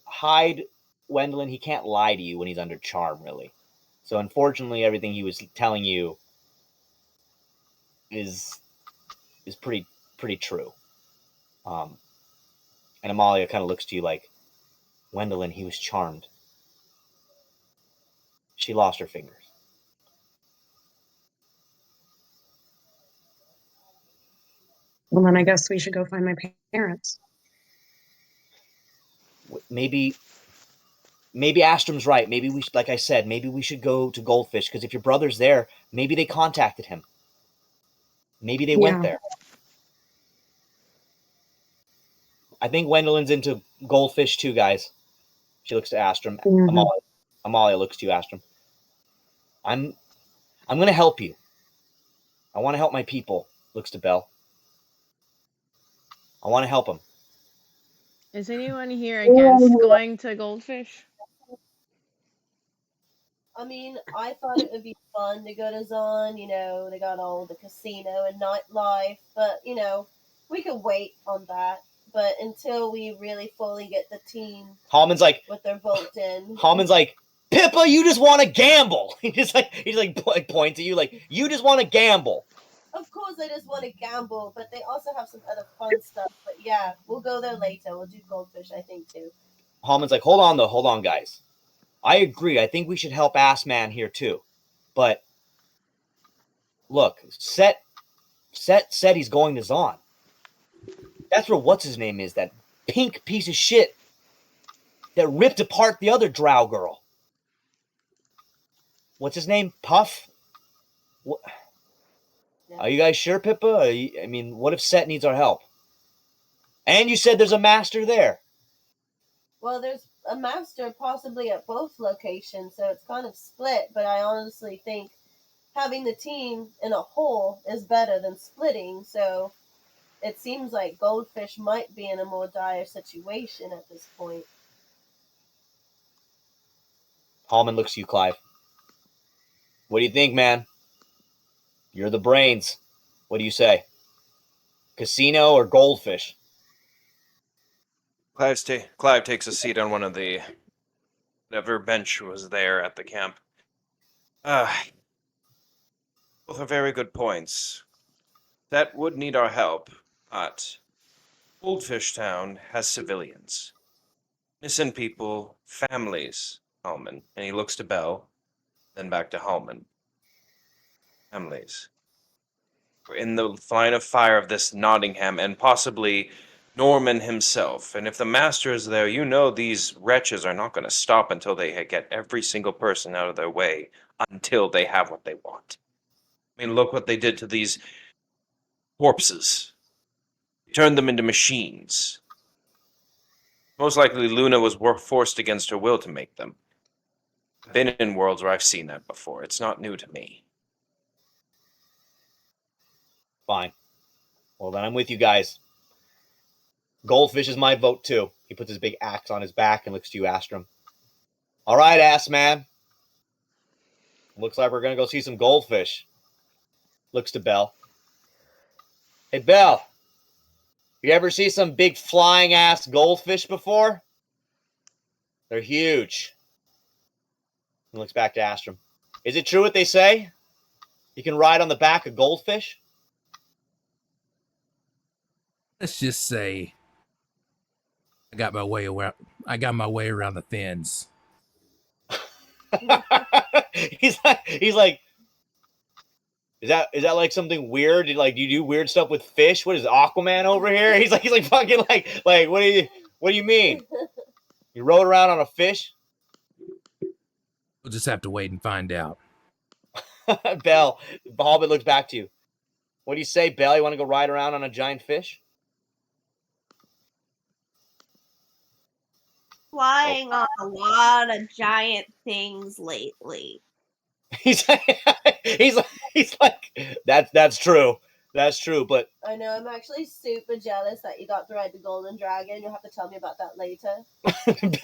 hide Wendeline. He can't lie to you when he's under charm, really. So unfortunately, everything he was telling you is pretty true. And Amalia kind of looks to you like, Wendeline, he was charmed. She lost her fingers. Well, then I guess we should go find my parents. Maybe Astrom's right. Maybe we should, like I said, maybe we should go to Goldfish, because if your brother's there, maybe they contacted him. Maybe they went there. I think Wendeline's into Goldfish too, guys. She looks to Astrom. Mm-hmm. Amalia looks to you, Astrom. I'm going to help you. I want to help my people. Looks to Belle. I want to help them. Is anyone here against going to Goldfish? I mean, I thought it would be fun to go to Zon. You know, they got all the casino and nightlife. But, you know, we could wait on that. But until we really fully get the team Halmon's like, with their vote in. Halmon's like, Pippa, you just want to gamble. He just points at you like, you just want to gamble. Of course, I just want to gamble, but they also have some other fun stuff. But yeah, we'll go there later. We'll do Goldfish, I think, too. Halmon's like, hold on, guys. I agree. I think we should help Assman here too. But look, Sett said he's going to Zon. That's where what's his name is, that pink piece of shit that ripped apart the other drow girl. What's his name? Puff? What? Are you guys sure, Pippa? I mean, what if Sett needs our help? And you said there's a master there. Well, there's a master possibly at both locations, so it's kind of split, but I honestly think having the team in a whole is better than splitting, so it seems like Goldfish might be in a more dire situation at this point. Halmon looks at you, Clive. What do you think, man? You're the brains. What do you say? Casino or Goldfish? Clive takes a seat on one of the whatever bench was there at the camp. Both are very good points. That would need our help, but Goldfish Town has civilians. Innocent people, families, Halmon. And he looks to Bell, then back to Halmon. Families. We're in the line of fire of this Nottingham and possibly Norman himself. And if the master is there, you know these wretches are not going to stop until they get every single person out of their way until they have what they want. I mean, look what they did to these corpses. They turned them into machines. Most likely Luna was forced against her will to make them. I've been in worlds where I've seen that before. It's not new to me. Fine. Well, then I'm with you guys. Goldfish is my vote, too. He puts his big axe on his back and looks to you, Astrum. All right, ass man. Looks like we're going to go see some goldfish. Looks to Bell. Hey, Bell. You ever see some big flying-ass goldfish before? They're huge. He looks back to Astrum. Is it true what they say? You can ride on the back of goldfish? Let's just say I got my way around the fins. he's like, is that like something weird? Do you do weird stuff with fish? What is Aquaman over here? He's like fucking like what do you mean? You rode around on a fish? We'll just have to wait and find out. Bell, Halmon looks back to you. What do you say, Bell? You want to go ride around on a giant fish? Flying on a lot of giant things lately. He's like that's true. That's true, but I know, I'm actually super jealous that you got to ride the Golden Dragon. You'll have to tell me about that later.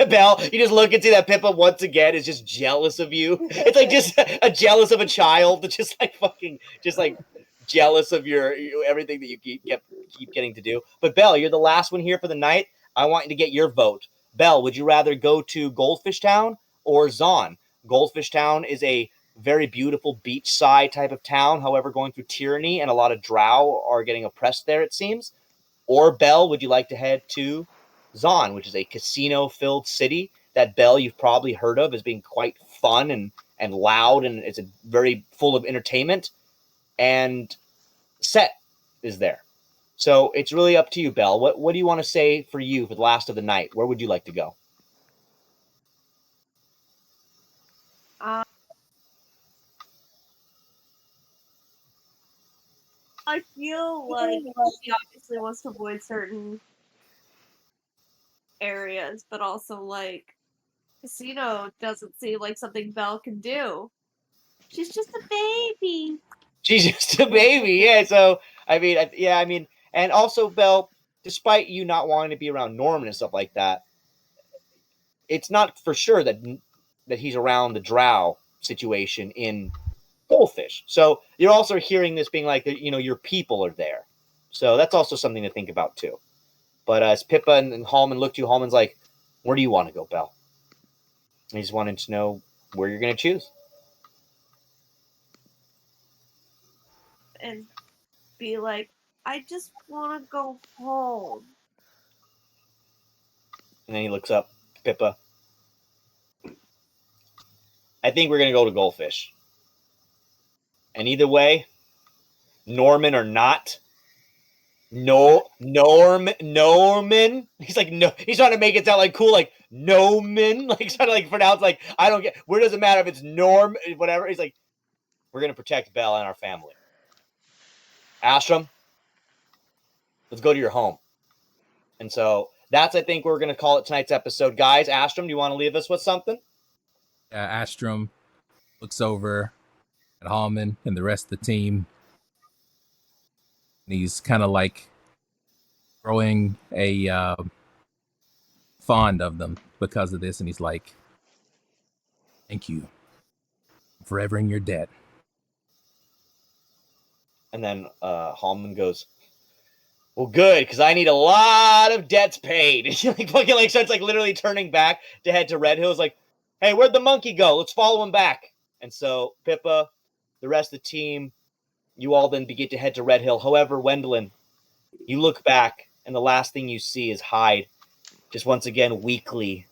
Belle, you just look and see that Pippa once again is just jealous of you. It's like just a jealous of a child, just like jealous of your everything that you keep getting to do. But Belle, you're the last one here for the night. I want you to get your vote. Belle, would you rather go to Goldfish Town or Zon? Goldfish Town is a very beautiful beachside type of town, however, going through tyranny, and a lot of drow are getting oppressed there, it seems. Or, Belle, would you like to head to Zon, which is a casino-filled city that, Belle, you've probably heard of as being quite fun and loud, and it's a very full of entertainment. And Sett is there. So it's really up to you, Belle. What do you want to say for you for the last of the night? Where would you like to go? I feel like she obviously wants to avoid certain areas, but also like casino doesn't seem like something Belle can do. She's just a baby. She's just a baby, yeah. So I mean, and also, Belle, despite you not wanting to be around Norman and stuff like that, it's not for sure that he's around the drow situation in Goldfish. So you're also hearing this being like, your people are there. So that's also something to think about too. But as Pippa and Halmon look to you, Halmon's like, where do you want to go, Belle? And he's wanting to know where you're going to choose. And be like, I just want to go home. And then he looks up, Pippa. I think we're going to go to Goldfish. And either way, Norman or not. Norman. He's like, no, he's trying to make it sound like cool, like Norman. Like, he's trying to like pronounce, like, I don't get, where does it matter if it's Norm, whatever. He's like, we're going to protect Belle and our family. Astrum, let's go to your home. And so that's, I think, we're going to call it tonight's episode. Guys, Astrum, do you want to leave us with something? Astrum looks over at Halmon and the rest of the team. And he's kind of like growing a fond of them because of this. And he's like, thank you. I'm forever in your debt. And then Halmon goes, well, good, because I need a lot of debts paid. Like fucking like starts like literally turning back to head to Red Hills, like, hey, where'd the monkey go? Let's follow him back. And so Pippa, the rest of the team, you all then begin to head to Red Hill. However, Wendeline, you look back, and the last thing you see is Hyde, just once again weakly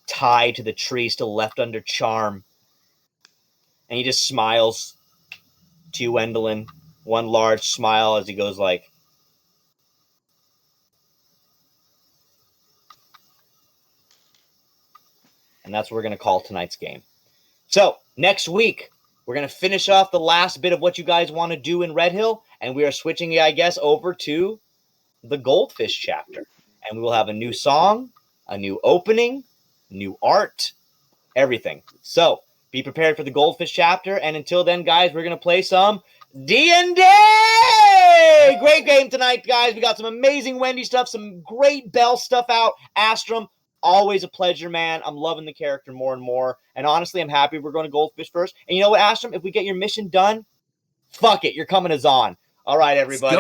tied to the tree, still left under charm. And he just smiles to you, Wendeline, one large smile as he goes like, and that's what we're going to call tonight's game. So next week, we're going to finish off the last bit of what you guys want to do in Red Hill, and we are switching, I guess, over to the Goldfish chapter. And we will have a new song, a new opening, new art, everything. So be prepared for the Goldfish chapter, and until then, guys, we're going to play some D&D! Great game tonight, guys. We got some amazing Wendy stuff, some great Belle stuff out. Astrum, always a pleasure, man. I'm loving the character more and more. And honestly, I'm happy we're going to Goldfish first. And you know what, Astrum? If we get your mission done, fuck it. You're coming as on. All right, everybody.